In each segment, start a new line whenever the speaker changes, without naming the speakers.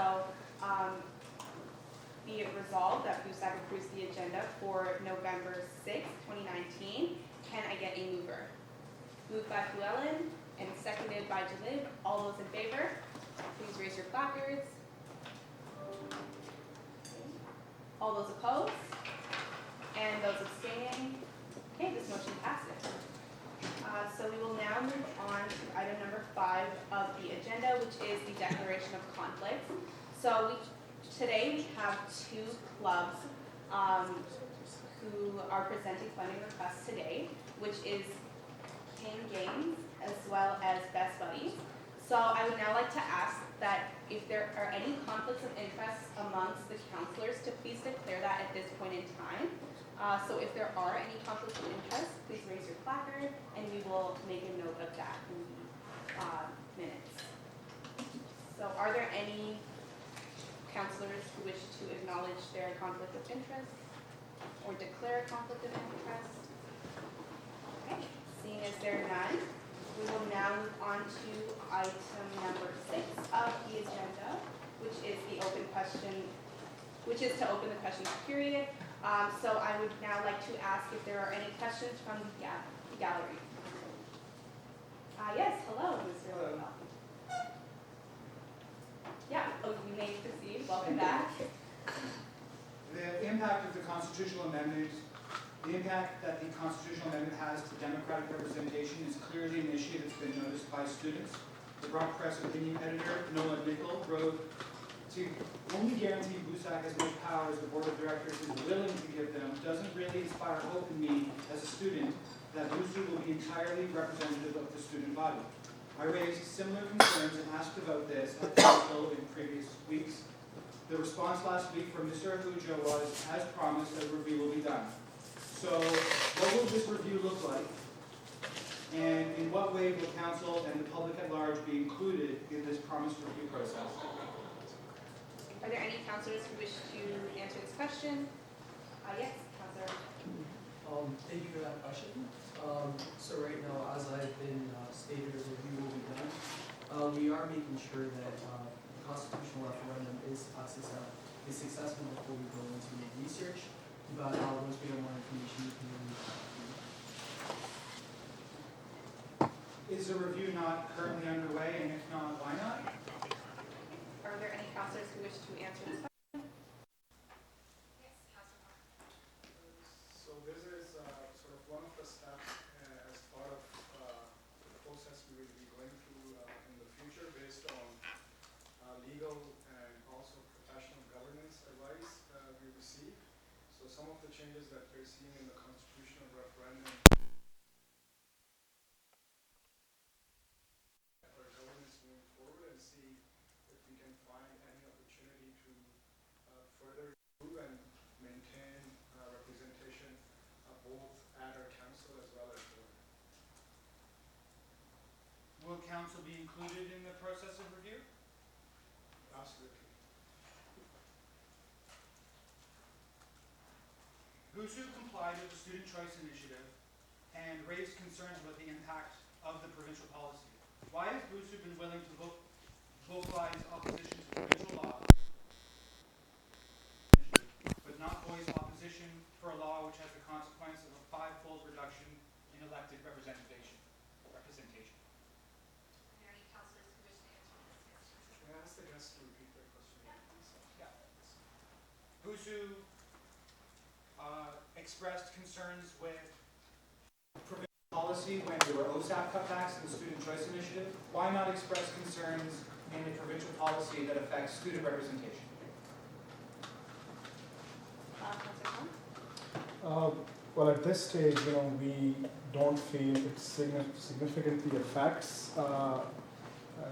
So be it resolved that BUSAC approves the agenda for November 6th, 2019. Can I get a mover? Moved by Llewellyn and seconded by Jalib. All those in favor, please raise your placards. All those opposed? And those abstaining? Okay, this motion passes. So we will now move on to item number 5 of the agenda, which is the declaration of conflict. So today we have 2 clubs who are presenting funding requests today, which is King Games as well as Best Buddies. So I would now like to ask that if there are any conflicts of interest amongst the counselors, to please declare that at this point in time. So if there are any conflicts of interest, please raise your placard and we will make a note of that in the minutes. So are there any counselors who wish to acknowledge their conflict of interest or declare a conflict of interest? Okay, seeing as there are none, we will now move on to item number 6 of the agenda, which is the open question, which is to open the questions period. So I would now like to ask if there are any questions from the gallery. Yes, hello, Mr. Lowell. Yeah, you may proceed. Welcome back.
The impact of the constitutional amendment, the impact that the constitutional amendment has to democratic representation is clearly an issue that's been noticed by students. The Brock Press opinion editor, Noah Nickel, wrote, "To only guarantee BUSAC as much power as the board of directors is willing to give them doesn't really inspire hope in me as a student that BUSAC will be entirely representative of the student body. I raised similar concerns and asked about this at council in previous weeks. The response last week from Mr. Ahuja was, as promised, a review will be done. So what will this review look like? And in what way will council and the public at large be included in this promised review process?"
Are there any counselors who wish to answer this question? Yes, Counselor.
Thank you for that question. So right now, as I've been stated, a review will be done. We are making sure that the constitutional referendum is successful before we go into research. But once we have more information, we can
Is the review not currently underway, and if not, why not?
Are there any counselors who wish to answer this question? Yes, Counselor.
So this is sort of one of the steps as part of the process we will be going through in the future based on legal and also professional governance advice we receive. So some of the changes that we're seeing in the constitutional referendum for governance moving forward, and see if we can find any opportunity to further improve and maintain representation both at our council as well as board.
Will council be included in the process of review?
Absolutely.
BUSAC complied with the Student Choice Initiative and raised concerns about the impact of the provincial policy. Why has BUSAC been willing to vocalize opposition to provincial law, but not voice opposition for a law which has the consequence of a 5-fold reduction in elected representation?
Are there any counselors who wish to answer this question?
Can I ask the guests to repeat their question?
Yeah. BUSAC expressed concerns with provincial policy when there were OSAP cutbacks in the Student Choice Initiative. Why not express concerns in a provincial policy that affects student representation?
Counselor Khan?
Well, at this stage, we don't feel it significantly affects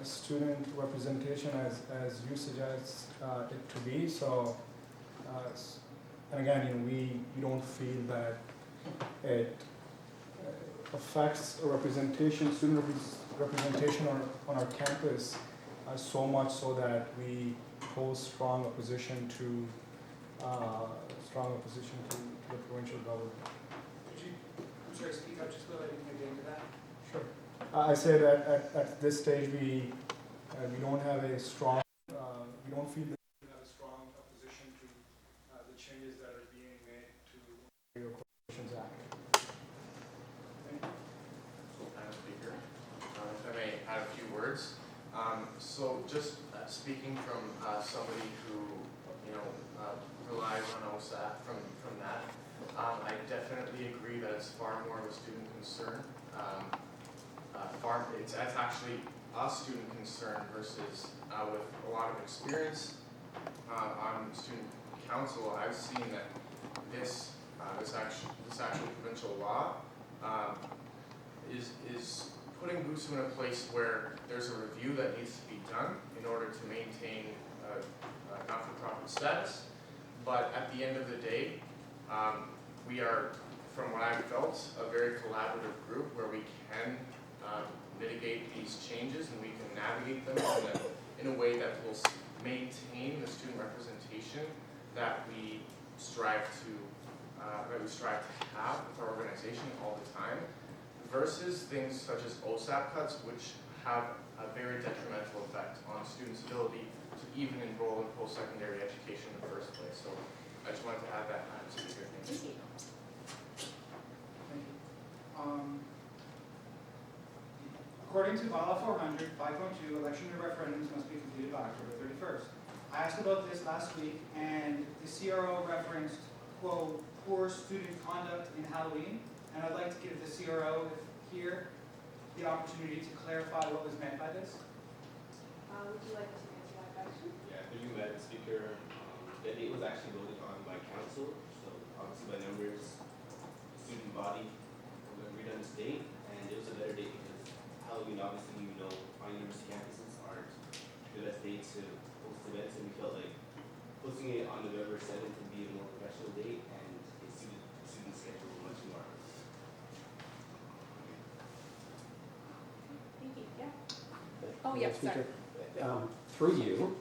student representation as you suggest it to be. So, and again, we don't feel that it affects representation, student representation on our campus so much so that we pose strong opposition to the provincial government.
Could you, I'm sorry, speak up just a little, I didn't get into that.
Sure. I say that at this stage we don't have a strong, we we don't feel that
have a strong opposition to the changes that are being made to
your questions are accurate.
Madam Speaker, if I may add a few words. So just speaking from somebody who, relies on OSAP from that, I definitely agree that it's far more of a student concern. It's actually a student concern versus with a lot of experience on student council. I've seen that this actual provincial law is putting BUSU in a place where there's a review that needs to be done in order to maintain not-for-profit status. But at the end of the day, we are, from what I've felt, a very collaborative group where we can mitigate these changes and we can navigate them in a way that will maintain the student representation that we strive to have with our organization all the time, versus things such as OSAP cuts, which have a very detrimental effect on students' ability to even enroll in post-secondary education in the first place. So I just wanted to add that, Madam Speaker. Thank you.
Thank you. According to bylaw 400, 5.2, election and referendums must be completed by October 31st. I asked about this last week, and the CRO referenced, quote, poor student conduct in Halloween, and I'd like to give the CRO here the opportunity to clarify what was meant by this.
Would you like to answer that question?
Yeah, thank you, Madam Speaker. The date was actually voted on by council, so obviously by members, student body agreed on this date, and it was a better date because Halloween, obviously, on university campuses aren't the best dates to host events, and we felt like posting it on November 7th would be a more professional date, and it suited the student schedule much more.
Thank you. Yeah. Oh, yeah, sorry.
Through you,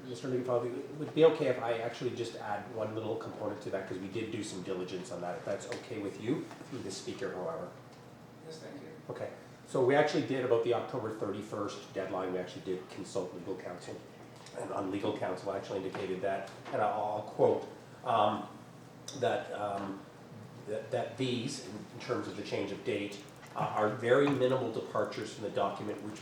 Mr. Leopold, it would be okay if I actually just add one little component to that, because we did do some diligence on that, if that's okay with you, through the speaker, however.
Yes, thank you.
Okay, so we actually did, about the October 31st deadline, we actually did consult legal counsel. And on legal counsel actually indicated that, and I'll quote, that these, in terms of the change of date, are very minimal departures from the document which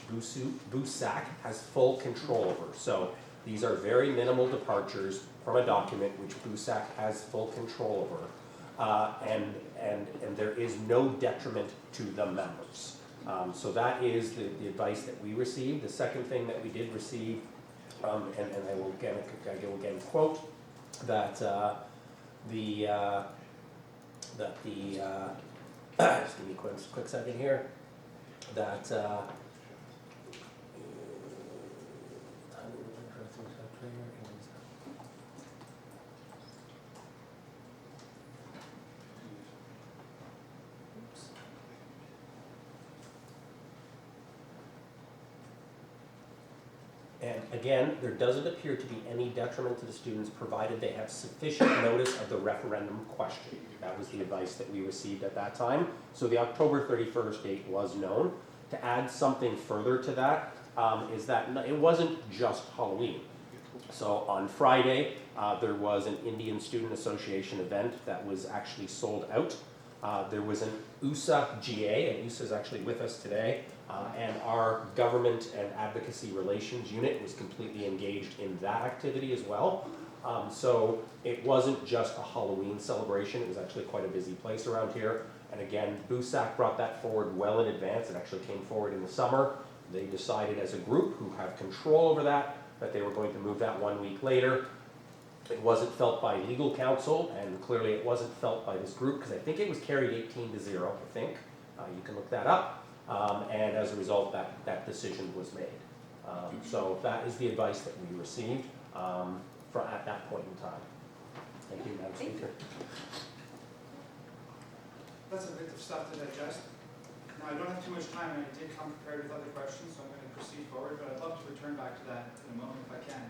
BUSAC has full control over. So these are very minimal departures from a document which BUSAC has full control over, and there is no detriment to the members. So that is the advice that we received. The second thing that we did receive, and I will again quote, that just give me a quick second here, that and again, there doesn't appear to be any detriment to the students provided they have sufficient notice of the referendum question. That was the advice that we received at that time. So the October 31st date was known. To add something further to that, is that it wasn't just Halloween. So on Friday, there was an Indian Student Association event that was actually sold out. There was an USA GA, and USA is actually with us today, and our government and advocacy relations unit was completely engaged in that activity as well. So it wasn't just a Halloween celebration, it was actually quite a busy place around here. And again, BUSAC brought that forward well in advance. It actually came forward in the summer. They decided as a group who have control over that they were going to move that 1 week later. It wasn't felt by legal counsel, and clearly it wasn't felt by this group, because I think it was carried 18-0, I think. You can look that up. And as a result, that decision was made. So that is the advice that we received at that point in time. Thank you, Madam Speaker.
That's a bit of stuff to digest. Now, I don't have too much time, and I did come prepared with other questions, so I'm going to proceed forward, but I'd love to return back to that in a moment if I can.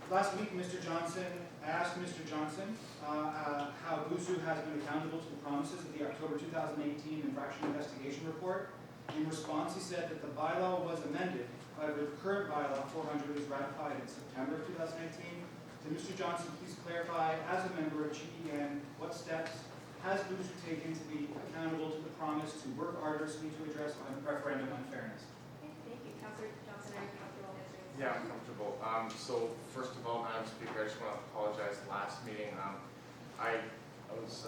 Last week, I asked Mr. Johnson how BUSU has been accountable to the promises of the October 2018 infraction investigation report. In response, he said that the bylaw was amended. However, the current bylaw 400 was ratified in September of 2018. So Mr. Johnson, please clarify, as a member of GEN, what steps has BUSU taken to be accountable to the promise to work arduously to address referendum unfairness?
Okay, thank you. Councillor Johnson, are you comfortable answering this?
Yeah, I'm comfortable. So first of all, Madam Speaker, I just want to apologize. Last meeting, I was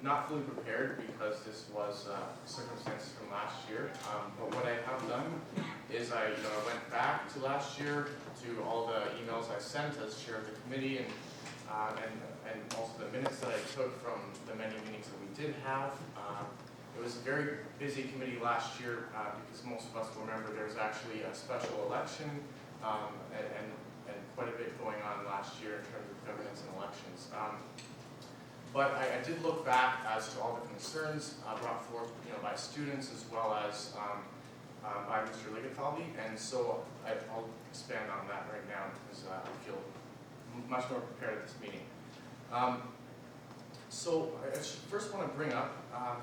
not fully prepared because this was circumstances from last year. But what I have done is I went back to last year to all the emails I sent as chair of the committee and also the minutes that I took from the many meetings that we did have. It was a very busy committee last year because most of us will remember there was actually a special election and quite a bit going on last year in terms of governance and elections. But I did look back as to all the concerns brought forth by students as well as by Mr. Ligafaldi, and so I'll expand on that right now because I feel much more prepared at this meeting. So I first want to bring up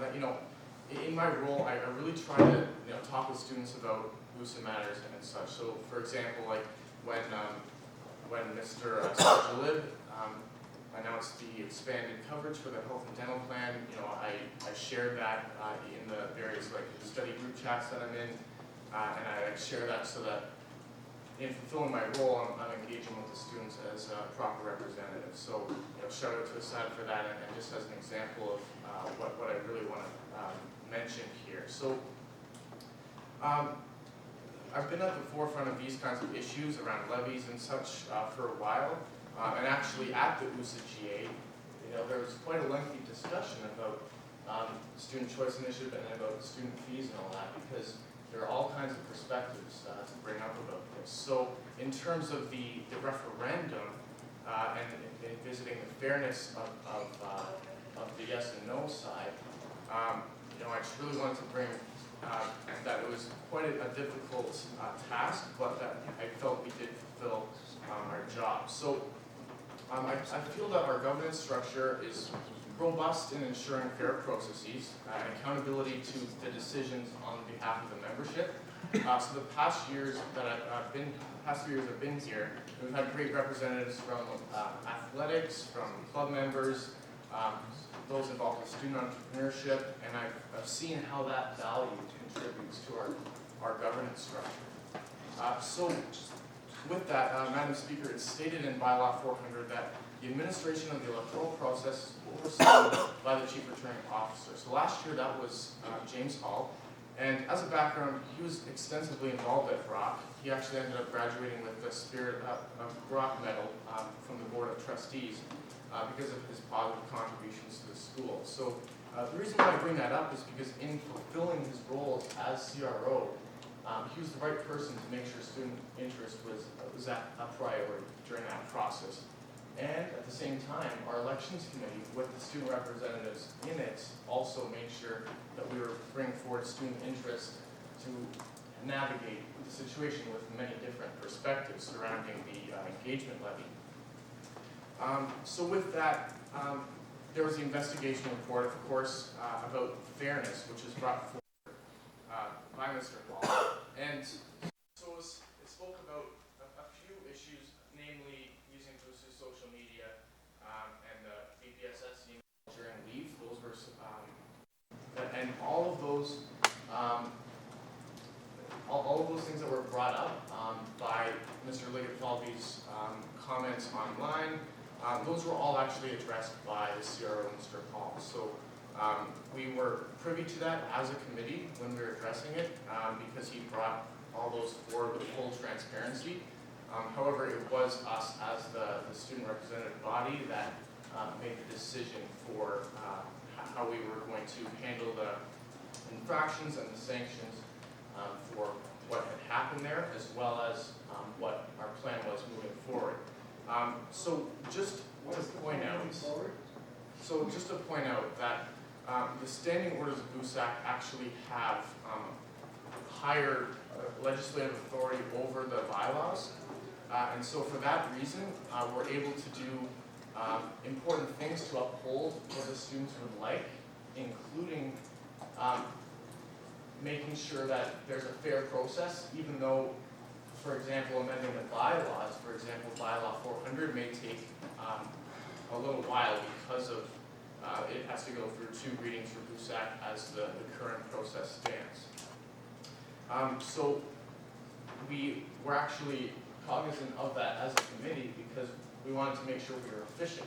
that in my role I really try to talk with students about BUSA matters and such. So for example, like when Mr. Jalib announced the expanded coverage for the health and dental plan, I shared that in the various the study group chats that I'm in, and I share that so that in fulfilling my role, I'm engaging with the students as a proper representative. So shout out to Assad for that, and just as an example of what I really want to mention here. So I've been at the forefront of these kinds of issues around levies and such for a while. And actually at the USAGA, there was quite a lengthy discussion about student choice initiative and about student fees and all that, because there are all kinds of perspectives to bring up about this. So in terms of the referendum and visiting the fairness of the yes and no side, I just really wanted to bring that it was quite a difficult task, but that I felt we did fulfill our job. So I feel that our governance structure is robust in ensuring fair processes and accountability to the decisions on behalf of the membership. So the past years that I've been here, we've had great representatives from athletics, from club members, those involved in student entrepreneurship, and I've seen how that value contributes to our governance structure. So with that, Madam Speaker, it's stated in Bylaw 400 that the administration of the electoral process is overseen by the Chief Returning Officer. So last year that was James Hall, and as a background, he was extensively involved at Brock. He actually ended up graduating with the Spirit of Brock Medal from the Board of Trustees because of his positive contributions to the school. So the reason why I bring that up is because in fulfilling his roles as CRO, he was the right person to make sure student interest was a priority during that process. And at the same time, our elections committee, with the student representatives in it, also made sure that we were bringing forward student interest to navigate the situation with many different perspectives surrounding the engagement levy. So with that, there was the investigation report, of course, about fairness, which was brought forward by Mr. Hall. And so it spoke about a few issues, namely using BUSU's social media and the BPSS email during leave. Those were, and all of those things that were brought up by Mr. Ligafaldi's comments online, those were all actually addressed by the CRO, Mr. Hall. So we were privy to that as a committee when we were addressing it because he brought all those forward with full transparency. However, it was us as the student representative body that made the decision for how we were going to handle the infractions and the sanctions for what had happened there, as well as what our plan was moving forward. So just to point out that the standing orders of BUSAC actually have higher legislative authority over the bylaws. And so for that reason, we're able to do important things to uphold what the students would like, including making sure that there's a fair process, even though, for example, amending the bylaws, for example, bylaw 400 may take a little while because of it has to go through 2 readings for BUSAC as the current process stands. So we were actually cognizant of that as a committee because we wanted to make sure we were efficient.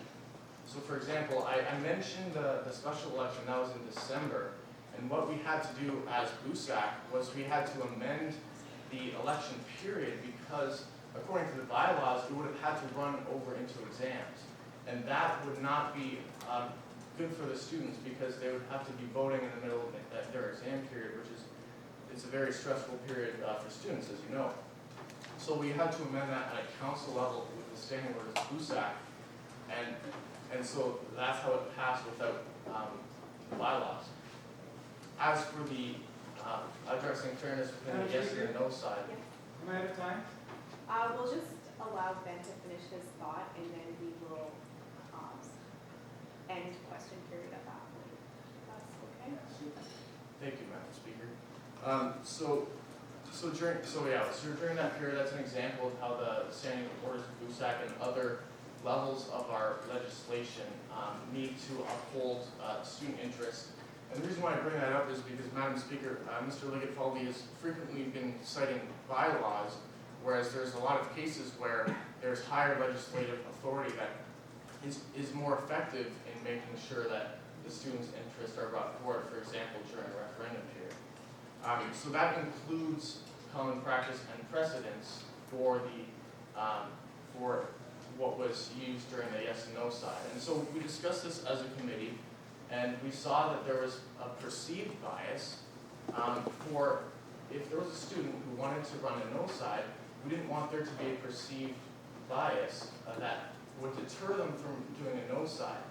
So for example, I mentioned the special election, that was in December, and what we had to do as BUSAC was we had to amend the election period because according to the bylaws, it would have had to run over into exams. And that would not be good for the students because they would have to be voting in the middle of their exam period, which is it's a very stressful period for students, as you know. So we had to amend that at a council level with the standing order of BUSAC, and so that's how it passed without the bylaws. As for the addressing fairness within the yes and the no side,
Am I out of time?
We'll just allow Ben to finish his thought, and then we will end question period at that point. That's okay?
thank you, Madam Speaker. So during that period, that's an example of how the standing orders of BUSAC and other levels of our legislation need to uphold student interest. And the reason why I bring that up is because, Madam Speaker, Mr. Liggett-Falvey has frequently been citing bylaws, whereas there's a lot of cases where there's higher legislative authority that is more effective in making sure that the students' interests are brought forward, for example, during a referendum period. So that includes common practice and precedence for for what was used during the yes and no side. And so we discussed this as a committee, and we saw that there was a perceived bias for if there was a student who wanted to run a no side, we didn't want there to be a perceived bias that would deter them from doing a no side.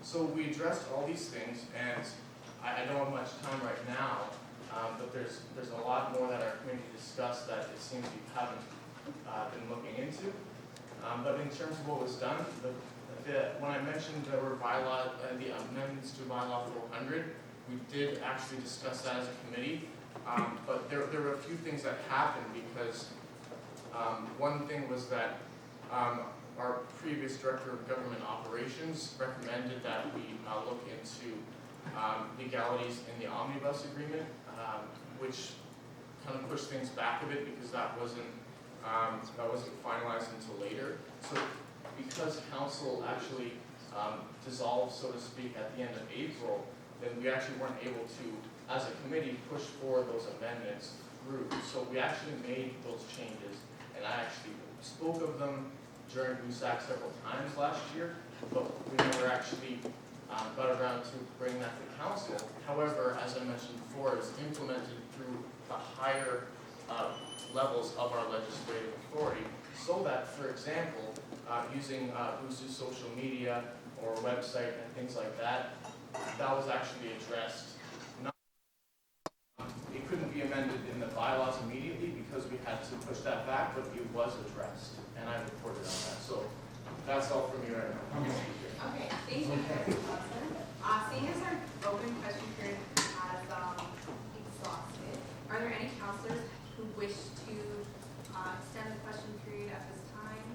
So we addressed all these things, and I don't have much time right now, but there's a lot more that our committee discussed that it seems we haven't been looking into. But in terms of what was done, when I mentioned there were the amendments to bylaw 400, we did actually discuss that as a committee. But there were a few things that happened because one thing was that our previous director of government operations recommended that we look into legalities in the omnibus agreement, which kind of pushed things back a bit because that wasn't finalized until later. So because council actually dissolved, so to speak, at the end of April, then we actually weren't able to, as a committee, push forward those amendments through. So we actually made those changes, and I actually spoke of them during BUSAC several times last year, but we never actually got around to bringing that to council. However, as I mentioned before, it's implemented through the higher levels of our legislative authority, so that, for example, using BUSU's social media or website and things like that, that was actually addressed. It couldn't be amended in the bylaws immediately because we had to push that back, but it was addressed, and I reported on that. So that's all from me right now.
Okay, thank you, President Watson. Seeing as our open question period has exhausted, are there any counselors who wish to extend the question period at this time?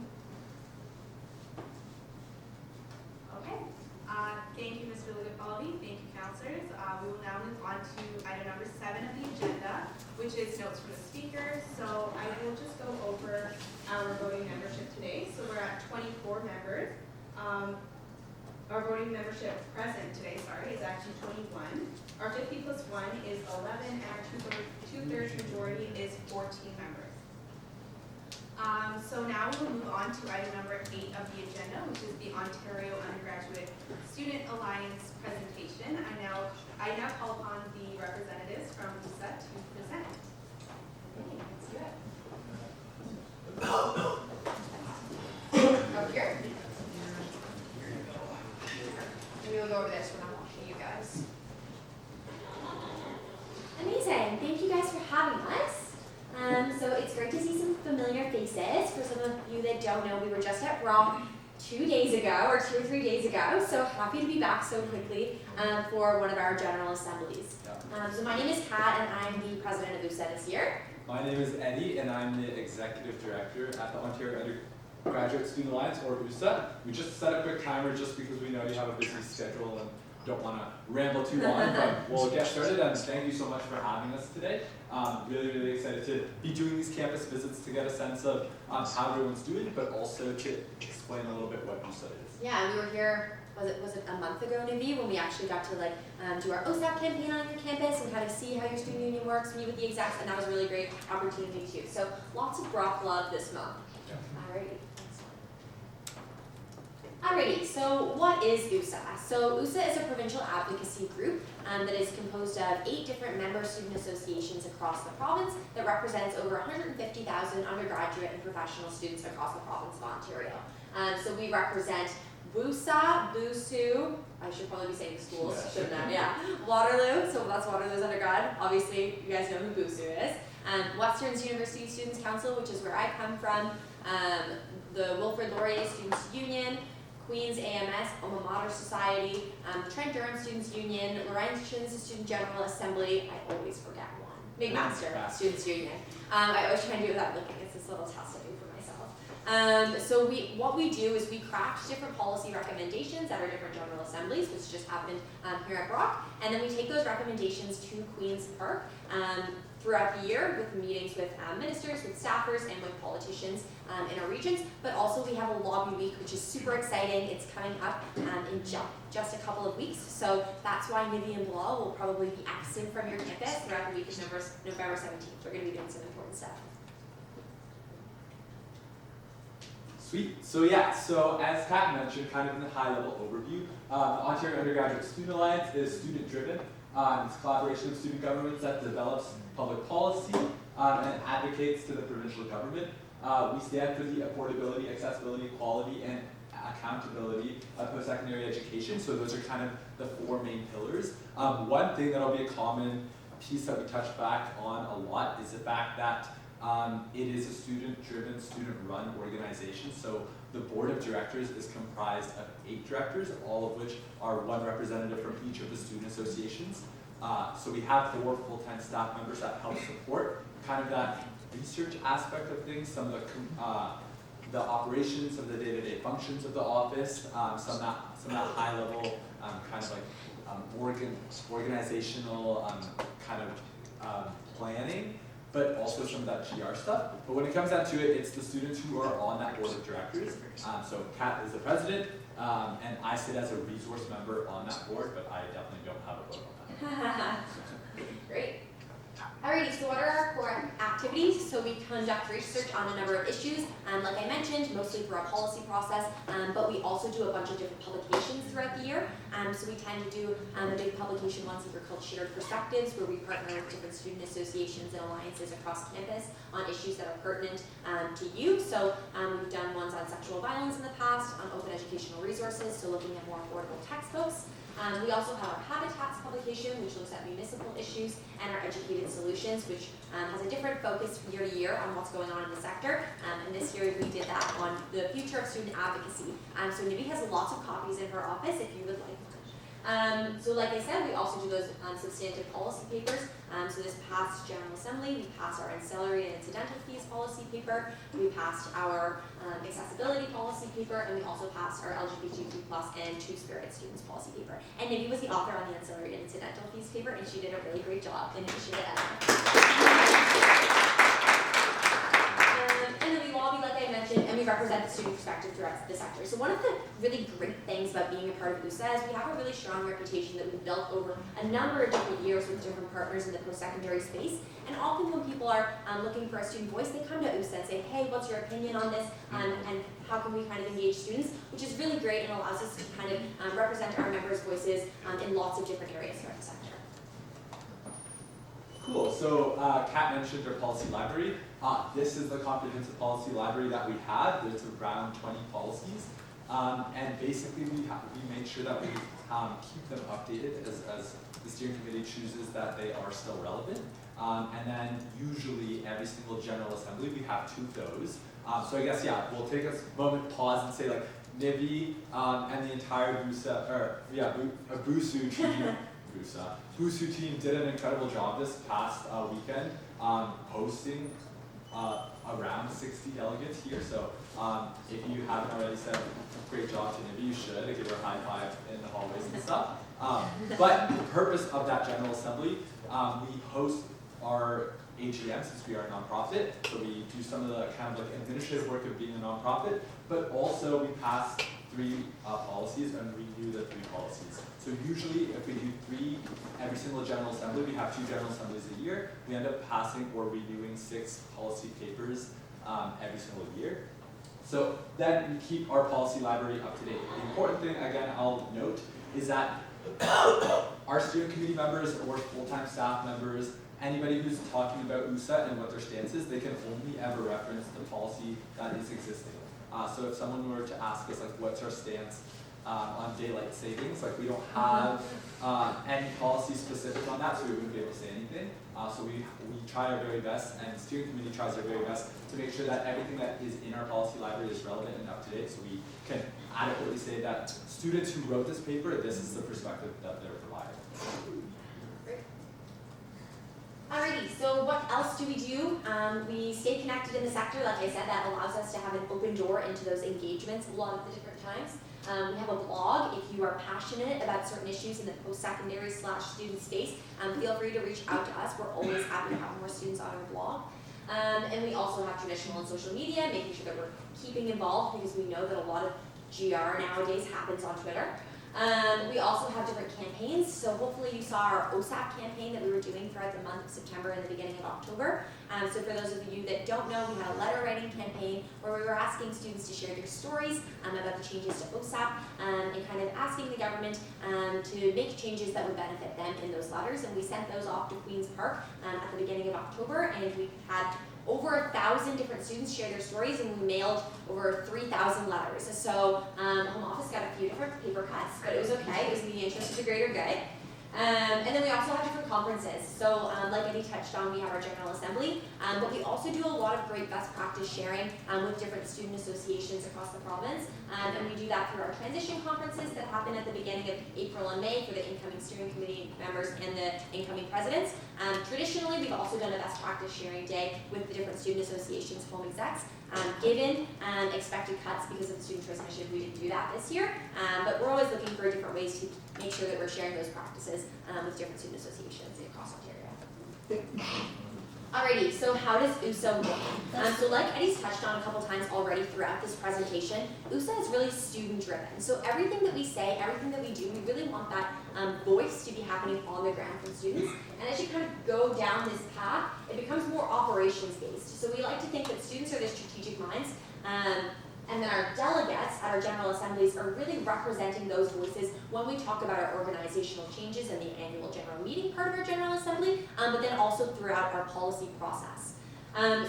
Okay. Thank you, Mr. Liggett-Falvey. Thank you, counselors. We will now move on to item number 7 of the agenda, which is notes from the speaker. So I will just go over our voting membership today. So we're at 24 members. Our voting membership present today, is actually 21. Our 50 plus 1 is 11, and our two-thirds majority is 14 members. So now we'll move on to item number 8 of the agenda, which is the Ontario Undergraduate Student Alliance presentation. I now call upon the representatives from BUSAC to present. Okay, let's do it.
Up here. And we'll go over this when I'm watching you guys.
Amazing. Thank you guys for having us. So it's great to see some familiar faces. For some of you
don't know, we were just at Brock 2 days ago, or 2 or 3 days ago, so happy to be back so quickly for one of our General Assemblies. So my name is Kat, and I'm the president of BUSAC this year.
My name is Eddie, and I'm the executive director at the Ontario Undergraduate Student Alliance, or BUSAC. We just set a quick timer just because we know you have a busy schedule and don't want to ramble too long, but we'll get started. And thank you so much for having us today. Really excited to be doing these campus visits to get a sense of how everyone's doing, but also to explain a little bit what BUSAC is.
Yeah, and we were here, was it a month ago, Nivi, when we actually got to do our OSAP campaign on your campus and kind of see how your student union works, meet with the execs, and that was a really great opportunity too. So lots of Brock love this month. Alrighty. Alrighty, so what is BUSAC? So BUSAC is a provincial advocacy group that is composed of 8 different member student associations across the province that represents over 150,000 undergraduate and professional students across the province of Ontario. So we represent BUSAC, BUSU, I should probably be saying schools, shouldn't I? Yeah. Waterloo, so that's Waterloo's undergrad. Obviously, you guys know who BUSU is. Western's University Students' Council, which is where I come from. The Wilfrid Laurier Students' Union, Queen's AMS, Alma Mater Society, Trent Durham Students' Union, Laurentians Student General Assembly, I always forget one, McMaster Students' Union. I always try and do it without looking, it's this little test I do for myself. So what we do is we craft different policy recommendations at our different General Assemblies, which just happened here at Brock, and then we take those recommendations to Queen's Park throughout the year with meetings with ministers, with staffers, and with politicians in our regions. But also we have a lobby week, which is super exciting. It's coming up in just a couple of weeks. So that's why Nivi and Blah will probably be absent from your campus throughout the week of November 17th. We're going to be doing some important stuff.
Sweet. So as Kat mentioned, kind of in the high-level overview, the Ontario Undergraduate Student Alliance is student-driven. It's a collaboration of student governments that develops public policy and advocates to the provincial government. We stand for the affordability, accessibility, equality, and accountability of post-secondary education. So those are kind of the 4 main pillars. One thing that'll be a common piece that we touch back on a lot is the fact that it is a student-driven, student-run organization. So the board of directors is comprised of 8 directors, all of which are 1 representative from each of the student associations. So we have 4 full-time staff members that help support kind of that research aspect of things, some of the operations, some of the day-to-day functions of the office, some of that high-level kind of like organizational kind of planning, but also some of that GR stuff. But when it comes down to it, it's the students who are on that board of directors. So Kat is the president, and I sit as a resource member on that board, but I definitely don't have a vote on that.
Great. Alrighty, so what are our core activities? So we conduct research on a number of issues, like I mentioned, mostly through our policy process, but we also do a bunch of different publications throughout the year. So we tend to do a big publication once a year called Shared Perspectives, where we partner with different student associations and alliances across campus on issues that are pertinent to you. So we've done ones on sexual violence in the past, on open educational resources, so looking at more affordable textbooks. We also have our Habitats publication, which looks at municipal issues, and our Educated Solutions, which has a different focus from year to year on what's going on in the sector. And this year we did that on the future of student advocacy. So Nivi has lots of copies in her office if you would like one. So like I said, we also do those substantive policy papers. So this past General Assembly, we passed our ancillary and incidental fees policy paper. We passed our accessibility policy paper, and we also passed our LGBTQ+ and Two-Spirit students policy paper. And Nivi was the author on the ancillary and incidental fees paper, and she did a really great job. And she did and then we lobby, like I mentioned, and we represent the student perspective throughout the sector. So one of the really great things about being a part of BUSAC is we have a really strong reputation that we've built over a number of different years with different partners in the post-secondary space. And often when people are looking for a student voice, they come to BUSAC and say, hey, what's your opinion on this? And how can we kind of engage students? Which is really great and allows us to kind of represent our members' voices in lots of different areas throughout the sector.
Cool. So Kat mentioned our policy library. This is the comprehensive policy library that we have. There's around 20 policies. And basically we made sure that we keep them updated as the steering committee chooses that they are still relevant. And then usually every single General Assembly we have 2 of those. So I guess, yeah, we'll take a moment, pause, and say like, Nivi and the entire BUSU team, BUSU team did an incredible job this past weekend hosting around 60 delegates here. So if you haven't already said great job to Nivi, you should give her a high five in the hallways and stuff. But the purpose of that General Assembly, we host our AGM since we are a nonprofit, so we do some of the kind of like administrative work of being a nonprofit, but also we pass 3 policies and renew the 3 policies. So usually if we do 3 every single General Assembly, we have 2 General Assemblies a year, we end up passing or renewing 6 policy papers every single year. So then we keep our policy library up to date. The important thing, again, I'll note, is that our student committee members or full-time staff members, anybody who's talking about USA and what their stance is, they can only ever reference the policy that is existing. So if someone were to ask us, like, what's our stance on daylight savings, like, we don't have any policy specific on that, so we wouldn't be able to say anything. So we try our very best, and the steering committee tries their very best to make sure that everything that is in our policy library is relevant and up to date, so we can adequately say that students who wrote this paper, this is the perspective that they're providing.
Alrighty, so what else do? We stay connected in the sector. Like I said, that allows us to have an open door into those engagements a lot of the different times. We have a blog. If you are passionate about certain issues in the post-secondary / student space, feel free to reach out to us. We're always happy to have more students on our blog. And we also have traditional and social media, making sure that we're keeping involved because we know that a lot of GR nowadays happens on Twitter. We also have different campaigns, so hopefully you saw our OSAP campaign that we were doing throughout the month of September and the beginning of October. So for those of you that don't know, we had a letter writing campaign where we were asking students to share their stories about the changes to OSAP and kind of asking the government to make changes that would benefit them in those letters. And we sent those off to Queen's Park at the beginning of October, and we had over 1,000 different students share their stories, and we mailed over 3,000 letters. So home office got a few different paper cuts, but it was okay. It was in the interest of the greater good. And then we also have different conferences. So like Eddie touched on, we have our General Assembly, but we also do a lot of great best practice sharing with different student associations across the province. And we do that through our transition conferences that happen at the beginning of April and May for the incoming steering committee members and the incoming presidents. Traditionally, we've also done a best practice sharing day with the different student associations, home execs. Given expected cuts because of the student choice initiative, we didn't do that this year, but we're always looking for different ways to make sure that we're sharing those practices with different student associations across Ontario. Alrighty, so how does USA work? So like Eddie's touched on a couple times already throughout this presentation, USA is really student driven. So everything that we say, everything that we do, we really want that voice to be happening on the ground from students. And as you kind of go down this path, it becomes more operations based. So we like to think that students are the strategic minds, and then our delegates at our General Assemblies are really representing those voices when we talk about our organizational changes in the annual General Meeting part of our General Assembly, but then also throughout our policy process.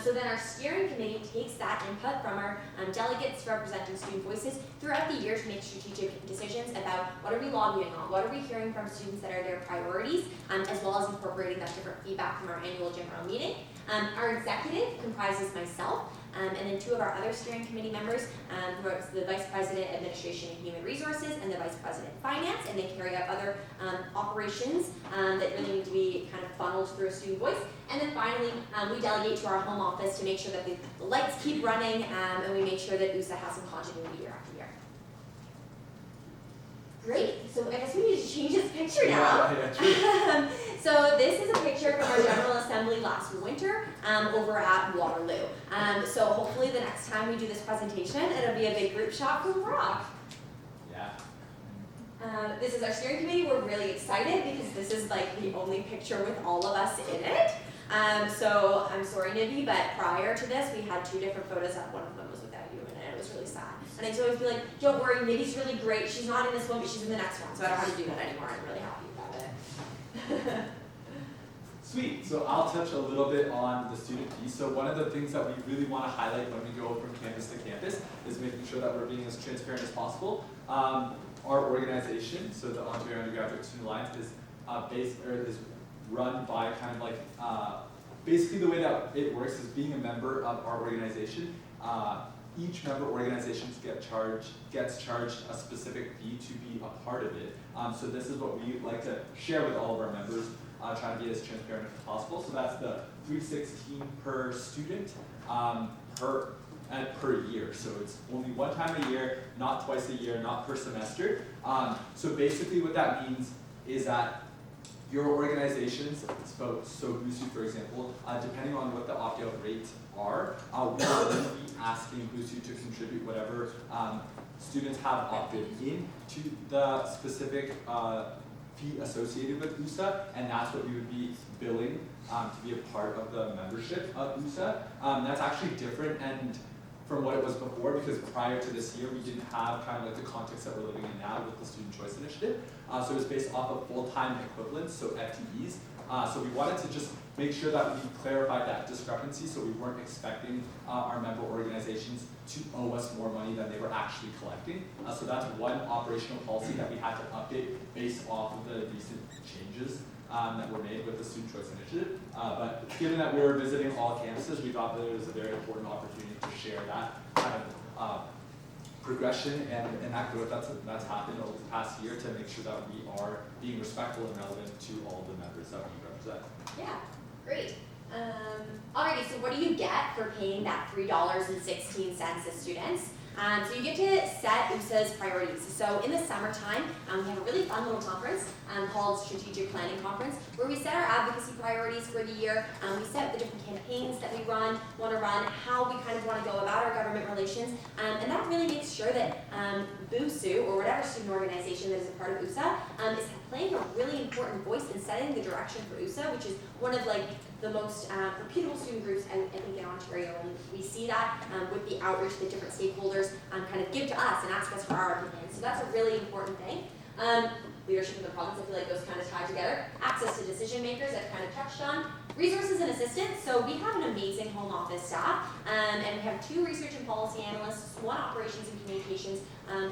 So then our steering committee takes that input from our delegates representing student voices throughout the year to make strategic decisions about what are we lobbying on, what are we hearing from students that are their priorities, as well as incorporating that different feedback from our annual General Meeting. Our executive comprises myself, and then 2 of our other steering committee members, who are the Vice President Administration and Human Resources and the Vice President Finance, and they carry out other operations that really need to be kind of funneled through a student voice. And then finally, we delegate to our home office to make sure that the lights keep running, and we make sure that USA has some continuity year after year. Great, so I guess we need to change this picture now. So this is a picture from our General Assembly last winter over at Waterloo. So hopefully the next time we do this presentation, it'll be a big group shot from Brock.
Yeah.
This is our steering committee. We're really excited because this is like the only picture with all of us in it. So I'm sorry, Nivi, but prior to this, we had 2 different photos. One of them was without you in it. It was really sad. And I just always be like, don't worry, Nivi's really great. She's not in this one, but she's in the next one. So I don't have to do that anymore. I'm really happy about it.
Sweet. So I'll touch a little bit on the student piece. So one of the things that we really want to highlight when we go from campus to campus is making sure that we're being as transparent as possible. Our organization, so the Ontario Undergraduate Student Alliance, is run by kind of like basically the way that it works is being a member of our organization each member organization gets charged a specific fee to be a part of it. So this is what we like to share with all of our members, trying to be as transparent as possible. So that's the $316 per student per year. So it's only one time a year, not twice a year, not per semester. So basically what that means is that your organizations, so BUSU for example, depending on what the opt-out rates are, we will then be asking BUSU to contribute whatever students have opted in to the specific fee associated with BUSA, and that's what we would be billing to be a part of the membership of BUSA. That's actually different and from what it was before, because prior to this year we didn't have kind of like the context that we're living in now with the Student Choice Initiative. So it was based off of full-time equivalents, so FTEs. So we wanted to just make sure that we clarified that discrepancy so we weren't expecting our member organizations to owe us more money than they were actually collecting. So that's one operational policy that we had to update based off of the recent changes that were made with the Student Choice Initiative. But given that we were visiting all campuses, we thought that it was a very important opportunity to share that kind of progression and that growth that's happened over the past year to make sure that we are being respectful and relevant to all the members that we represent.
Yeah, great. Alrighty, so what do you get for paying that $3.16 as students? So you get to set USA's priorities. So in the summertime, we have a really fun little conference called Strategic Planning Conference, where we set our advocacy priorities for the year. We set the different campaigns that we want to run, how we kind of want to go about our government relations, and that really makes sure that BUSU, or whatever student organization that is a part of USA, is playing a really important voice in setting the direction for USA, which is one of like the most reputable student groups I think in Ontario, and we see that with the outreach that different stakeholders kind of give to us and ask us for our opinions. So that's a really important thing. Leadership in the province, I feel like those kind of tie together. Access to decision makers, I've kind of touched on. Resources and assistance, so we have an amazing home office staff, and we have 2 research and policy analysts, 1 operations and communications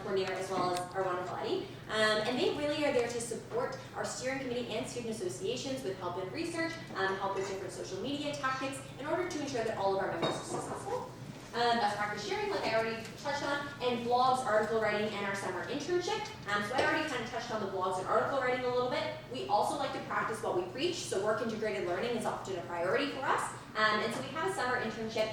coordinator, as well as our wonderful Eddie. And they really are there to support our steering committee and student associations with help in research, help with different social media tactics, in order to ensure that all of our members are successful. Best practice sharing, like I already touched on, and blogs, article writing, and our summer internship. So I already kind of touched on the blogs and article writing a little bit. We also like to practice what we preach, so work integrated learning is often a priority for us. And so we have a summer internship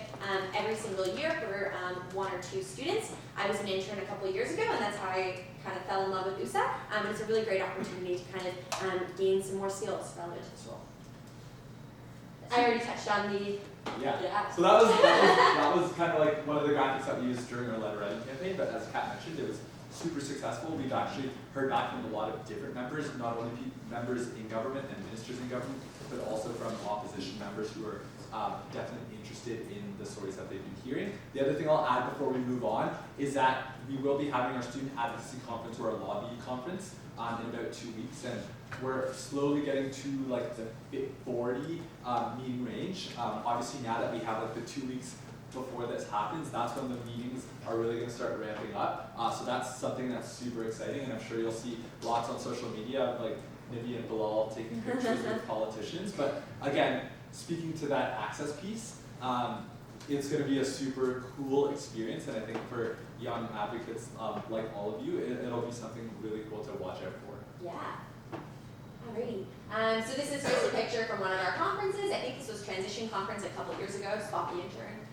every single year for 1 or 2 students. I was an intern a couple of years ago, and that's how I kind of fell in love with USA. And it's a really great opportunity to kind of gain some more skills relevant to this role. I already touched on the
So that was kind of like one of the graphics that we used during our letter writing campaign, but as Kat mentioned, it was super successful. We've actually heard back from a lot of different members, not only members in government and ministers in government, but also from opposition members who are definitely interested in the stories that they've been hearing. The other thing I'll add before we move on is that we will be having our student advocacy conference, or our lobby conference, in about 2 weeks, and we're slowly getting to like the 40 meeting range. Obviously now that we have like the 2 weeks before this happens, that's when the meetings are really going to start ramping up. So that's something that's super exciting, and I'm sure you'll see lots on social media of like Nivi and Bilal taking pictures with politicians. But again, speaking to that access piece, it's going to be a super cool experience, and I think for young advocates like all of you, it'll be something really cool to watch out for.
Yeah. Alrighty. So this is just a picture from one of our conferences. I think this was Transition Conference a couple years ago, Spot the intern.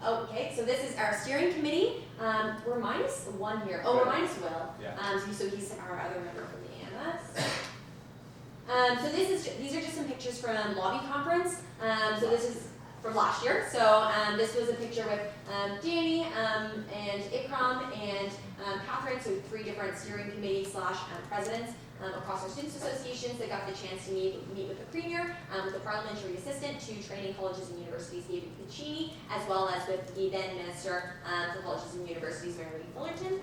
Okay, so this is our steering committee. We're -1 here. Oh, we're minus Will.
Yeah.
So he's our other member from the AMS. So these are just some pictures from lobby conference. So this is from last year. So this was a picture with Danny and Ikram and Catherine, so 3 different steering committee / presidents across our students associations that got the chance to meet with the premier, with the parliamentary assistant to training colleges and universities, David Cocina, as well as with the then minister for colleges and universities, Mary Fullerton.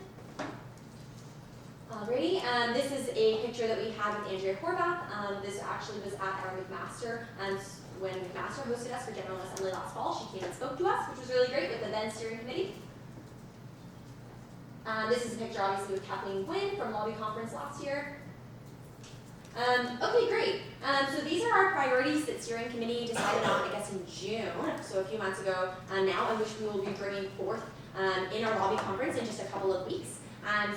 Alrighty, this is a picture that we had with Andrea Horvath. This actually was at our McMaster, and when McMaster hosted us for General Assembly last fall, she came and spoke to us, which was really great with the then steering committee. This is a picture obviously with Kathleen Wynn from Lobby Conference last year. Okay, great. So these are our priorities that steering committee decided on, I guess, in June, so a few months ago now, and which we will be bringing forth in our lobby conference in just a couple of weeks.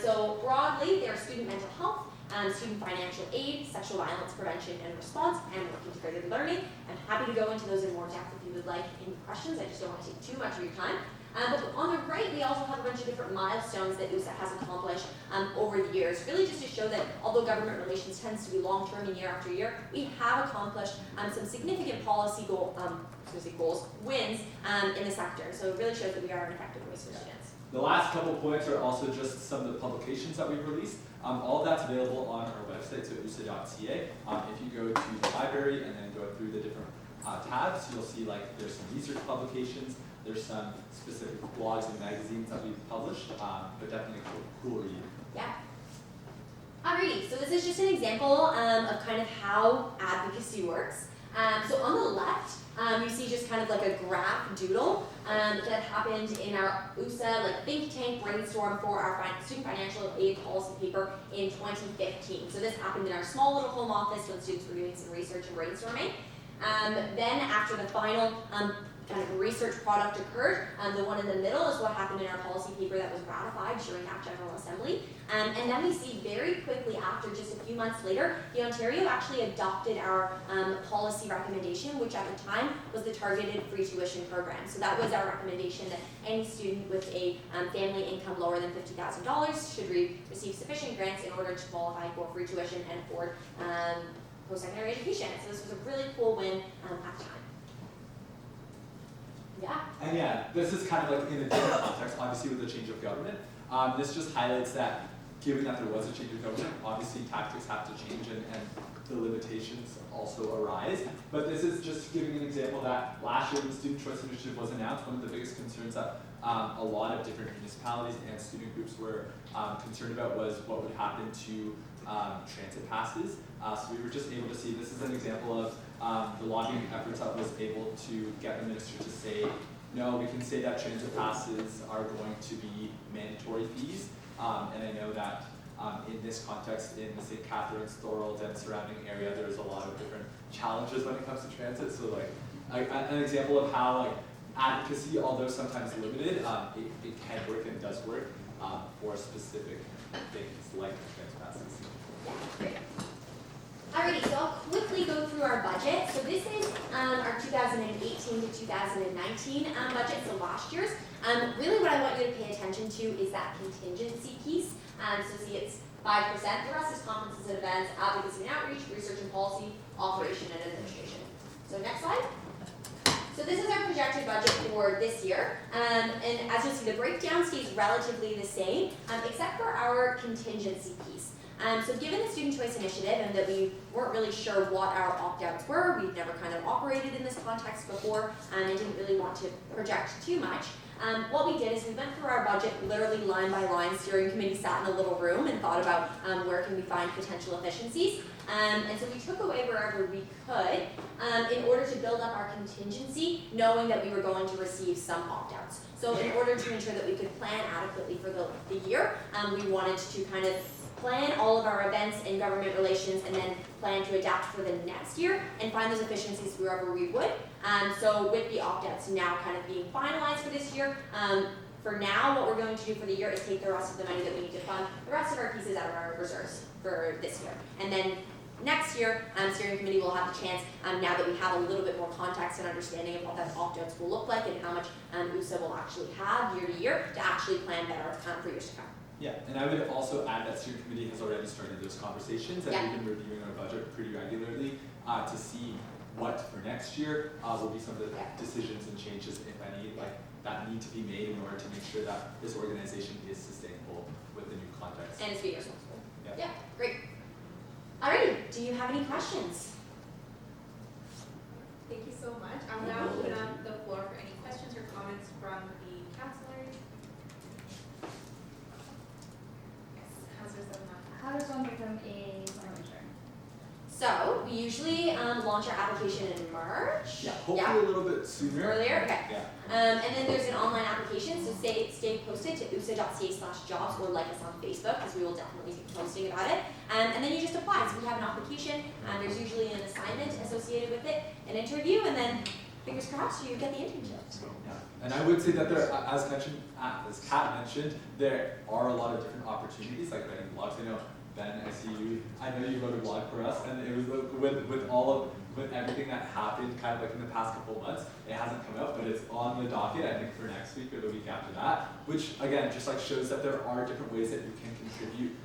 So broadly, there are student mental health, student financial aid, sexual violence prevention and response, and work integrated learning. I'm happy to go into those in more depth if you would like any questions. I just don't want to take too much of your time. But on the right, we also have a bunch of different milestones that BUSAC has accomplished over the years, really just to show that although government relations tends to be long-term and year after year, we have accomplished some significant policy wins in the sector. So it really shows that we are an effective voice for students.
The last couple points are also just some of the publications that we've released. All of that's available on our website, so busa.ca. If you go to the library and then go through the different tabs, you'll see like there's some research publications, there's some specific blogs and magazines that we've published, but definitely a cool read.
Yeah. Alrighty, so this is just an example of kind of how advocacy works. So on the left, you see just kind of like a graph doodle that happened in our BUSA think tank brainstorm for our student financial aid policy paper in 2015. So this happened in our small little home office when students were doing some research and brainstorming. Then after the final kind of research product occurred, the one in the middle is what happened in our policy paper that was ratified during that General Assembly. And then we see very quickly after, just a few months later, the Ontario actually adopted our policy recommendation, which at the time was the targeted free tuition program. So that was our recommendation that any student with a family income lower than $50,000 should receive sufficient grants in order to qualify for free tuition and afford post-secondary education. So this was a really cool win at the time. Yeah.
And yeah, this is kind of like in a different context, obviously with the change of government. This just highlights that given that there was a change of government, obviously tactics have to change and the limitations also arise. But this is just giving an example that last year when the Student Choice Initiative was announced, one of the biggest concerns that a lot of different municipalities and student groups were concerned about was what would happen to transit passes. So we were just able to see, this is an example of the lobbying efforts that was able to get the minister to say, no, we can say that transit passes are going to be mandatory fees. And I know that in this context, in the St. Catharines, Thorold, and surrounding area, there's a lot of different challenges when it comes to transit. So like an example of how advocacy, although sometimes limited, it can work and does work for specific things like transit passes.
Yeah, great. Alrighty, so I'll quickly go through our budget. So this is our 2018 to 2019 budget, so last year's. Really what I want you to pay attention to is that contingency piece. So see it's 5%, the rest is conferences and events, advocacy and outreach, research and policy, operation and administration. So next slide. So this is our projected budget for this year, and as you'll see, the breakdown stays relatively the same, except for our contingency piece. So given the Student Choice Initiative and that we weren't really sure what our opt-outs were, we've never kind of operated in this context before, and didn't really want to project too much. What we did is we went through our budget literally line by line. Steering committee sat in a little room and thought about where can we find potential efficiencies. And so we took away wherever we could in order to build up our contingency, knowing that we were going to receive some opt-outs. So in order to ensure that we could plan adequately for the year, we wanted to kind of plan all of our events and government relations and then plan to adapt for the next year and find those efficiencies wherever we would. So with the opt-outs now kind of being finalized for this year, for now what we're going to do for the year is take the rest of the money that we need to fund the rest of our pieces out of our reserves for this year. And then next year, steering committee will have the chance, now that we have a little bit more context and understanding of what that opt-outs will look like and how much BUSA will actually have year to year to actually plan better for years to come.
Yeah, and I would also add that steering committee has already started those conversations and we've been reviewing our budget pretty regularly to see what for next year will be some of the decisions and changes, if any, that need to be made in order to make sure that this organization is sustainable with the new context.
And it's being responsible.
Yeah,
great. Alrighty, do you have any questions?
Thank you so much. I'll now open up the floor for any questions or comments from the counselors. Yes, Counselor Savannah.
How does one become a member?
So we usually launch our application in March.
Yeah, hopefully a little bit sooner.
Earlier, okay.
Yeah.
And then there's an online application, so stay posted to usa.ca/jobs or like us on Facebook, because we will definitely be posting about it. And then you just apply. So we have an application, and there's usually an assignment associated with it, an interview, and then fingers crossed you get the internship.
Yeah. And I would say that there, as mentioned, as Kat mentioned, there are a lot of different opportunities, like writing blogs. I know Ben, I know you wrote a blog for us, and it was with everything that happened kind of like in the past couple of months, it hasn't come out, but it's on the docket, I think, for next week or the week after that, which again, just like shows that there are different ways that you can contribute,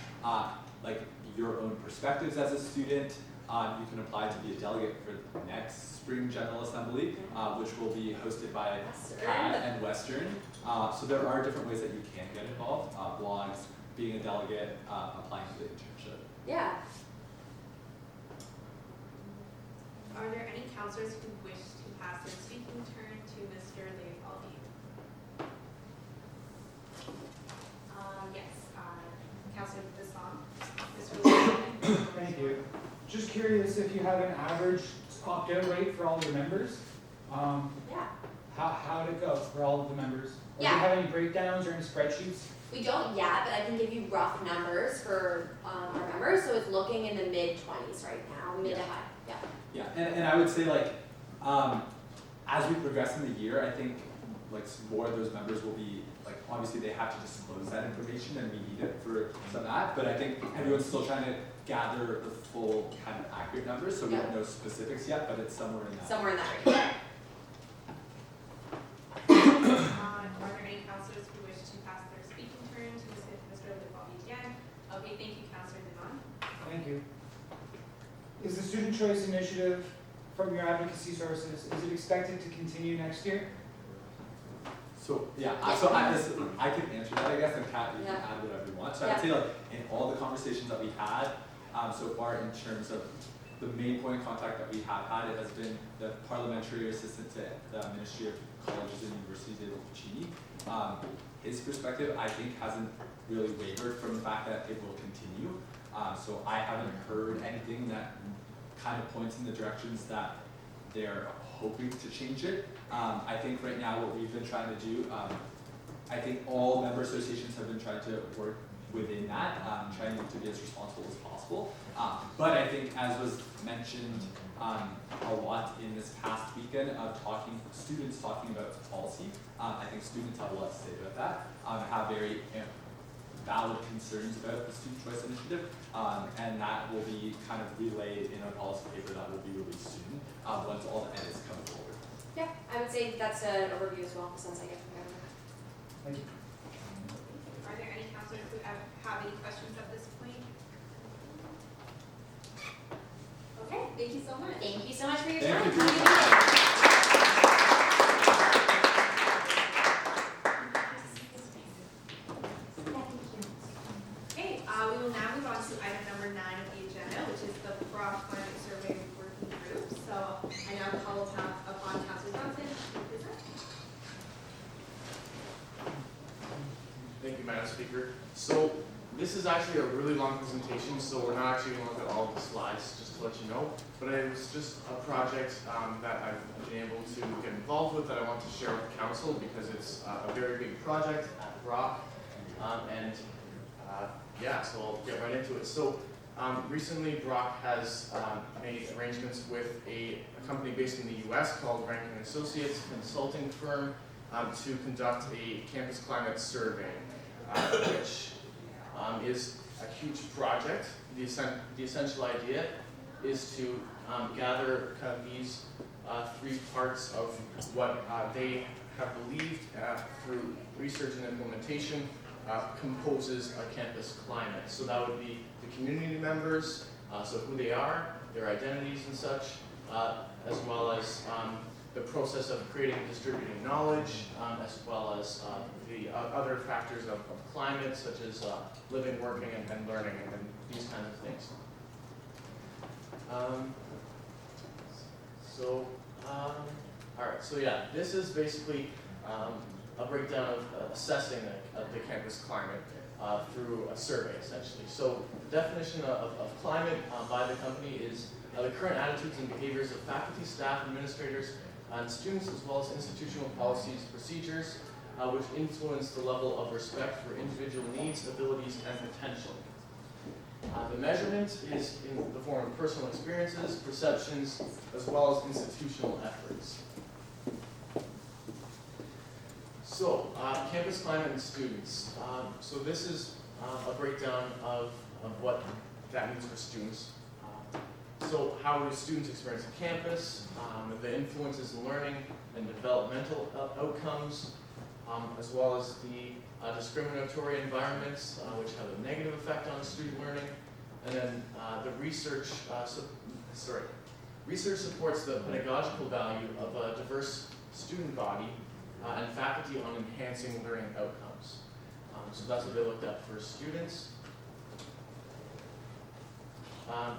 like your own perspectives as a student. You can apply to be a delegate for the next Spring General Assembly, which will be hosted by CAD and Western. So there are different ways that you can get involved, blogs, being a delegate, applying to the internship.
Yeah.
Are there any counselors who wish to pass their speaking turn to Mr. Leopold? Yes, Counselor Basson, Mr. Leopold.
Thank you. Just curious if you have an average opt-out rate for all your members?
Yeah.
How'd it go for all of the members? Or
Yeah.
do you have any breakdowns or any spreadsheets?
We don't yet, but I can give you rough numbers for our members. So it's looking in the mid-20s right now, mid to high. Yeah.
Yeah, and I would say like, as we progress in the year, I think like more of those members will be, like obviously they have to disclose that information and we need it for some of that, but I think everyone's still trying to gather the full kind of accurate numbers, so we don't know specifics yet, but it's somewhere in that.
Somewhere in that range.
Are there any counselors who wish to pass their speaking turn to Mr. Leopold again? Okay, thank you, Counselor Devon.
Thank you. Is the Student Choice Initiative from your advocacy sources, is it expected to continue next year?
So yeah, I can answer that, I guess, and Kat, you can add whatever you want. So I would say like in all the conversations that we had so far in terms of the main point of contact that we have had, it has been the parliamentary assistant to the Ministry of Colleges and Universities, Cocina. His perspective, I think, hasn't really wavered from the fact that it will continue. So I haven't heard anything that kind of points in the directions that they're hoping to change it. I think right now what we've been trying to do, I think all member associations have been trying to work within that, trying to be as responsible as possible. But I think, as was mentioned a lot in this past weekend of students talking about policy, I think students have a lot to say about that, have very valid concerns about the Student Choice Initiative, and that will be kind of relayed in a policy paper that will be released soon, once all the edits come forward.
Yeah, I would say that's an overview as well, since I get from everyone.
Thank you.
Are there any counselors who have any questions at this point? Okay, thank you so much.
Thank you so much for your
Thank
time.
you for your
Have a good day.
Okay, we will now move on to item number 9 of the agenda, which is the Brock Climate Survey Working Group. So I now call upon Councilor Johnson to present.
Thank you, Madam Speaker. So this is actually a really long presentation, so we're not actually going to look at all the slides, just to let you know. But it was just a project that I've been able to get involved with that I want to share with the council because it's a very big project at Brock. Yeah, so I'll get right into it. So recently Brock has made arrangements with a company based in the US called Rankin Associates, a consulting firm, to conduct a campus climate survey, which is a huge project. The essential idea is to gather kind of these 3 parts of what they have believed through research and implementation composes a campus climate. So that would be the community members, so who they are, their identities and such, as well as the process of creating and distributing knowledge, as well as the other factors of climate, such as living, working, and learning, and these kinds of things. All right, so yeah, this is basically a breakdown of assessing the campus climate through a survey, essentially. So the definition of climate by the company is the current attitudes and behaviors of faculty, staff, administrators, and students, as well as institutional policies, procedures, which influence the level of respect for individual needs, abilities, and potential. The measurement is in the form of personal experiences, perceptions, as well as institutional efforts. So, campus climate and students. So this is a breakdown of what that means for students. So how do students experience the campus, the influences in learning and developmental outcomes, as well as the discriminatory environments, which have a negative effect on student learning, and then the research, research supports the pedagogical value of a diverse student body and faculty on enhancing learning outcomes. So that's what they looked at for students.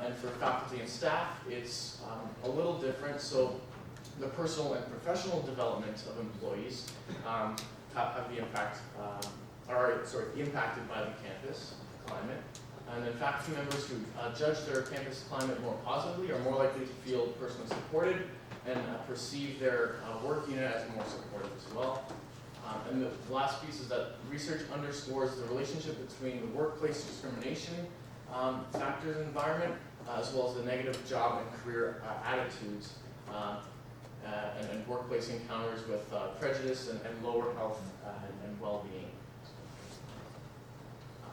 And for faculty and staff, it's a little different. So the personal and professional development of employees have the impact, impacted by the campus climate. And then faculty members who judge their campus climate more positively are more likely to feel personally supported and perceive their work unit as more supportive as well. And the last piece is that research underscores the relationship between the workplace discrimination factors and environment, as well as the negative job and career attitudes and workplace encounters with prejudice and lower health and well-being.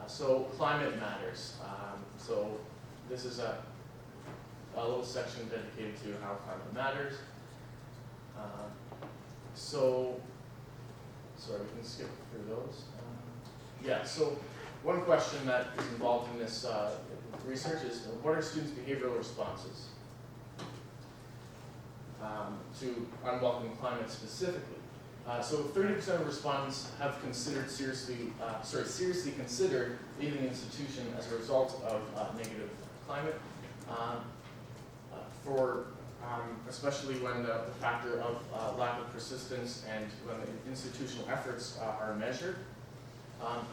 So climate matters. So this is a little section dedicated to how climate matters. Sorry, we can skip through those. Yeah, so one question that is involved in this research is, what are students' behavioral responses to unwelcome climate specifically? So 30% of respondents have seriously considered leaving the institution as a result of negative climate. Especially when the factor of lack of persistence and when the institutional efforts are measured.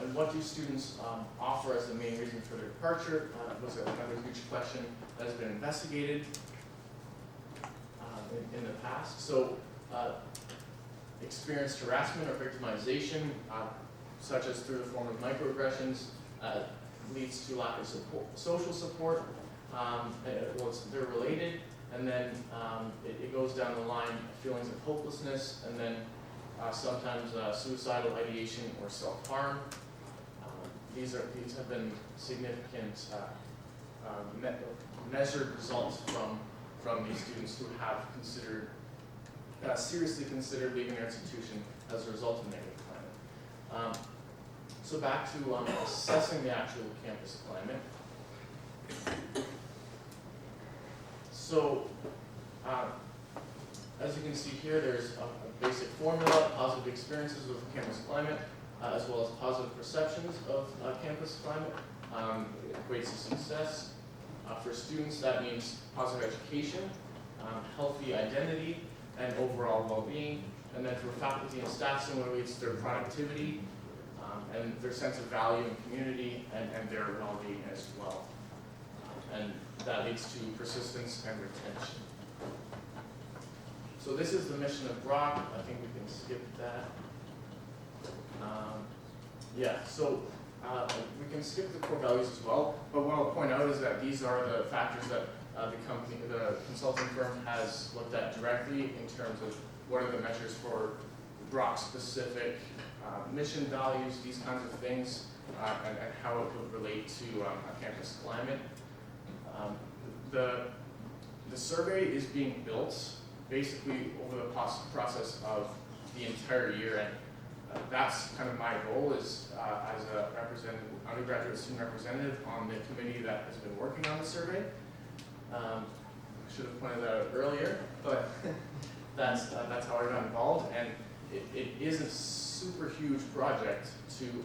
And what do students offer as the main reason for their departure? Was another huge question that has been investigated in the past. So experienced harassment or victimization, such as through the form of microaggressions, leads to lack of social support. They're related, and then it goes down the line, feelings of hopelessness, and then sometimes suicidal ideation or self-harm. These have been significant measured results from these students who have seriously considered leaving their institution as a result of negative climate. So back to assessing the actual campus climate. So as you can see here, there's a basic formula: positive experiences with campus climate, as well as positive perceptions of campus climate equates to success. For students, that means positive education, healthy identity, and overall well-being. And then for faculty and staff, similarly, it's their productivity and their sense of value and community and their well-being as well. And that leads to persistence and retention. So this is the mission of Brock. I think we can skip that. So we can skip the core values as well, but what I'll point out is that these are the factors that the consulting firm has looked at directly in terms of what are the measures for Brock specific mission values, these kinds of things, and how it would relate to a campus climate. The survey is being built basically over the process of the entire year, and that's kind of my role is as a undergraduate student representative on the committee that has been working on the survey. I should have pointed that out earlier, but that's how I got involved, and it is a super huge project to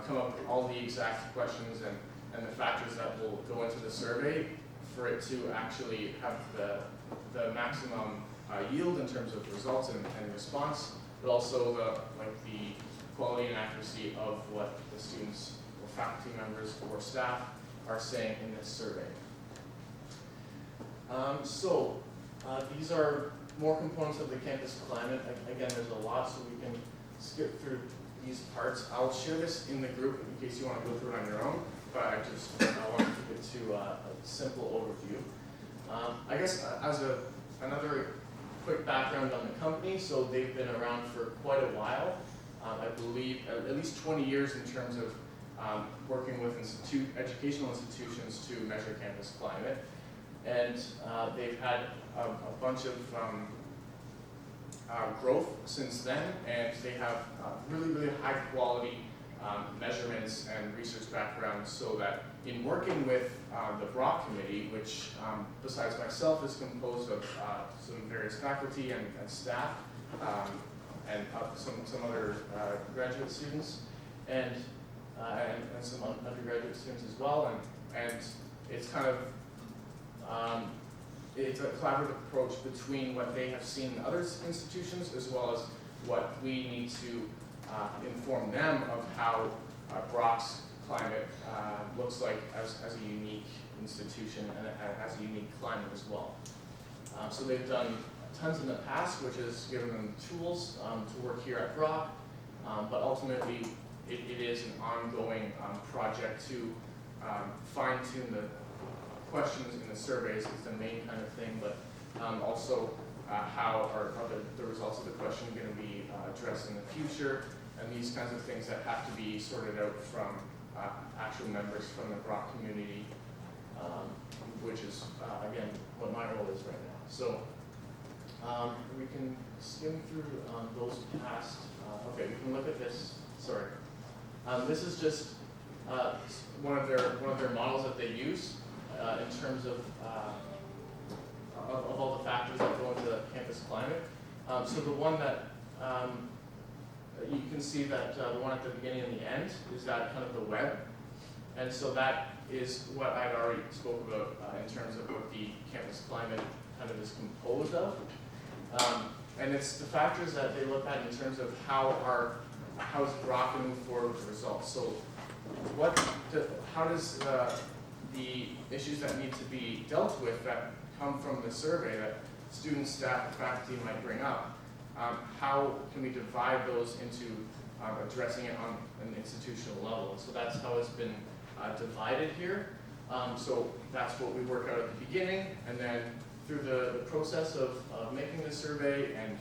come up with all the exact questions and the factors that will go into the survey for it to actually have the maximum yield in terms of results and response. but also the quality and accuracy of what the students or faculty members or staff are saying in this survey. These are more components of the campus climate. Again, there's a lot, so we can skip through these parts. I'll share this in the group in case you want to go through it on your own, but I want to keep it to a simple overview. I guess as another quick background on the company, so they've been around for quite a while. I believe at least 20 years in terms of working with educational institutions to measure campus climate. And they've had a bunch of growth since then, and they have really, really high quality measurements and research backgrounds, so that in working with the Brock Committee, which besides myself is composed of some various faculty and staff, and some other graduate students, and some undergraduate students as well, and it's kind of it's a collaborative approach between what they have seen in other institutions as well as what we need to inform them of how Brock's climate looks like as a unique institution and as a unique climate as well. So they've done tons in the past, which has given them tools to work here at Brock, but ultimately it is an ongoing project to fine-tune the questions in the surveys is the main kind of thing, but also how are the results of the question going to be addressed in the future, and these kinds of things that have to be sorted out from actual members from the Brock community, which is, again, what my role is right now. So we can skim through those past, okay, we can look at this, sorry. This is just one of their models that they use in terms of all the factors that go into the campus climate. So the one that you can see that the one at the beginning and the end is that kind of the web, and so that is what I'd already spoke about in terms of what the campus climate kind of is composed of, and it's the factors that they look at in terms of how is Brock going to move forward with the results. So how does the issues that need to be dealt with that come from the survey that students, staff, and faculty might bring up, how can we divide those into addressing it on an institutional level? And so that's how it's been divided here. So that's what we work out at the beginning, and then through the process of making the survey and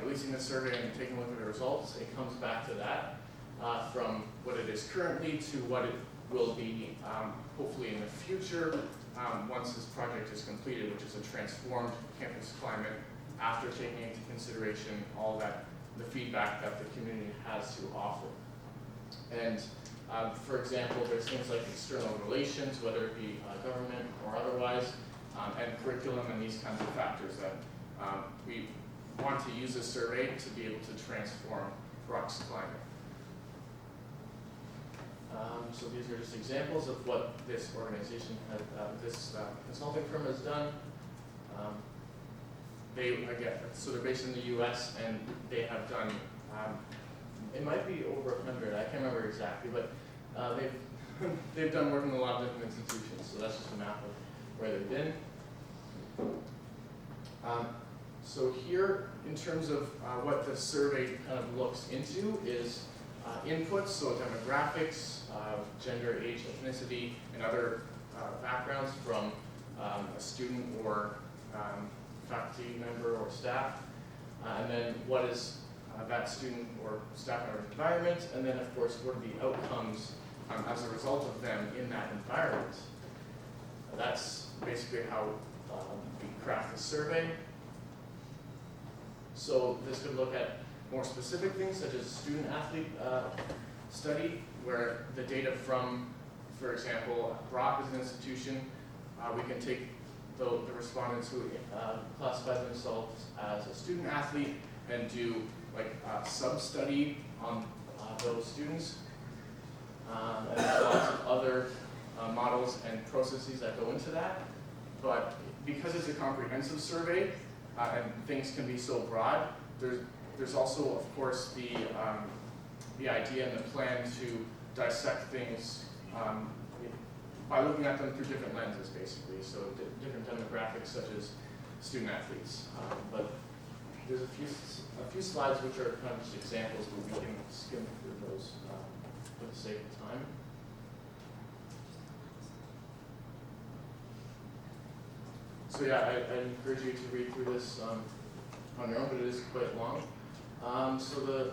releasing the survey and taking a look at the results, it comes back to that, from what it is currently to what it will be hopefully in the future once this project is completed, which is a transformed campus climate after taking into consideration all the feedback that the community has to offer. And for example, there's things like external relations, whether it be government or otherwise, and curriculum and these kinds of factors that we want to use this survey to be able to transform Brock's climate. So these are just examples of what this organization, this consulting firm has done. So they're based in the U.S. and they have done, it might be over 100, I can't remember exactly, but they've done work in a lot of different institutions. So that's just a map of where they've been. So here, in terms of what the survey kind of looks into is inputs, so demographics, gender, age, ethnicity, and other backgrounds from a student or faculty member or staff, and then what is that student or staff member's environment, and then of course what are the outcomes as a result of them in that environment. That's basically how we craft the survey. So this could look at more specific things such as student-athlete study, where the data from, for example, Brock as an institution, we can take the respondents who classify themselves as a student-athlete and do like a sub-study on those students. And there's lots of other models and processes that go into that. But because it's a comprehensive survey and things can be so broad, there's also, of course, the idea and the plan to dissect things by looking at them through different lenses, basically. So different demographics, such as student athletes. But there's a few slides which are kind of just examples, but we can skim through those for the sake of time. So yeah, I encourage you to read through this on your own, but it is quite long. So the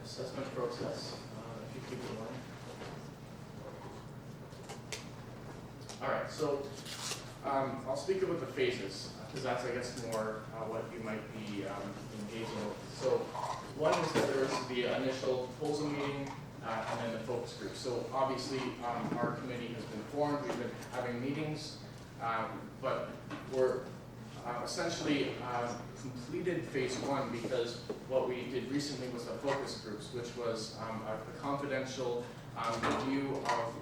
assessment process, if you keep it going. All right, so I'll speak about the phases, because that's, I guess, more what you might be engaging with. So one is that there is the initial proposal meeting, and then the focus group. So obviously, our committee has been formed, we've been having meetings, but we're essentially completed phase one, because what we did recently was the focus groups, which was a confidential review of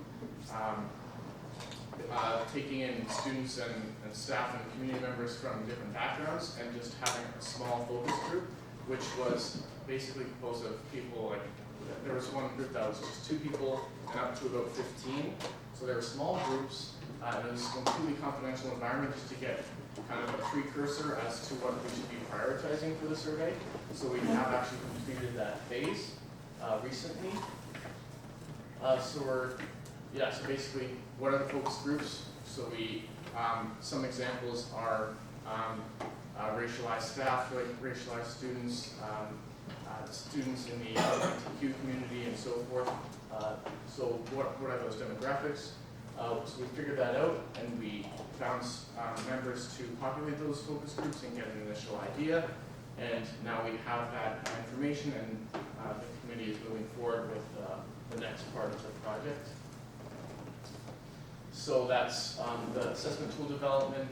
taking in students and staff and community members from different backgrounds, and just having a small focus group, which was basically composed of people, like, there was one group that was just 2 people and up to about 15. So there were small groups, and it was a completely confidential environment, just to get kind of a precursor as to what we should be prioritizing for the survey. So we have actually completed that phase recently. So basically, what are the focus groups? So some examples are racialized staff, like racialized students, students in the LGBTQ community, and so forth. So what are those demographics? So we figured that out, and we found members to populate those focus groups and get an initial idea. And now we have that information, and the committee is moving forward with the next part of the project. So that's the assessment tool development,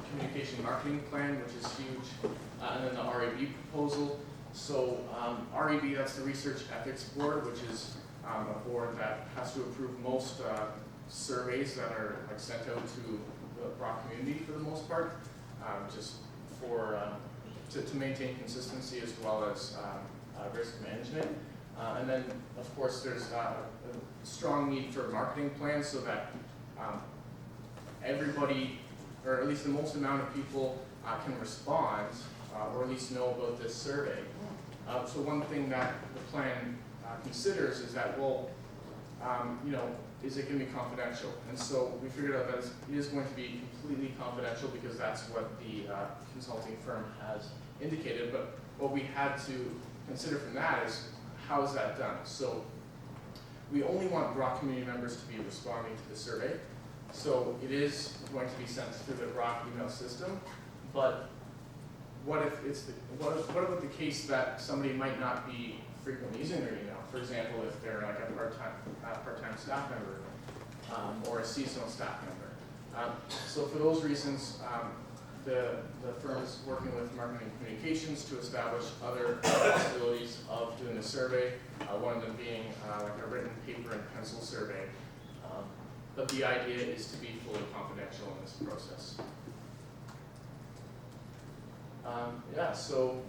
communication marketing plan, which is huge, and then the REB proposal. So REB, that's the Research Ethics Board, which is a board that has to approve most surveys that are sent out to the broad community for the most part, just for to maintain consistency as well as risk management. And then, of course, there's a strong need for marketing plans so that everybody, or at least the most amount of people, can respond or at least know about this survey. So one thing that the plan considers is that, well, is it going to be confidential? And so we figured out that it is going to be completely confidential, because that's what the consulting firm has indicated. But what we had to consider from that is, how is that done? So we only want Brock community members to be responding to the survey. So it is going to be sent through the Brock email system. But what if what about the case that somebody might not be frequently using their email? For example, if they're like a part-time staff member or a seasonal staff member. So for those reasons, the firm is working with marketing communications to establish other possibilities of doing a survey. One of them being like a written paper and pencil survey. But the idea is to be fully confidential in this process. So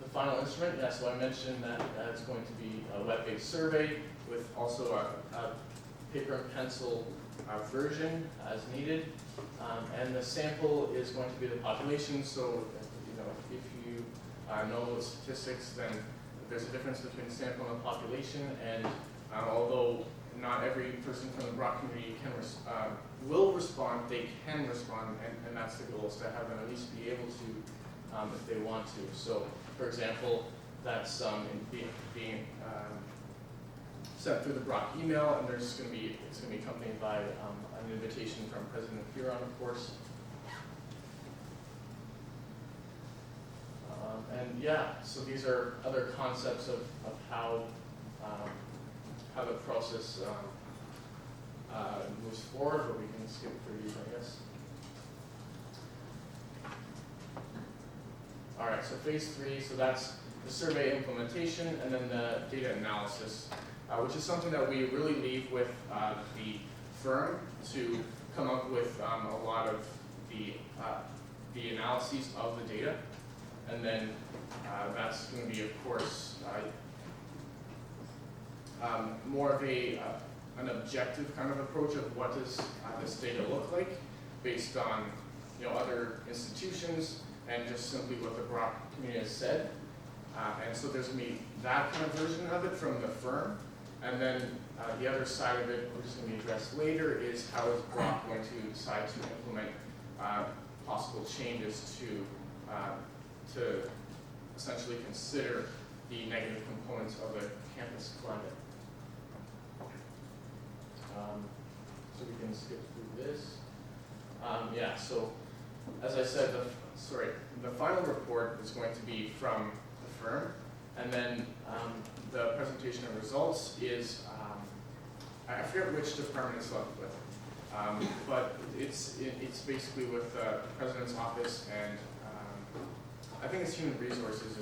the final instrument, so I mentioned that it's going to be a web-based survey with also a paper and pencil version as needed. And the sample is going to be the population. So if you know those statistics, then there's a difference between sample and population. And although not every person from the Brock community will respond, they can respond, and that's the goal, is to have them at least be able to if they want to. So, for example, that's being sent through the Brock email, and it's going to be accompanied by an invitation from President Huron, of course. So these are other concepts of how the process moves forward, but we can skip through these, I guess. All right, so phase 3, so that's the survey implementation, and then the data analysis, which is something that we really leave with the firm to come up with a lot of the analyses of the data. And then that's going to be, of course, more of an objective kind of approach of what does this data look like based on other institutions and just simply what the Brock community has said. And so there's going to be that kind of version of it from the firm. And then the other side of it, which is going to be addressed later, is how is Brock going to decide to implement possible changes to essentially consider the negative components of the campus climate. So we can skip through this. Yeah, so as I said, the final report is going to be from the firm, and then the presentation of results is, I forget which department it's left with, but it's basically with the president's office, and I think it's human resources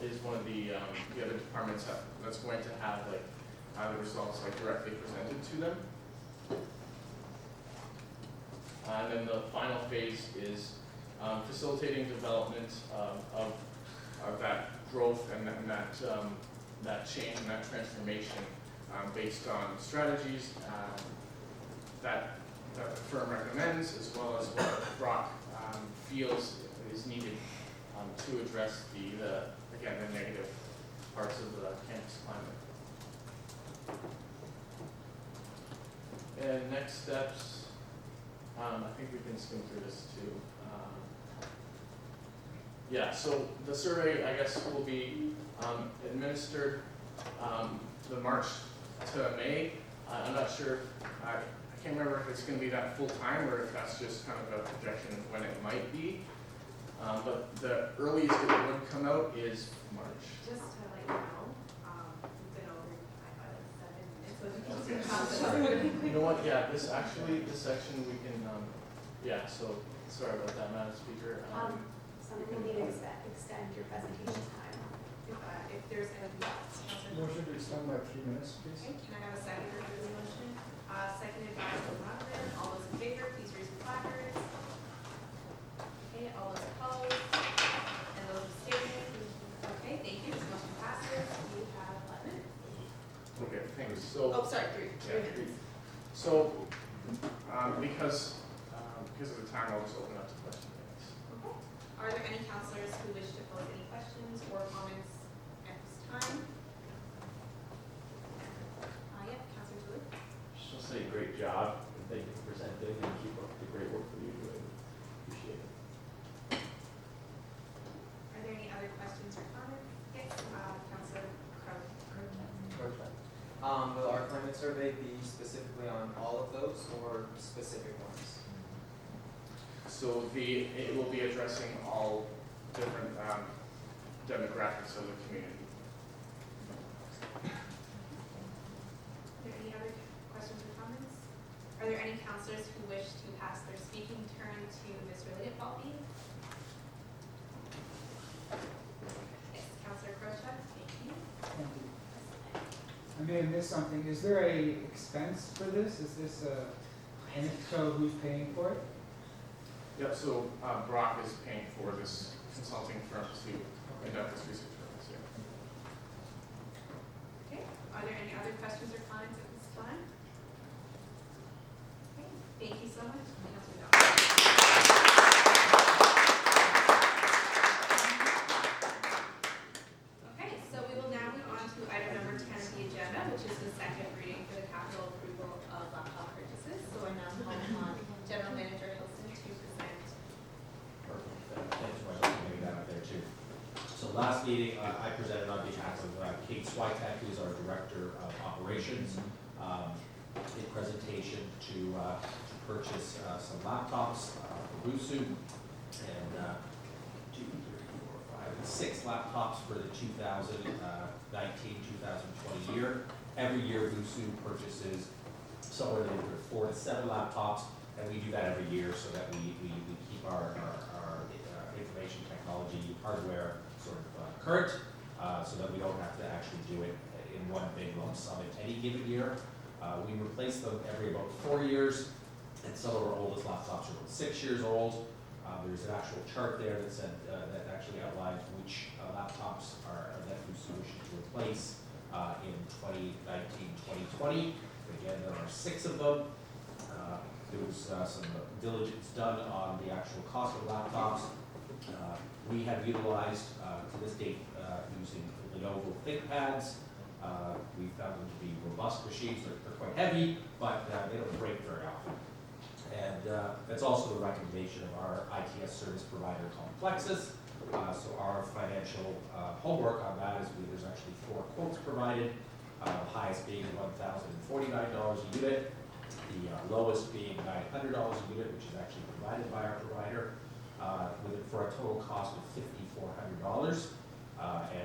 is one of the other departments that's going to have the results directly presented to them. And then the final phase is facilitating development of that growth and that change and that transformation based on strategies that the firm recommends, as well as what Brock feels is needed to address the negative parts of the campus climate. And next steps, I think we can skim through this too. Yeah, so the survey, I guess, will be administered the March to May. I'm not sure, I can't remember if it's going to be that full time or if that's just kind of a projection of when it might be. But the earliest it would come out is March.
Just to let you know, we've been over by 7 minutes, so if you
Okay.
can just pass it.
You know what, yeah, this section we can, yeah, so, sorry about that, Madam Speaker.
Someone will need to extend your presentation time.
If there's anything else.
Motion to extend by 3 minutes, please.
Okay, can I have a seconder for the motion? Seconded by Robin. All those in favor, please raise your placards. Okay, all those opposed? And those abstaining? Okay, thank you. This motion passes. You have 11.
Okay, thanks. So.
Oh, sorry, 3
Yeah,
minutes.
So, because of the time, I'll just open up to question minutes.
Okay. Are there any counselors who wish to pose any questions or comments at this time? Yeah, Counselor Toulouse.
Just want to say great job, and thank you for presenting, and keep up the great work that you're doing. Appreciate it.
Are there any other questions or comments? Yes, Counselor Crowe.
Will our climate survey be specifically on all of those or specific ones?
So it will be addressing all different demographics of the community.
Are there any other questions or comments? Are there any counselors who wish to pass their speaking turn to Ms. Riley-Falvey? Yes, Counselor Crochuk, thank you.
Thank you. I may have missed something. Is there a expense for this? Is this and if so, who's paying for it?
Yep, so Brock is paying for this consulting firm to conduct this research for us, yeah.
Okay, are there any other questions or comments at this time? Okay, thank you so much, Counselor Dawson. Okay, so we will now move on to item number 10 of the agenda, which is the second reading for the capital approval of laptop purchases. So I now call upon General Manager Hilson to present.
Perfect. Thanks for putting that up there too. So last meeting, I presented on behalf of Kate Switek, who's our Director of Operations, a presentation to purchase some laptops for BUSAC, and 2, 3, 4, 5, 6 laptops for the 2019-2020 year. Every year BUSAC purchases somewhere in the neighborhood of 4 to 7 laptops, and we do that every year so that we keep our information technology hardware sort of current, so that we don't have to actually do it in one big lump sum in any given year. We replace them every about 4 years, and some of our oldest laptops are about 6 years old. There's an actual chart there that said, that actually outlines which laptops that BUSAC wishes to replace in 2019, 2020. Again, there are 6 of them. There was some diligence done on the actual cost of laptops. We have utilized, to this date, using Lenovo ThinkPads. We found them to be robust machines. They're quite heavy, but they don't break very often. And that's also the recommendation of our ITS service provider called Plexus. So our financial homework on that is there's actually 4 quotes provided, the highest being $1,049 a unit, the lowest being $900 a unit, which is actually provided by our provider, for a total cost of $5,400.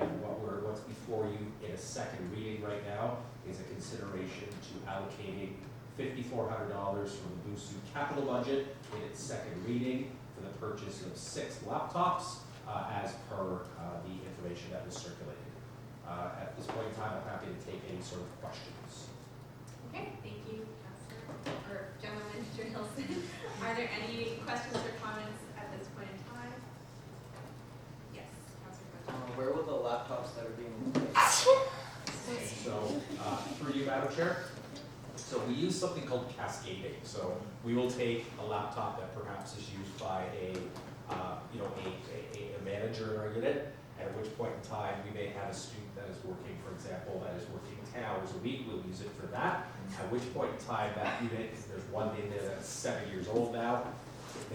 And what's before you in a second reading right now is a consideration to allocating $5,400 from the BUSAC capital budget in its second reading for the purchase of 6 laptops, as per the information that was circulated. At this point in time, I'm happy to take any sort of questions.
Okay, thank you, Councilor, or Gentleman, Mr. Hilson. Are there any questions or comments at this point in time? Yes, Councilor.
Where will the laptops that are being replaced?
So, through you, Madam Chair. So we use something called cascading. So we will take a laptop that perhaps is used by a manager in our unit, at which point in time we may have a student that is working, for example, that is working 10 hours a week. We'll use it for that. At which point in time that unit, there's one in there that's 7 years old now.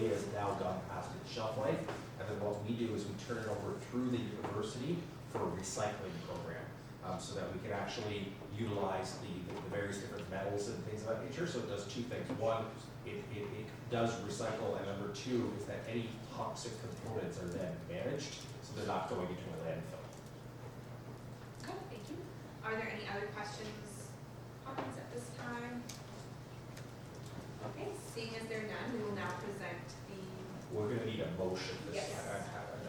It has now gone past its shelf life. And then what we do is we turn it over through the university for a recycling program, so that we can actually utilize the various different metals and things of that nature. So it does 2 things. One, it does recycle, and number 2 is that any toxic components are then managed, so they're not going into a landfill.
Okay, thank you. Are there any other questions, comments at this time? Okay, seeing as there are none, we will now present the.
We're going to need a motion.
Yes.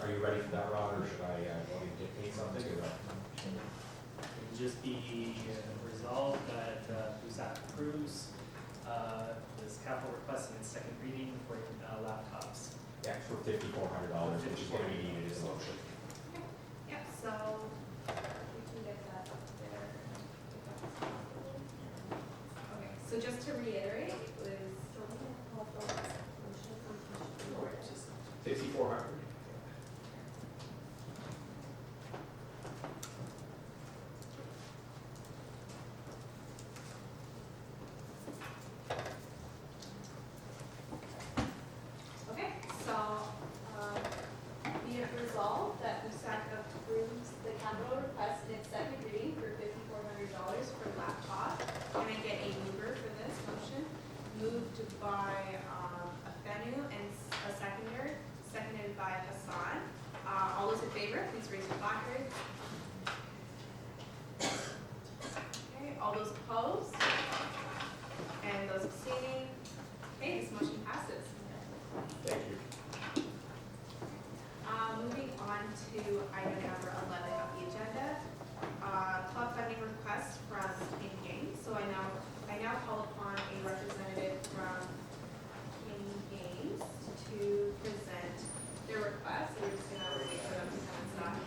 Are you ready for that, Ron, or should I want to dictate something? Or not?
It would just be resolved that BUSAC approves this capital request in its second reading for laptops.
Yeah, for $5,400, which is going to be needed as a motion.
Okay, yep, so we can get that up there. Okay, so just to reiterate, it was.
$5,400.
Okay, so, be it resolved that BUSAC approves the capital request in its second reading for $5,400 for laptop. Can I get a mover for this motion? Moved by, Afenu and a seconded by Hassan. All those in favor, please raise your placards. Okay, all those opposed? And those abstaining? Okay, this motion passes.
Thank you.
Moving on to item number 11 of the agenda, club funding request from King Games. So I now call upon a representative from King Games to present their request. So we're just going to wait for them to come inside.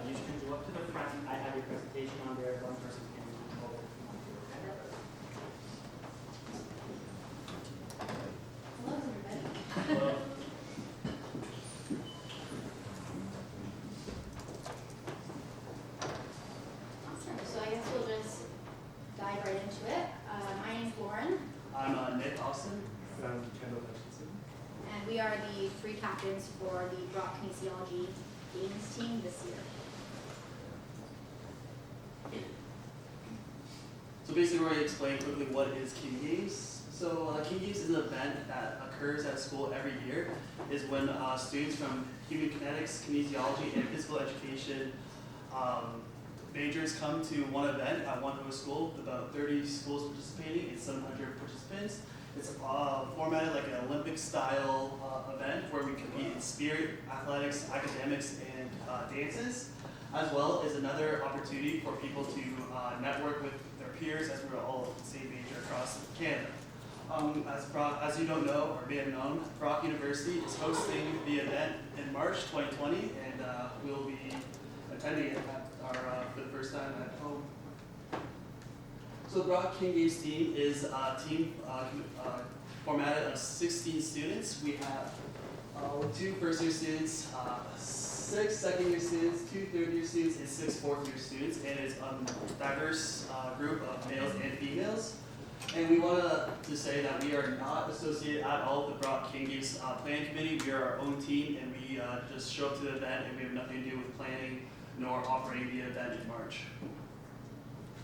You should go up to the front. I have your presentation on there. One person can hold it.
Hello, everybody.
Hello.
Awesome, so I guess we'll just dive right into it. My name's Lauren,
I'm Nick Austin from Kendall Hutchinson.
and we are the 3 captains for the Brock Kinesiology Games team this year.
So basically, we're going to explain quickly what is King Games. So King Games is an event that occurs at school every year. Is when students from human kinetics, kinesiology, and physical education majors come to one event at one host school with about 30 schools participating and 700 participants. It's formatted like an Olympic-style event where we compete in spirit, athletics, academics, and dances, as well as another opportunity for people to network with their peers as we're all the same major across Canada. As you don't know or may have known, Brock University is hosting the event in March 2020, and we'll be attending it for the first time at home. So the Brock King Games team is a team formatted of 16 students. We have 2 first-year students, 6 second-year students, 2 third-year students, and 6 fourth-year students, and it's a diverse group of males and females. And we want to say that we are not associated at all with the Brock King Games Planning Committee. We are our own team, and we just show up to the event, and we have nothing to do with planning nor operating the event in March.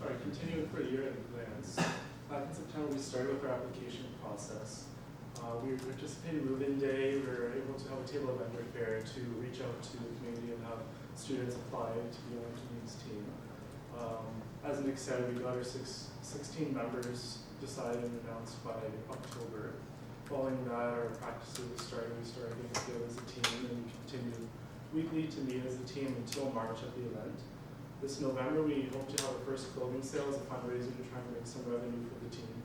All right, continuing for the year at a glance. Back in September, we started with our application process. We participated in Move-In Day. We were able to have a table of vendor fair to reach out to the community and have students apply to be on the team's team. As Nick said, we got our 16 members decided and announced by October. Following that, our practices started. We started getting together as a team, and we continued weekly to meet as a team until March at the event. This November, we hope to have our first clothing sale as a fundraiser to try and make some revenue for the team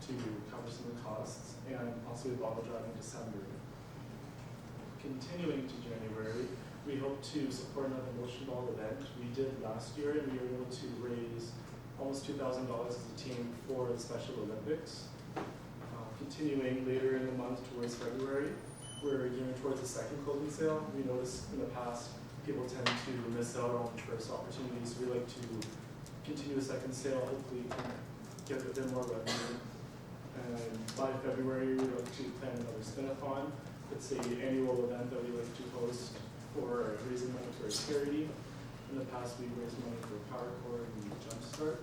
to cover some of the costs, and possibly a bottle drive in December. Continuing to January, we hope to support another motion ball event. We did last year, and we were able to raise almost $2,000 as a team for the Special Olympics. Continuing later in the month towards February, we're gearing towards the second clothing sale. We noticed in the past people tend to miss out on first opportunities. We like to continue the second sale, hopefully get a bit more revenue. And by February, we like to plan another spin-a-thon. It's an annual event that we like to host for raising money for a charity. In the past, we've raised money for Power Cord and Jumpstart.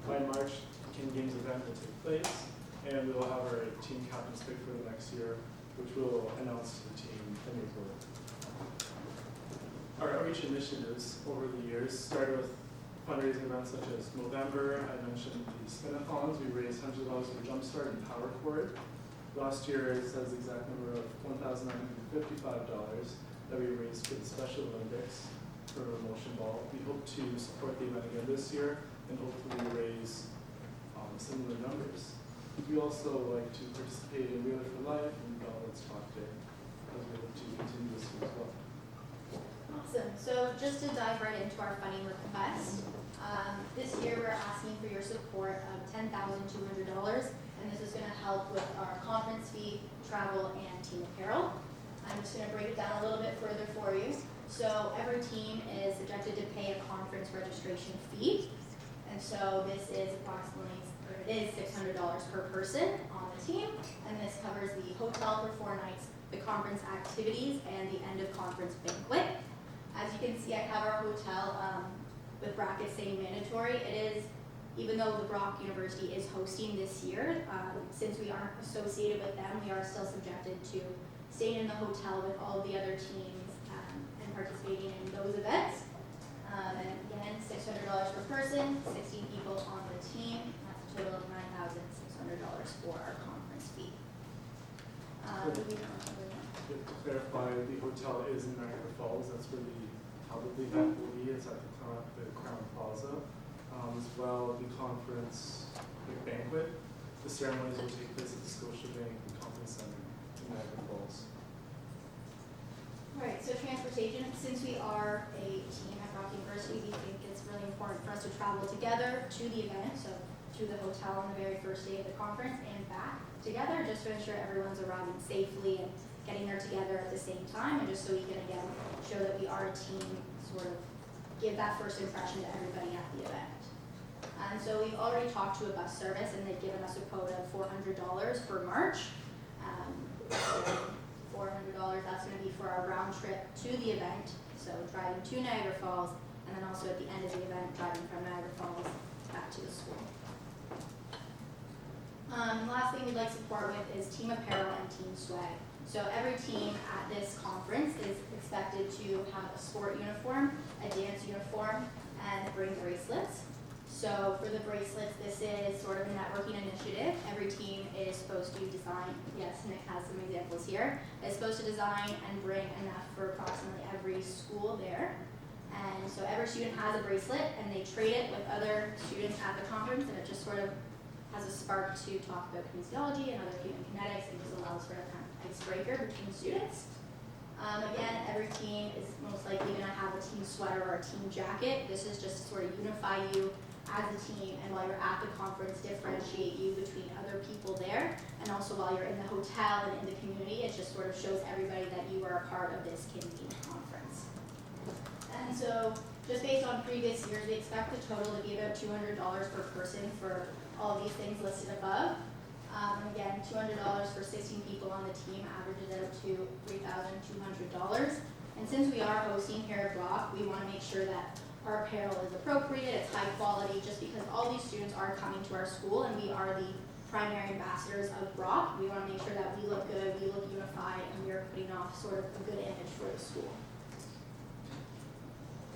By March, the King Games event will take place, and we will have our team captains picked for the next year, which we'll announce to the team in April. Our outreach initiatives over the years started with fundraising events such as November. I mentioned the spin-a-thons. We raised $100 for Jumpstart and Power Cord. Last year, it says the exact number of $1,955 that we raised for the Special Olympics for a motion ball. We hope to support the event again this year and hopefully raise similar numbers. We also like to participate in Wheeler for Life and Let's Talk Day as we hope to continue this year as well.
Awesome. So just to dive right into our funding request, this year we're asking for your support of $10,200, and this is going to help with our conference fee, travel, and team apparel. I'm just going to break it down a little bit further for you. So every team is subjected to pay a conference registration fee, and so this is $600 per person on the team, and this covers the hotel for 4 nights, the conference activities, and the end of conference banquet. As you can see, I have our hotel with brackets saying mandatory. It is, even though the Brock University is hosting this year, since we aren't associated with them, we are still subjected to staying in the hotel with all of the other teams and participating in those events. And again, $600 per person, 16 people on the team. That's a total of $9,600 for our conference fee.
To clarify, the hotel is in Niagara Falls. That's where the public event will be. It's at the Crown Plaza. As well, the conference banquet. The ceremonies will take place at the Scotiabank Conference Center in Niagara Falls.
All right, so transportation, since we are a team at Brock University, we think it's really important for us to travel together to the event, so to the hotel on the very first day of the conference and back together, just to ensure everyone's arriving safely and getting there together at the same time, and just so we can, again, show that we are a team, sort of give that first impression to everybody at the event. And so we've already talked to a bus service, and they've given us a quote of $400 for March. $400, that's going to be for our round trip to the event, so driving to Niagara Falls, and then also at the end of the event, driving from Niagara Falls back to the school. The last thing we'd like support with is team apparel and team swag. So every team at this conference is expected to have a sport uniform, a dance uniform, and bring bracelets. So for the bracelets, this is sort of a networking initiative. Every team is supposed to design, yes, Nick has some examples here, is supposed to design and bring enough for approximately every school there. And so every student has a bracelet and they trade it with other students at the conference, and it just sort of has a spark to talk about kinesiology and other human kinetics, and just allows for a kind of icebreaker between students. Again, every team is most likely going to have a team sweater or a team jacket. This is just to sort of unify you as a team, and while you're at the conference, differentiate you between other people there. And also while you're in the hotel and in the community, it just sort of shows everybody that you are a part of this Kin-themed conference. And so, just based on previous years, we expect the total to be about $200 per person for all of these things listed above. Again, $200 for 16 people on the team averages out to $3,200. And since we are hosting here at Brock, we want to make sure that our apparel is appropriate, it's high quality, just because all these students are coming to our school and we are the primary ambassadors of Brock. We want to make sure that we look good, we look unified, and we are putting off sort of a good image for the school.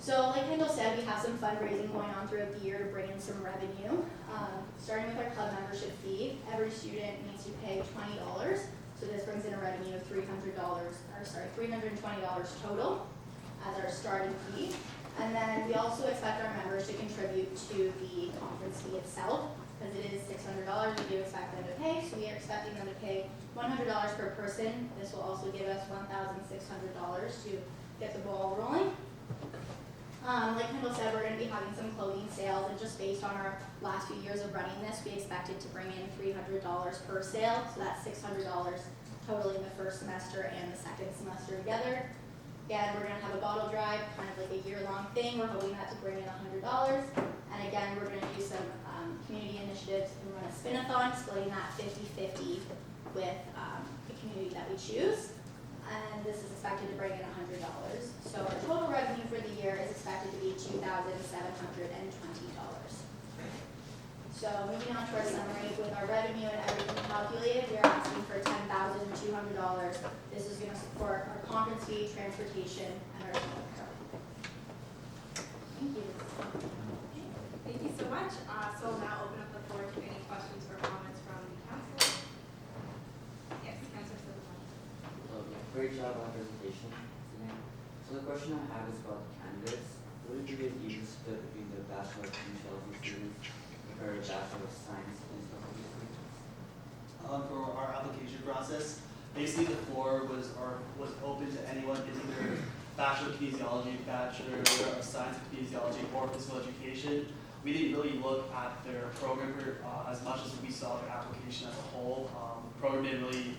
So like Kendall said, we have some fundraising going on throughout the year to bring in some revenue. Starting with our club membership fee, every student needs to pay $20. So this brings in a revenue of $320 total as our starting fee. And then we also expect our members to contribute to the conference fee itself, because it is $600 we do expect them to pay. So we are expecting them to pay $100 per person. This will also give us $1,600 to get the ball rolling. Like Kendall said, we're going to be having some clothing sales, and just based on our last few years of running this, we expect it to bring in $300 per sale, so that's $600 totaling the first semester and the second semester together. Again, we're going to have a bottle drive, kind of like a year-long thing. We're hoping that to bring in $100. And again, we're going to do some community initiatives and run a spin-a-thon, splitting that 50-50 with the community that we choose. And this is expected to bring in $100. So our total revenue for the year is expected to be $2,720. So moving on to our summary, with our revenue and everything calculated, we are asking for $10,200. This is going to support our conference fee, transportation, and our team apparel. Thank you.
Thank you so much. So we'll now open up the floor to any questions or comments from the council. Yes, Councilor Silverman.
Okay, great job on presentation today. So the question I have is about the candidates. Would it be an even split between the Bachelor of Kinesiology students or a Bachelor of Science and stuff like that?
For our application process, basically the floor was open to anyone in either Bachelor of Kinesiology, Bachelor of Science of Kinesiology, or Physical Education. We didn't really look at their program as much as we saw their application as a whole. The program didn't really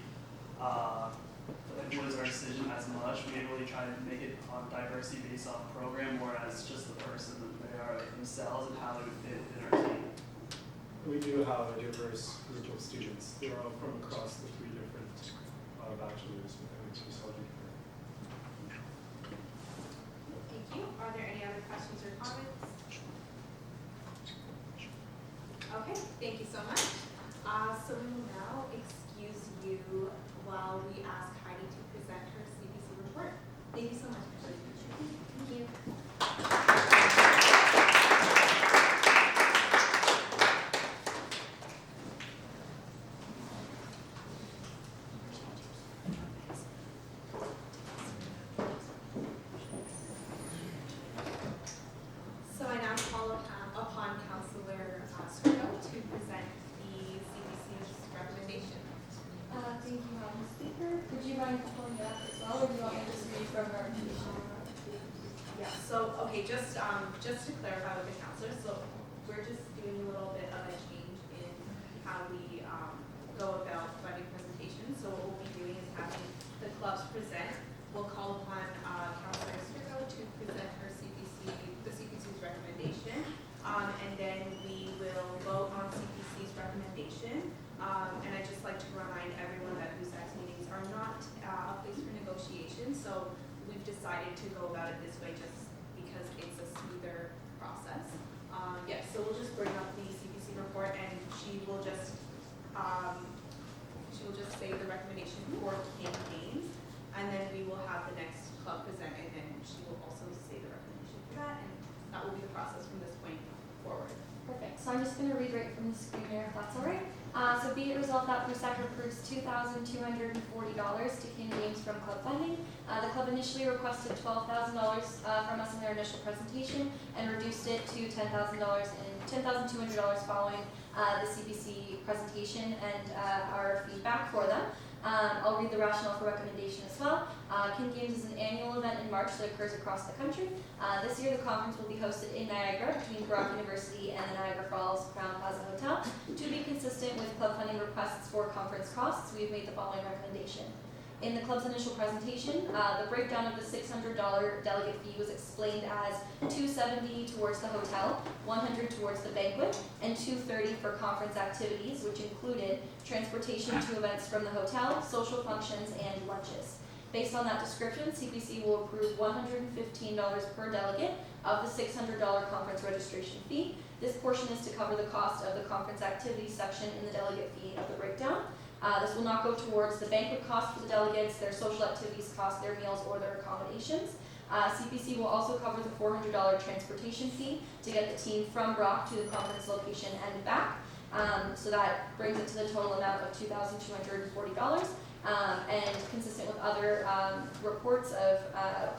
influence our decision as much. We didn't really try to make it on diversity based on program, more as just the person that they are themselves and how they would fit in our team.
We do have a diverse group of students. They're all from across the 3 different bachelors within the kinesiology program.
Thank you. Are there any other questions or comments? Okay, thank you so much. So we will now excuse you while we ask Heidi to present her CBC report. Thank you so much.
Thank you.
So I now call upon Councillor Scrito to present the CBC's recommendation.
Thank you, Madam Speaker. Would you mind pulling it up as well, or do you want me to just read from our
Yeah, so, okay, just to clarify with the councillors, so we're just doing a little bit of a change in how we go about budget presentation. So what we'll be doing is having the clubs present. We'll call upon Councillor Scrito to present her the CPC's recommendation, and then we will vote on CPC's recommendation. And I'd just like to remind everyone that BUSAC meetings are not a place for negotiation, so we've decided to go about it this way just because it's a smoother process. Yes, so we'll just bring up the CPC report, and she will just say the recommendation for campaigns, and then we will have the next club present, and then she will also say the recommendation for that, and that will be the process from this point forward.
Perfect. So I'm just going to read right from the screen here, if that's all right. So be it resolved resolved that BUSAC approves $2,240 to King Games from club funding. The club initially requested $12,000 from us in their initial presentation and reduced it to $10,200 following the CBC presentation and our feedback for them. I'll read the rationale for recommendation as well. King Games is an annual event in March that occurs across the country. This year the conference will be hosted in Niagara between Brock University and the Niagara Falls Crown Plaza Hotel. To be consistent with club funding requests for conference costs, we have made the following recommendation. In the club's initial presentation, the breakdown of the $600 delegate fee was explained as $270 towards the hotel, $100 towards the banquet, and $230 for conference activities, which included transportation to events from the hotel, social functions, and lunches. Based on that description, CPC will approve $115 per delegate of the $600 conference registration fee. This portion is to cover the cost of the conference activities section in the delegate fee of the breakdown. This will not go towards the banquet cost for the delegates, their social activities cost, their meals, or their accommodations. CPC will also cover the $400 transportation fee to get the team from Brock to the conference location and back. So that brings it to the total amount of $2,240. And consistent with other reports of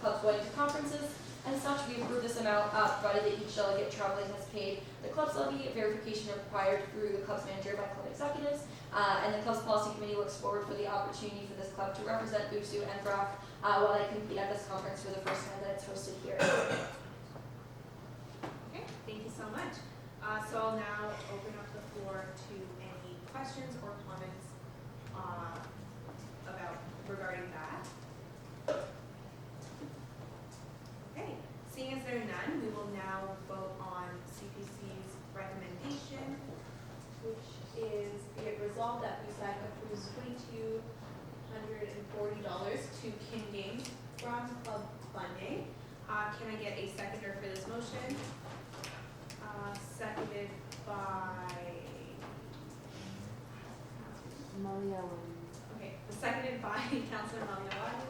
clubs going to conferences and such, we approve this amount provided that each delegate traveling has paid the club's levy. Verification required through the club's manager by club executives. And the club's policy committee looks forward for the opportunity for this club to represent BUSU and Brock while they compete at this conference for the first time that it's hosted here.
Okay, thank you so much. So I'll now open up the floor to any questions or comments regarding that. Okay, seeing as there are none, we will now vote on CPC's recommendation, which is be it resolved that BUSAC approves $2,240 to King Games from club funding. Can I get a seconder for this motion? Seconded by
Maliawan.
Okay, seconded by Councilor Maliawan.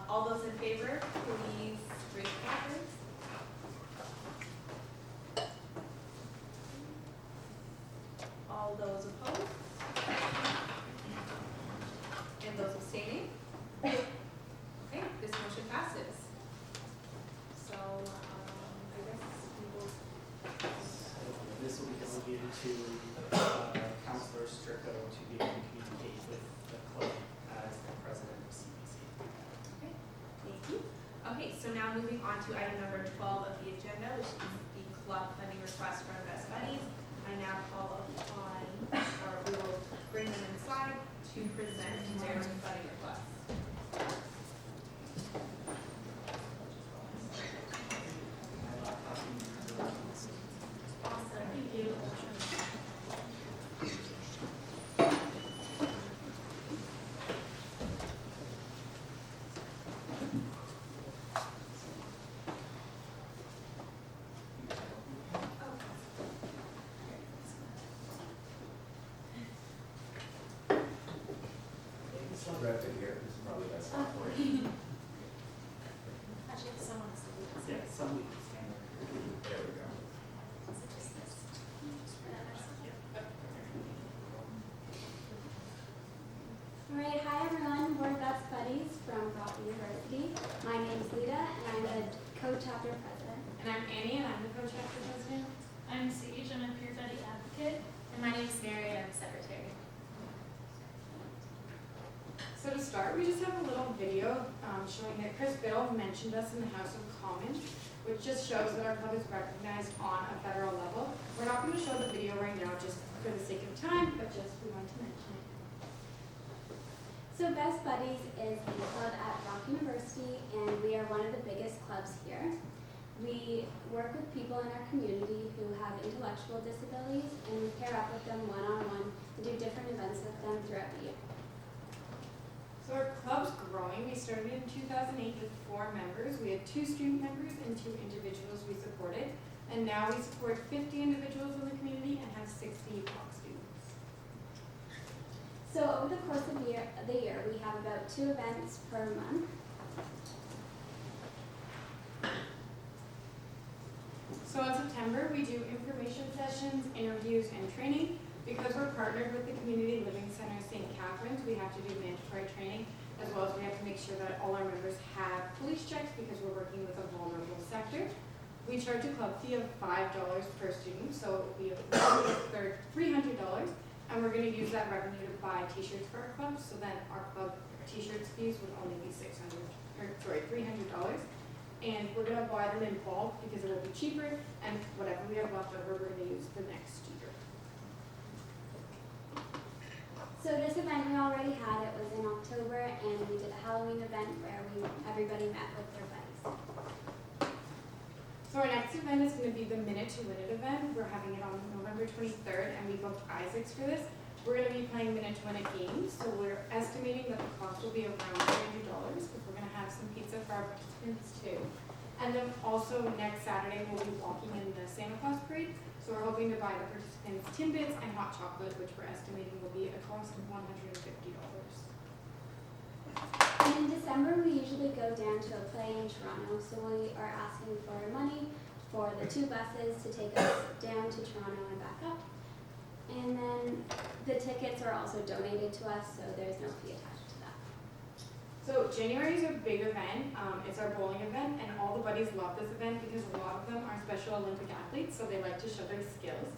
All those in favor, please raise your hands. All those opposed? And those abstaining? Okay, this motion passes. So, I guess we will.
This will be delegated to Councilor Strico to be able to communicate with the club as the president of CBC.
Okay, thank you. Okay, so now moving on to item number 12 of the agenda, which is the club funding request from Best Buddies. I now call upon, or we will bring them inside to present their funding request.
Awesome, thank you.
Wrap it here, this is probably best for you.
Actually, someone has to do this.
Yeah, some we can stand over.
There we go.
Is it just this?
Alright, hi everyone, we're Best Buddies from Brock University. My name's Lita and I'm the co-chapter president.
And I'm Annie, and I'm the co-chapter president.
I'm Sage, I'm a peer buddy advocate. And my name's Mary, I'm secretary.
So to start, we just have a little video showing that Chris Biddle mentioned us in the House of Commons, which just shows that our club is recognized on a federal level. We're not going to show the video right now just for the sake of time, but just we want to mention it.
So Best Buddies is a club at Brock University and we are one of the biggest clubs here. We work with people in our community who have intellectual disabilities and we pair up with them one-on-one and do different events with them throughout the year.
So our club's growing. We started in 2008 with 4 members. We had 2 student members and 2 individuals we supported. And now we support 50 individuals in the community and have 60 Brock students.
So over the course of the year, we have about 2 events per month.
So in September, we do information sessions, interviews, and training. Because we're partnered with the Community Living Center St. Catharines, we have to do mandatory training, as well as we have to make sure that all our members have police checks because we're working with a vulnerable sector. We charge a club fee of $5 per student, so it will be $300, and we're going to use that revenue to buy t-shirts for our club, so then our club t-shirts fees would only be $300. And we're going to buy them in bulk because it will be cheaper, and whatever we have left over, we're going to use for next year.
So this event we already had, it was in October, and we did a Halloween event where everybody met with their buddies.
So our next event is going to be the Minute to Win It event. We're having it on November 23rd, and we booked Isaacs for this. We're going to be playing Minute to Win It games, so we're estimating that the cost will be around $300 because we're going to have some pizza for our participants too. And then also next Saturday we'll be walking in the Santa Claus parade, so we're hoping to buy the participants Timbits and hot chocolate, which we're estimating will be a cost of $150.
And in December, we usually go down to a play in Toronto, so we are asking for money for the 2 buses to take us down to Toronto and back up. And then the tickets are also donated to us, so there's no fee attached to that.
So January is a big event. It's our bowling event, and all the buddies love this event because a lot of them are Special Olympic athletes, so they like to show their skills.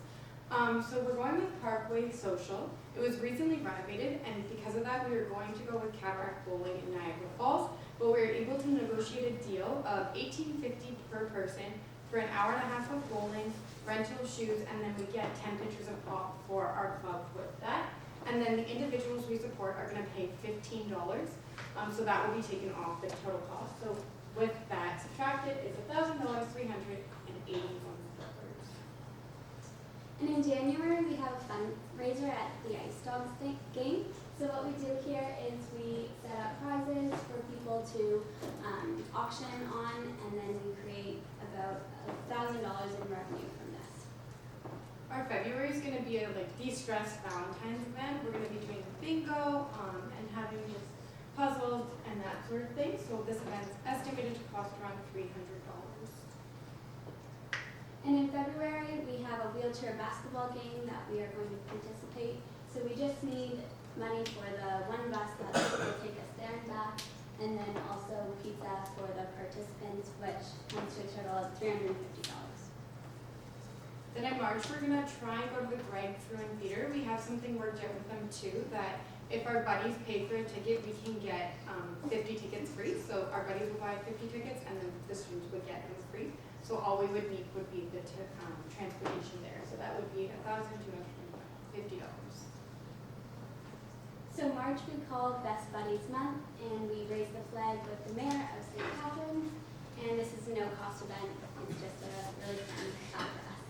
So we're going with Parkway Social. It was recently renovated, and because of that, we were going to go with Cataract Bowling in Niagara Falls, but we were able to negotiate a deal of $18.50 per person for an hour and a half of bowling, rental shoes, and then we get 10 pictures of pop for our club with that. And then the individuals we support are going to pay $15, so that will be taken off the total cost. So with that subtracted, it's $1,000, $381.
And in January, we have a fundraiser at the Ice Dogs game. So what we do here is we set up prizes for people to auction on, and then we create about $1,000 in revenue from this.
Our February is going to be a de-stress Valentine's event. We're going to be doing bingo and having just puzzles and that sort of thing. So this event is estimated to cost around $300.
And in February, we have a wheelchair basketball game that we are going to participate. So we just need money for the 1 bus that will take us there and back, and then also pizza for the participants, which comes to a total of $350.
Then in March, we're going to try and go to the Greg Fruin Theater. We have something worked out with them too, that if our buddies pay for a ticket, we can get 50 tickets free. So our buddies will buy 50 tickets, and then the students would get them free. So all we would need would be the transportation there. So that would be $1,250.
So March we call Best Buddies Month, and we raise the flag with the mayor of St. Catharines. And this is a no-cost event. It's just a really fun time for us.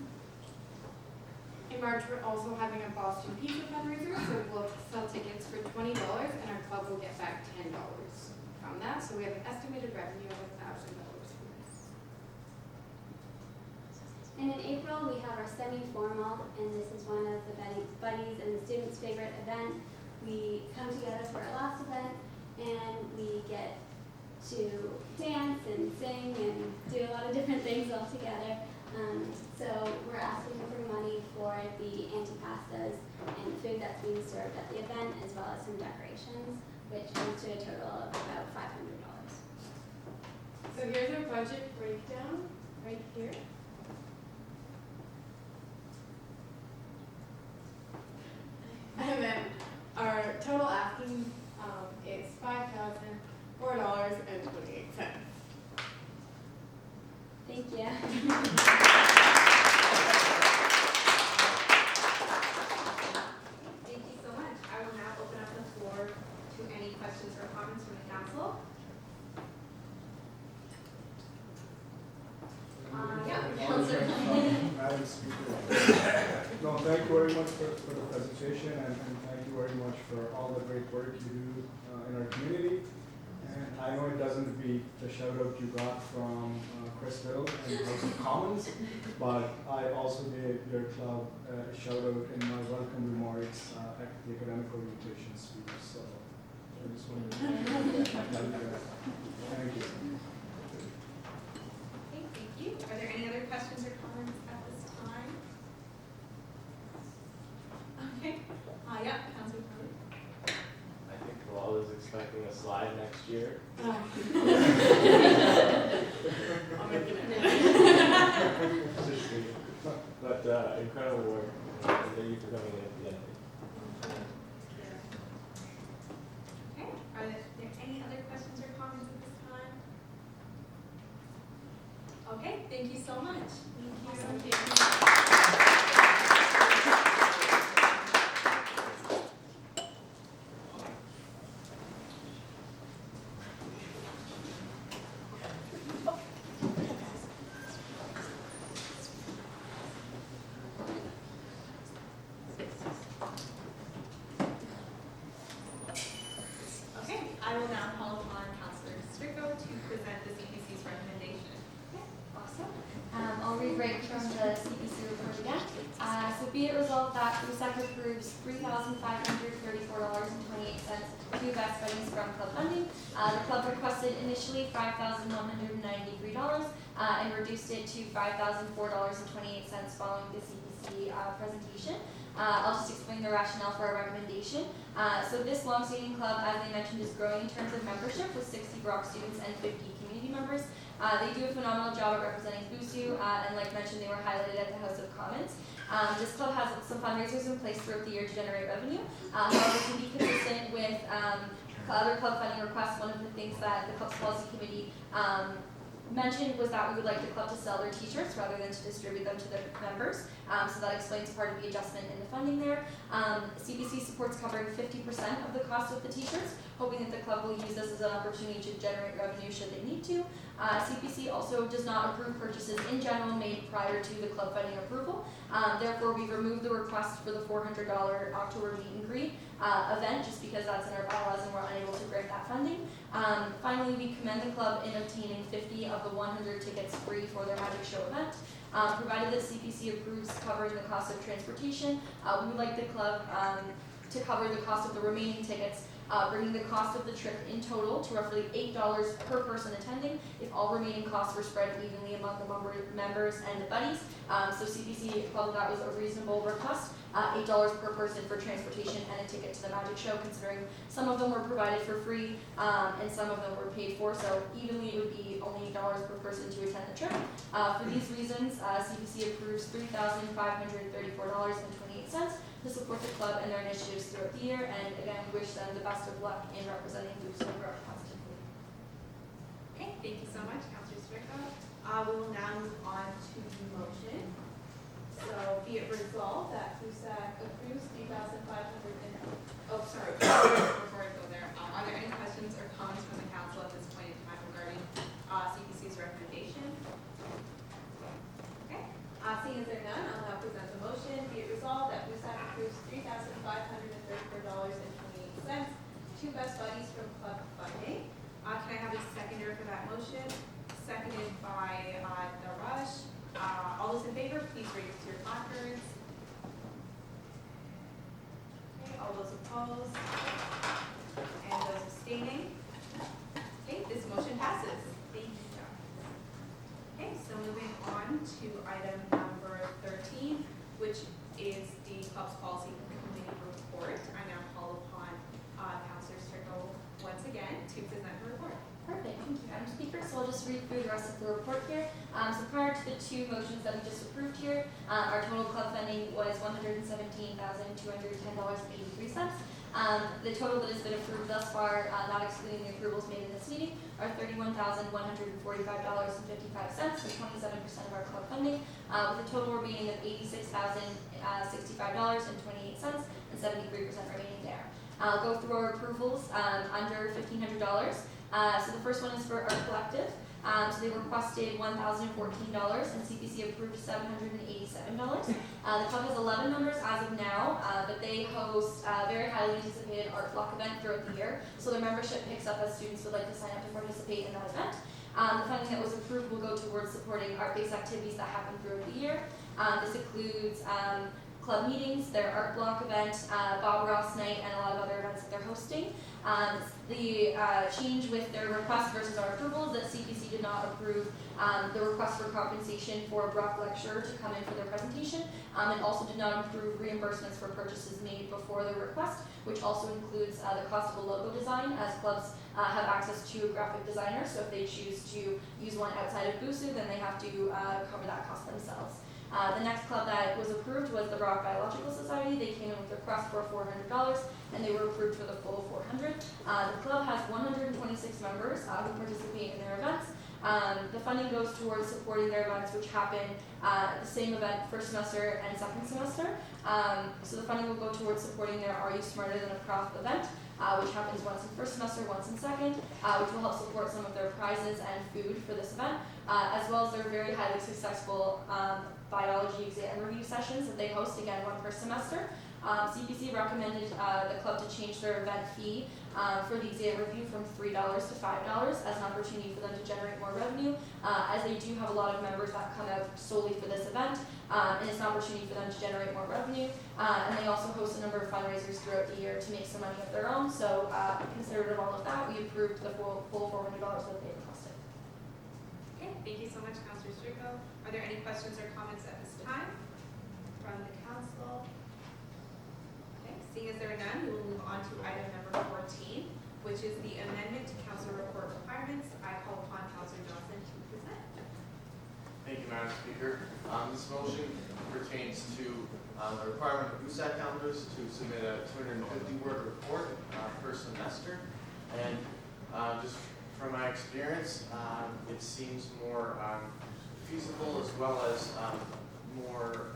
In March, we're also having a Boston Pizza fundraiser. So we'll sell tickets for $20, and our club will get back $10 from that. So we have an estimated revenue of $1,000.
And in April, we have our semi-formal, and this is one of the buddies and the students' favorite event. We come together for our last event, and we get to dance and sing and do a lot of different things all together. So we're asking for money for the antipastas and food that's being served at the event, as well as some decorations, which comes to a total of about $500.
So here's our budget breakdown right here. And then our total asking is $5,004.28.
Thank you.
Thank you so much. I will now open up the floor to any questions or comments from the council.
Madam Speaker. No, thank you very much for the presentation, and thank you very much for all the great work you do in our community. And I know it doesn't beat the shout out you got from Chris Biddle and House of Commons, but I also gave your club a shout out in my welcome remarks at the academic orientation speech. So I just wanted to thank you guys. Thank you.
Okay, thank you. Are there any other questions or comments at this time?
year.
Oh. I'm making it.
But incredible work. Thank you for coming in at the end.
Okay, are there any other questions or comments at this time? Okay, thank you so much. Thank you. Okay, I will now call upon Councillor Strico to present the CPC's recommendation.
Awesome. I'll read right from the CPC report again. So be it resolved that BUSAC approves $3,534.28 to Best Buddies from club funding. The club requested initially $5,193 and reduced it to $5,004.28 following the CPC presentation. I'll just explain the rationale for our recommendation. So this long-standing club, as I mentioned, is growing in terms of membership with 60 Brock students and 50 community members. They do a phenomenal job at representing BUSU, and like mentioned, they were highlighted at the House of Commons. This club has some fundraisers in place throughout the year to generate revenue. However, to be consistent with other club funding requests, one of the things that the club's policy committee mentioned was that we would like the club to sell their t-shirts rather than to distribute them to their members. So that explains part of the adjustment in the funding there. CBC supports covering 50% of the cost of the t-shirts, hoping that the club will use this as an opportunity to generate revenue should they need to. CPC also does not approve purchases in general made prior to the club funding approval. Therefore, we removed the request for the $400 October meet and greet event just because that's in our bylaws and we're unable to grant that funding. Finally, we commend the club in obtaining 50 of the 100 tickets free for their Magic Show event. Provided that CPC approves covering the cost of transportation, we would like the club to cover the cost of the remaining tickets, bringing the cost of the trip in total to roughly $8 per person attending if all remaining costs were spread evenly among the members and the buddies. So CPC felt that was a reasonable request, $8 per person for transportation and a ticket to the Magic Show, considering some of them were provided for free and some of them were paid for, so evenly it would be only $8 per person to attend the trip. For these reasons, CPC approves $3,534.28 to support the club and their initiatives throughout the year, and again, we wish them the best of luck in representing BUSU positively.
Okay, thank you so much, Councillor Strico. We will now move on to the motion. So be it resolved that BUSAC approves before I go there, are there any questions or comments from the council at this point in time regarding CPC's recommendation? Okay, seeing as there are none, I'll now present the motion. Be it resolved that BUSAC approves $3,534.28 to Best Buddies from club funding. Can I have a seconder for that motion? Seconded by Narush. All those in favor, please raise your placards. Okay, all those opposed? And those abstaining? Okay, this motion passes. Thank you, John. Okay, so moving on to item number 13, which is the club's policy committee report. I now call upon Councillor Strico once again to present her report.
Perfect, thank you, Madam Speaker. So I'll just read through the rest of the report here. So prior to the two motions that we just approved here, our total club funding was $117,210.83. The total that has been approved thus far, not excluding the approvals made in this meeting, are $31,145.55, so 27% of our club funding, with a total remaining of $86,065.28 and 73% remaining there. I'll go through our approvals under $1,500. So the first one is for our collective. So they requested $1,014 and CPC approved $787. The club has 11 members as of now, but they host a very highly anticipated art block event throughout the year. So their membership picks up as students would like to sign up to participate in that event. The funding that was approved will go towards supporting art-based activities that happen throughout the year. This includes club meetings, their art block event, Bob Ross night, and a lot of other events that they're hosting. The change with their request versus our approval is that CPC did not approve the request for compensation for a Brock lecturer to come in for their presentation, and also did not approve reimbursements for purchases made before the request, which also includes the cost of a logo design, as clubs have access to a graphic designer, so if they choose to use one outside of BUSAC, then they have to cover that cost themselves. The next club that was approved was the Brock Biological Society. They came in with a request for $400, and they were approved for the full $400. The club has 126 members who participate in their events. The funding goes towards supporting their events, which happen the same event first semester and second semester. So the funding will go towards supporting their Are You Smarter Than a Prof event, which happens once in first semester, once in second, which will help support some of their prizes and food for this event, as well as their very highly successful biology exam review sessions that they host, again, one per semester. CPC recommended the club to change their event fee for the exam review from $3 to $5 as an opportunity for them to generate more revenue, as they do have a lot of members that come out solely for this event, and it's an opportunity for them to generate more revenue. And they also host a number of fundraisers throughout the year to make some money of their own, so considerate of all of that, we approved the full $400 that they requested.
Okay, thank you so much, Councilor Strico. Are there any questions or comments at this time from the council? Okay, seeing as there are none, we will move on to item number 14, which is the amendment to council report requirements. I call upon Councilor Johnson to present.
Thank you, Madam Speaker. This motion pertains to the requirement of BUSAC calendars to submit a 250-word report per semester. And just from my experience, it seems more feasible as well as more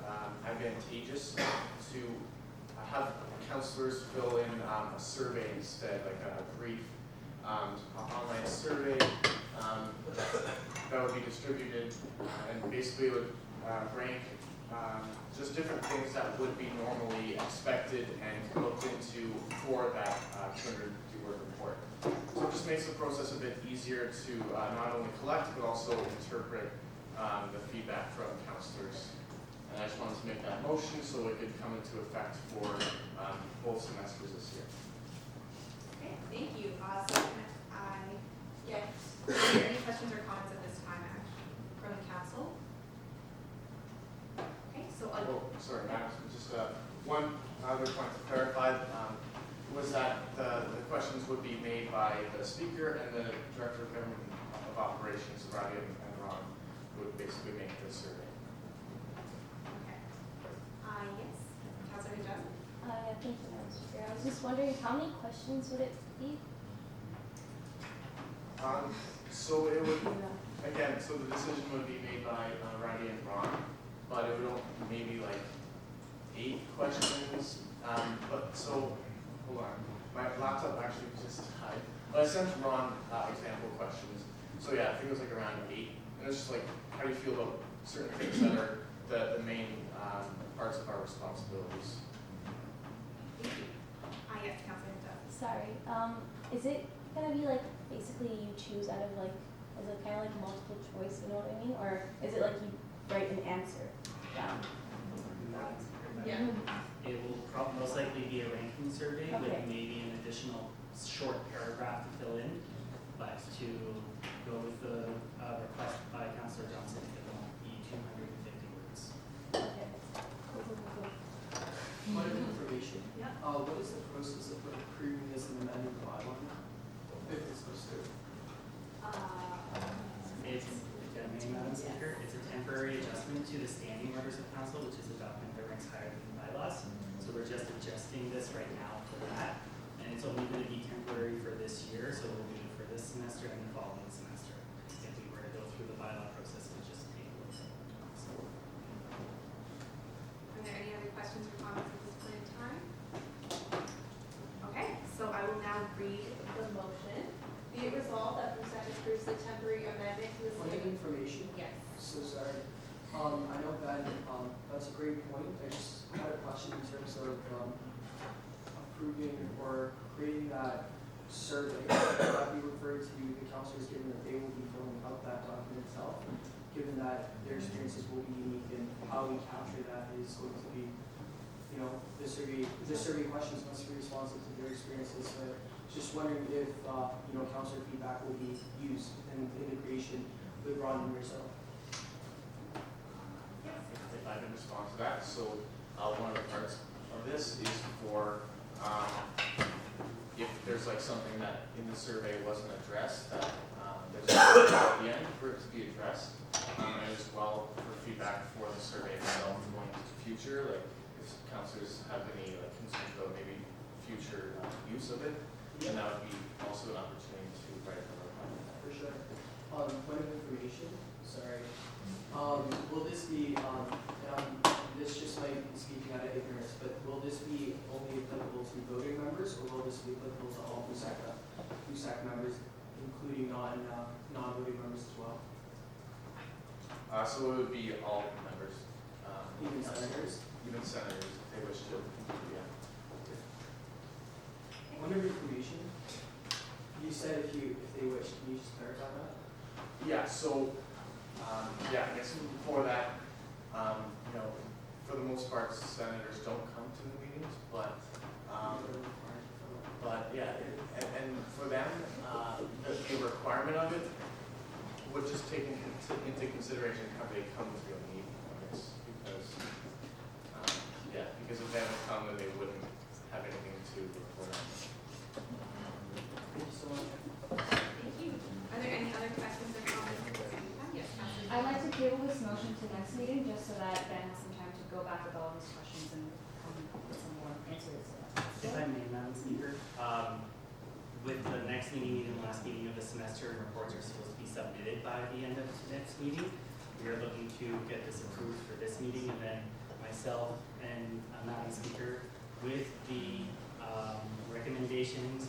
advantageous to have counselors fill in a survey instead, like a brief online survey that would be distributed and basically would rank just different things that would be normally expected and looked into for that 250-word report. So it just makes the process a bit easier to not only collect but also interpret the feedback from counselors. And I just wanted to make that motion so it could come into effect for both semesters this year.
Okay, thank you. So are there any questions or comments at this time, from the council? Okay, so
Sorry, Madam, just one other point to clarify was that the questions would be made by the speaker and the director of government of operations, Ravi and Ron, would basically make the survey.
Okay. Yes, Councilor Johnson.
Yeah, thank you, Madam Speaker. I was just wondering, how many questions would it be?
So it would, again, so the decision would be made by Ravi and Ron, but it would maybe like 8 questions. But so, hold on, my laptop actually just died. But I sent Ron example questions. So yeah, I think it was like around 8. And it's just like, how do you feel about certain things that are the main parts of our responsibilities?
Thank you. Yes, Councilor Johnson.
Sorry. Is it gonna be like basically you choose out of like, is it kind of like multiple choice? You know what I mean? Or is it like you write an answer down?
Yeah.
It will most likely be a ranking survey with
Okay.
maybe an additional short paragraph to fill in, but to go with the request by Councilor Johnson, it won't be 250 words.
Okay.
Point of information.
Yeah.
What is the process of approving this and amending the bylaw? If this goes through.
It's, Madam Speaker, it's a temporary adjustment to the standing orders of council, which is a document that ranks higher than the bylaws. So we're just adjusting this right now for that, and it's only going to be temporary for this year, so we'll do it for this semester and the following semester. If we were to go through the bylaw process, it would just take a little bit.
Are there any other questions or comments at this point in time? Okay, so I will now read the motion. Be it resolved that BUSAC approves the temporary amendment to the
Point of information.
Yes.
So sorry. I know that that's a great point. I just had a question in terms of approving or creating that survey that we referred to the counselors, given that they will be filling out that document itself, given that their experiences will be unique and how we capture that is going to be the survey questions must be responsive to their experiences. So just wondering if, counselor feedback will be used in integration with Ron and yourself.
If I can respond to that, so one of the parts of this is for if there's like something that in the survey wasn't addressed, that there's a at the end for it to be addressed, and as well for feedback for the survey itself going into the future, like if councilors have any like concerns about maybe future use of it, then that would be also an opportunity to write a report.
For sure. Point of information, sorry. Will this be, this just might be speaking out of ignorance, but will this be only applicable to voting members, or will this be applicable to all BUSAC members, including non-voting members as well?
So it would be all members.
Even senators?
Even senators, if they wish to. Yeah.
Point of information, you said if they wish, can you just clarify that?
Yeah, so, I guess for that, for the most part, senators don't come to the meetings, but yeah, and for them, the requirement of it would just take into consideration how they come to a meeting, I guess, because if they haven't come, then they wouldn't have anything to report on.
Thank you so much.
Thank you. Are there any other questions or comments at this time? Yes, Councilor.
I'd like to table this motion to next meeting, just so that Ben has some time to go back with all of his questions and come up with some more answers.
If I may, Madam Speaker, with the next meeting and the last meeting of the semester, reports are supposed to be submitted by the end of the next meeting. We are looking to get this approved for this meeting, and then myself and Madam Speaker, with the recommendations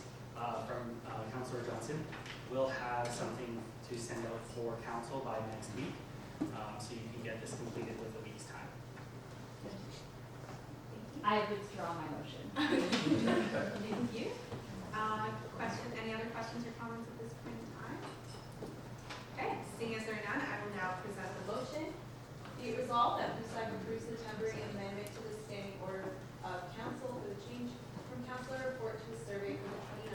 from Councilor Johnson, will have something to send out for council by next week, so you can get this completed with a week's time.
I withdraw my motion.
Thank you. Any other questions or comments at this point in time? Okay, seeing as there are none, I will now present the motion. Be it resolved that BUSAC approves the temporary amendment to the standing order of council for the change from councilor report to a survey for the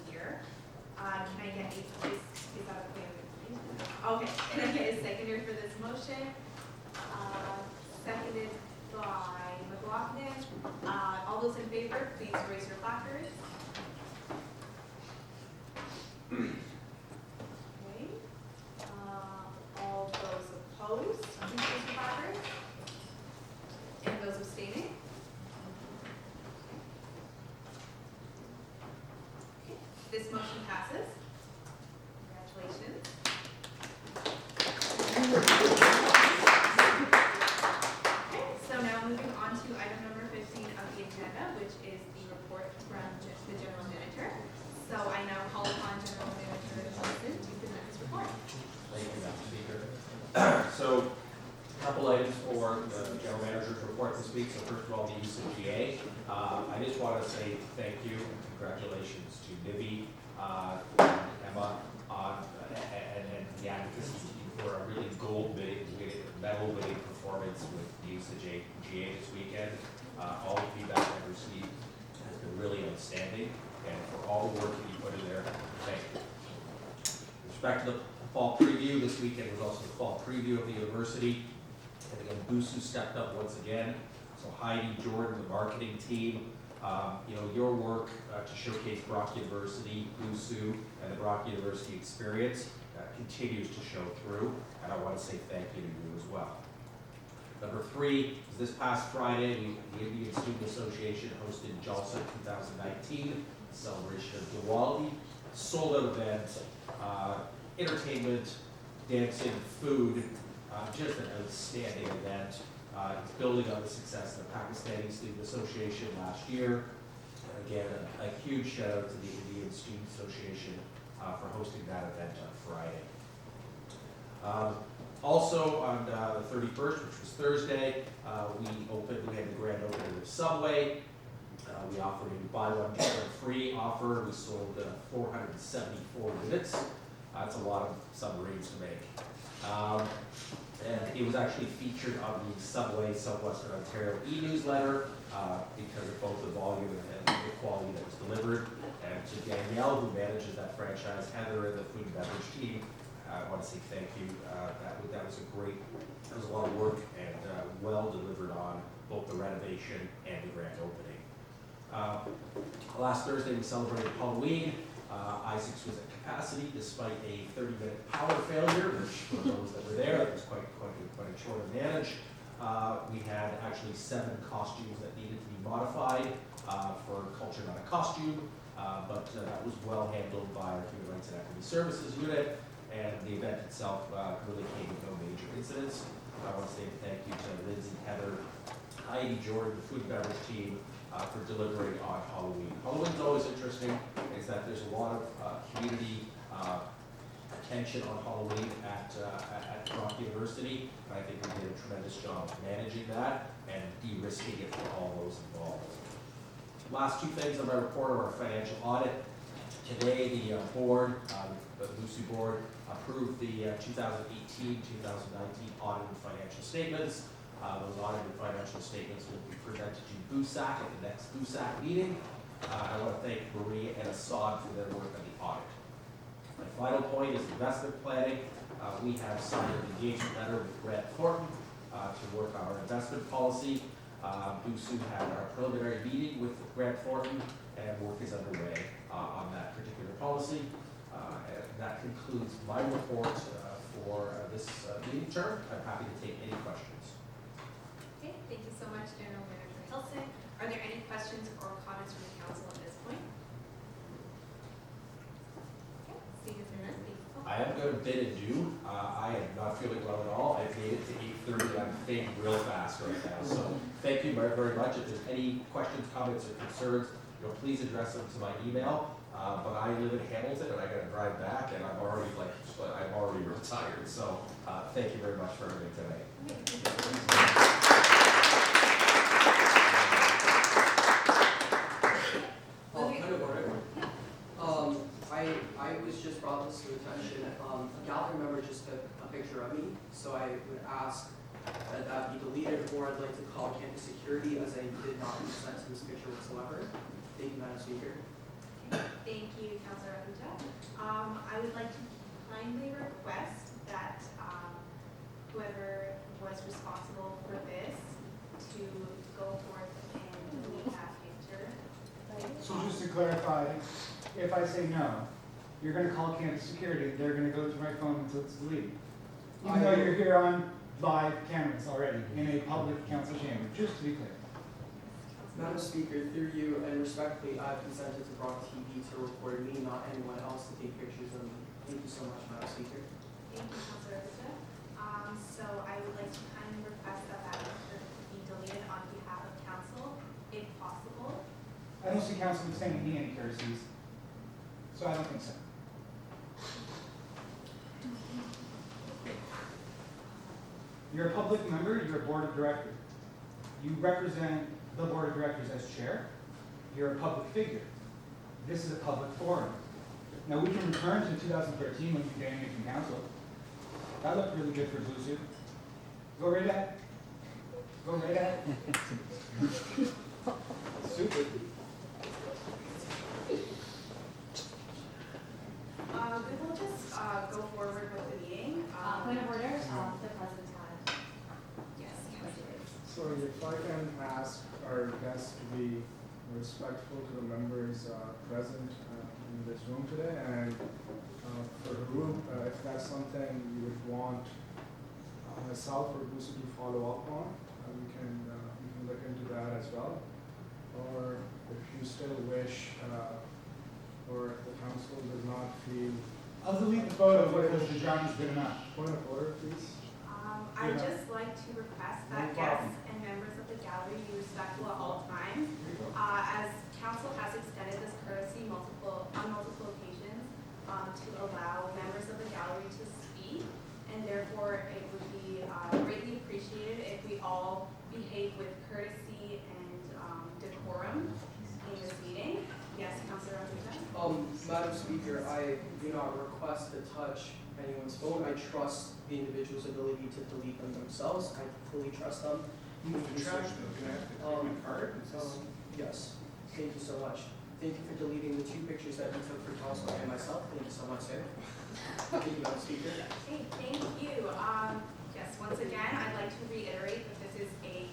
2019-2020 year. Can I get is that okay? Okay, can I get a seconder for this motion? Seconded by McLaughlin. All those in favor, please raise your placards. Okay. All those opposed, please raise your placards. And those abstaining. Okay. This motion passes. Congratulations. Okay, so now moving on to item number 15 of the agenda, which is the report from the general manager. So I now call upon General Manager Johnson to present his report.
Thank you, Madam Speaker. So, a couple items for the General Manager's report this week. So first of all, the use of GA. I just want to say thank you and congratulations to Nibby, Emma, and the Advocacy team for a really medal-winning performance with the use of GA this weekend. All the feedback I've received has been really outstanding, and for all the work that you put in there, thank you. With respect to the fall preview, this weekend was also the fall preview of the university. And again, BUSU stepped up once again. So Heidi, Jordan, the marketing team, your work to showcase Brock University, BUSU, and the Brock University experience continues to show through. And I want to say thank you to you as well. Number 3 is this past Friday, the Indian Student Association hosted JALSA 2019, celebration of Diwali, sold-out event, entertainment, dancing, food, just an outstanding event. It's building on the success of the Pakistani Student Association last year. And again, a huge shout out to the Indian Student Association for hosting that event on Friday. Also on the 31st, which was Thursday, we had the grand opening of Subway. We offered a buy one, get one free offer. We sold 474 units. That's a lot of submarines to make. And it was actually featured on the Subway Southwestern Ontario e-newsletter because of both the volume and the quality that was delivered. And to Danielle, who manages that franchise, Heather, and the food and beverage team, I want to say thank you. That was a lot of work and well delivered on both the renovation and the grand opening. Last Thursday we celebrated Halloween. Isaacs was at capacity despite a 30-minute power failure, which for those that were there, it was quite a chore to manage. We had actually 7 costumes that needed to be modified for Culture Not a Costume, but that was well handled by our Human Rights and Equity Services unit, and the event itself really came with no major incidents. I want to say thank you to Lindsay, Heather, Heidi, Jordan, the food and beverage team, for delivering on Halloween. Halloween's always interesting, is that there's a lot of community attention on Halloween at Brock University, and I think we did a tremendous job of managing that and de-risking it for all those involved. Last 2 things on my report are our financial audit. Today, the board, the BUSAC board, approved the 2018-2019 audited financial statements. Those audited financial statements will be presented to BUSAC at the next BUSAC meeting. I want to thank Marie and Assad for their work on the audit. My final point is investment planning. We have signed an engagement letter with Grant Thornton to work on our investment policy. BUSAC had our preliminary meeting with Grant Thornton, and work is underway on that particular policy. And that concludes my report for this meeting term. I'm happy to take any questions.
Okay, thank you so much, General Manager Hilson. Are there any questions or comments from the council at this point? Okay, seeing as there are none, thank you.
I am going to bid adieu. I am not feeling well at all. I've made it to 8:30. I'm fading real fast right now. So thank you very, very much. If there's any questions, comments, or concerns, please address them to my email. But I live in Hamilton and I got to drive back, and I'm already real tired. So thank you very much for everything today.
Point of order. I was just brought this to attention. A gallery member just took a picture of me, so I would ask that that be deleted, or I'd like to call campus security, as I did not consent to this picture whatsoever. Thank you, Madam Speaker.
Thank you, Councilor Ahuja. I would like to kindly request that whoever was responsible for this to go forth and delete that picture.
So just to clarify, if I say no, you're going to call campus security, they're going to go to my phone until it's deleted. Even though you're here on live cameras already in a public council chamber, just to be clear.
Madam Speaker, through you and respectfully, I've consented to Brock TV to record me, not anyone else, to take pictures of me. Thank you so much, Madam Speaker.
Thank you, Councilor Ahuja. So I would like to kindly request that that picture be deleted on behalf of council, if possible.
I don't see council extending me any courtesies, so I don't think so. You're a public member, you're a board of directors. You represent the board of directors as chair. You're a public figure. This is a public forum. Now we can return to 2013 when you banned me from council. That looked really good for BUSAC. Go right ahead. Go right ahead. Super.
We will just go forward with the meeting.
Point of order, the president had.
Yes,
So if I can ask our guests to be respectful to the members present in this room today, and for the room, if that's something you would want myself or BUSAC to follow up on, we can look into that as well. Or if you still wish, or if the council does not feel.
I'll delete the photo because the drawing's good enough.
Point of order, please.
I'd just like to request that guests and members of the gallery be respectful at all times. As council has extended this courtesy on multiple occasions to allow members of the gallery to speak, and therefore it would be greatly appreciated if we all behave with courtesy and decorum in this meeting. Yes, Councilor Ahuja?
Madam Speaker, I do not request to touch trust the individual's ability to delete them themselves. I fully trust them.
Trash though, can I have the treatment card? Is this-
Yes, thank you so much. Thank you for deleting the 2 pictures that we took for Council and myself. Thank you so much, sir. Thank you, Madam Speaker.
Okay, thank you. Yes, once again, I'd like to reiterate that this is a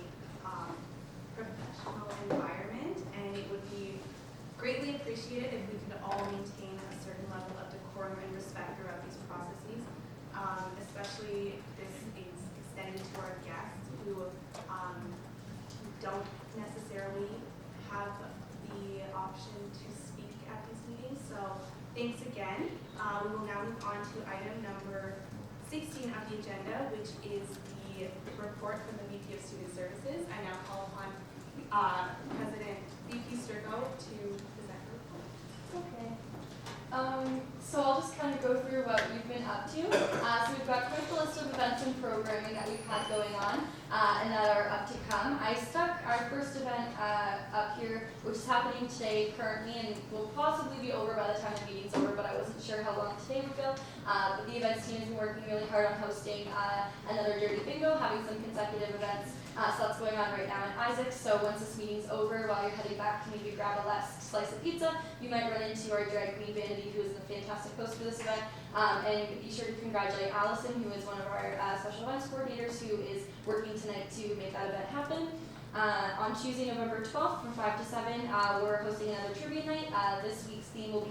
professional environment, and it would be greatly appreciated if we could all maintain a certain level of decorum and respect throughout these processes. Especially this is extending to our guests who don't necessarily have the option to speak at these meetings. So thanks again. We will now move on to item number 16 of the agenda, which is the report from the VP of Student Services. I now call upon President VP Sturgo to present the report.
Okay. So I'll just kind of go through what we've been up to. So we've got quite a list of events and programming that we've had going on and that are up to come. I stuck our first event up here, which is happening today currently and will possibly be over by the time the meeting's over, but I wasn't sure how long today would go. But the events team has been working really hard on hosting another Dirty Bingo, having some consecutive events. So that's going on right now in Isaac. So once this meeting's over, while you're heading back to maybe grab a last slice of pizza, you might run into our drag queen Vanity, who is the fantastic host for this event. And be sure to congratulate Allison, who is one of our special events coordinators, who is working tonight to make that event happen. On Tuesday, November 12th, from 5 to 7, we're hosting another trivia night. This month's theme will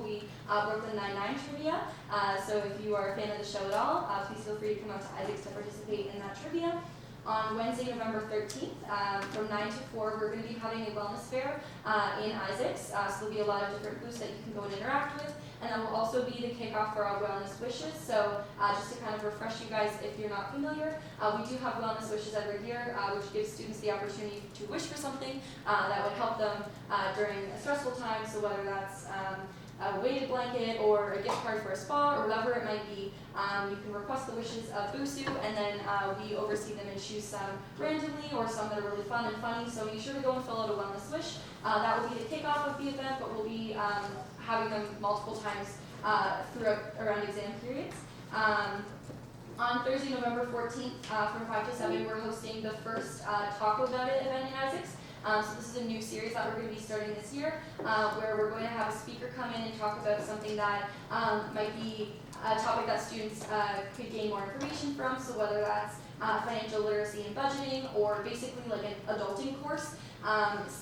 be Brooklyn Nine-Nine trivia. So if you are a fan of the show at all, please feel free to come out to Isaac's to participate in that trivia. On Wednesday, November 13th, from 9 to 4, we're going to be having a wellness fair in Isaac's. So there'll be a lot of different booths that you can go and interact with. And that will also be the kickoff for our wellness wishes. So just to kind of refresh you guys if you're not familiar, we do have wellness wishes every year, which gives students the opportunity to wish for something that would help them during a stressful time. So whether that's a weighted blanket or a gift card for a spa or whatever it might be, you can request the wishes of BUSU, and then we oversee them and choose some randomly or some that are really fun and funny. So be sure to go and fill out a wellness wish. That will be the kickoff of the event, but we'll be having them multiple times throughout around exam periods. On Thursday, November 14th, from 5 to 7, we're hosting the first Talk About It event in Isaacs. So this is a new series that we're going to be starting this year, where we're going to have a speaker come in and talk about something that might be a topic that students could gain more information from. So whether that's financial literacy and budgeting, or basically like an adulting course,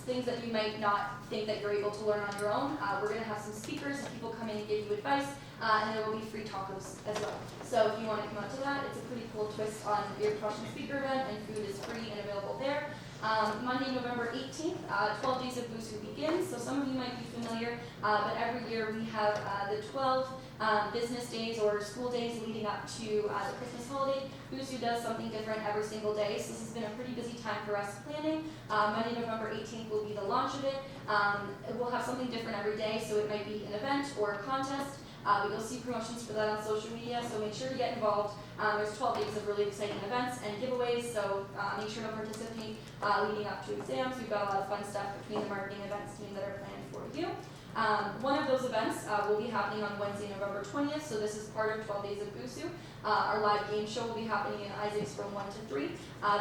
things that you might not think that you're able to learn on your own. We're going to have some speakers and people come in and give you advice, and there will be free tacos as well. So if you want to come out to that, it's a pretty cool twist on your professional speaker event, and food is free and available there. Monday, November 18th, 12 Days of BUSU begins. So some of you might be familiar, but every year we have the 12 business days or school days leading up to the Christmas holiday. BUSU does something different every single day, so this has been a pretty busy time for us planning. Monday, November 18th will be the launch of it. We'll have something different every day, so it might be an event or a contest. But you'll see promotions for that on social media, so make sure to get involved. There's 12 days of really exciting events and giveaways, so make sure to participate leading up to exams. We've got a lot of fun stuff between the marketing events team that are planned for you. One of those events will be happening on Wednesday, November 20th, so this is part of 12 Days of BUSU. Our live game show will be happening in Isaacs from 1 to 3.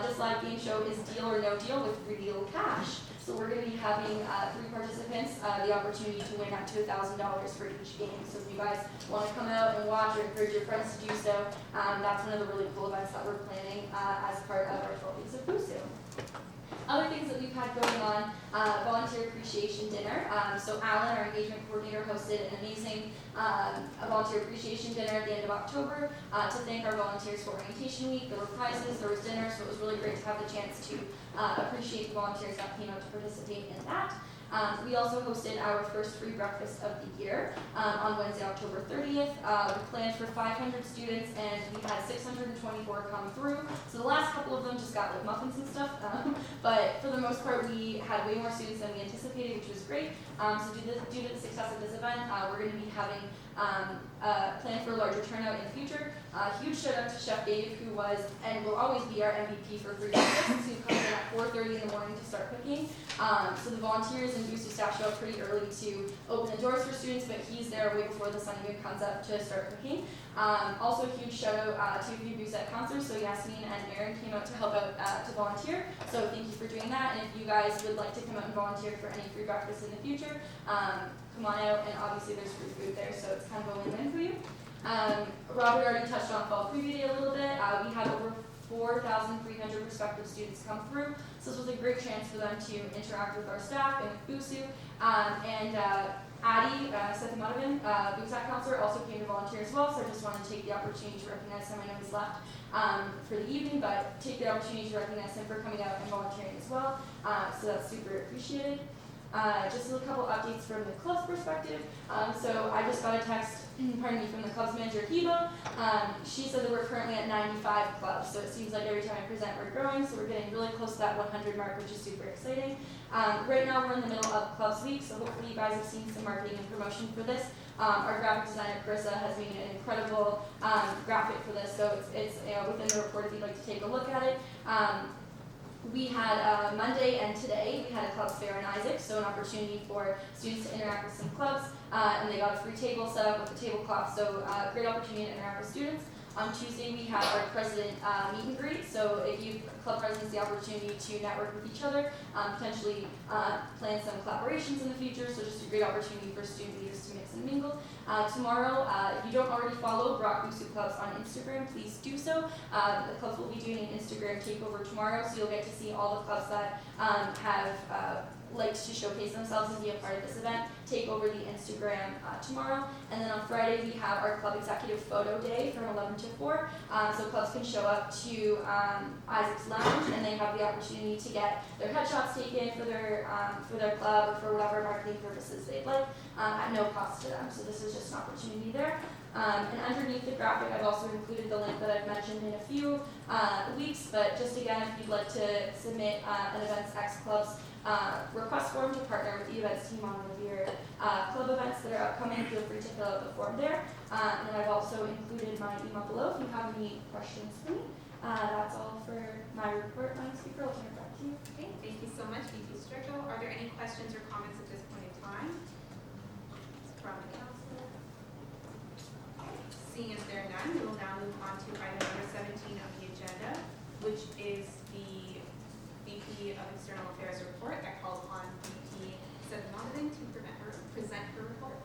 This live game show is Deal or No Deal with real cash. So we're going to be having 3 participants the opportunity to win up to $1,000 for each game. So if you guys want to come out and watch or encourage your friends to do so, that's one of the really cool events that we're planning as part of our 12 Days of BUSU. Other things that we've had going on, volunteer appreciation dinner. So Alan, our engagement coordinator, hosted an amazing volunteer appreciation dinner at the end of October to thank our volunteers for orientation week. There were prizes, there was dinner, so it was really great to have the chance to appreciate the volunteers that came out to participate in that. We also hosted our first free breakfast of the year on Wednesday, October 30th. We planned for 500 students, and we had 624 come through. So the last couple of them just got like muffins and stuff, but for the most part, we had way more students than we anticipated, which was great. So due to the success of this event, we're going to be having plan for a larger turnout in the future. Huge shout out to Chef Dave, who was and will always be our MVP for free breakfast, who comes in at 4:30 in the morning to start cooking. So the volunteers and BUSAC staff show up pretty early to open the doors for students, but he's there way before the sun even comes up to start cooking. Also a huge shout out to a few BUSAC counselors, so Yasmin and Aaron came out to help out to volunteer, so thank you for doing that, and if you guys would like to come out and volunteer for any free breakfast in the future, come on out, and obviously there's free food there, so it's kind of a win-win for you. Robert already touched on Fall Preview Day a little bit. We had over 4,300 prospective students come through, so this was a great chance for them to interact with our staff and with BUSU. Addie Sethamanovan, BUSAC counselor, also came to volunteer as well, so I just wanted to take the opportunity to recognize him. I know he's left for the evening, but take the opportunity to recognize him for coming out and volunteering as well, so that's super appreciated. Just a couple updates from the club's perspective. So I just got a text, pardon me, from the club's manager, Hiba. She said that we're currently at 95 clubs, so it seems like every time I present we're growing, so we're getting really close to that 100 mark, which is super exciting. Right now we're in the middle of Clubs Week, so hopefully you guys have seen some marketing and promotion for this. Our graphic designer, Carissa, has made an incredible graphic for this, so it's within the report if you'd like to take a look at it. We had Monday and today, we had a clubs fair in Isaac, so an opportunity for students to interact with some clubs, and they got a free table set up with a tablecloth, so great opportunity to interact with students. On Tuesday, we had our president meet and greet, so it gave club presidents the opportunity to network with each other, potentially plan some collaborations in the future, so just a great opportunity for student leaders to mix and mingle. Tomorrow, if you don't already follow Brock BUSU Clubs on Instagram, please do so. The clubs will be doing an Instagram takeover tomorrow, so you'll get to see all the clubs that have liked to showcase themselves and be a part of this event, take over the Instagram tomorrow. And then on Friday, we have our club executive photo day from 11 to 4. So clubs can show up to Isaac's Lounge, and they have the opportunity to get their headshots taken for their club or for whatever marketing purposes they'd like at no cost to them. So this is just an opportunity there. And underneath the graphic, I've also included the link that I've mentioned in a few weeks, but just again, if you'd like to submit an Events X Club's request form to partner with the events team on one of your club events that are upcoming, feel free to fill out the form there. And I've also included my email below if you have any questions for me. That's all for my report. Madam Speaker, I'll turn it back to you.
Okay, thank you so much, VP Strickle. Are there any questions or comments at this point in time from the council? Seeing as there are none, we will now move on to item number 17 of the agenda, which is the VP of External Affairs report. I call upon VP Sethamanovan to present her report.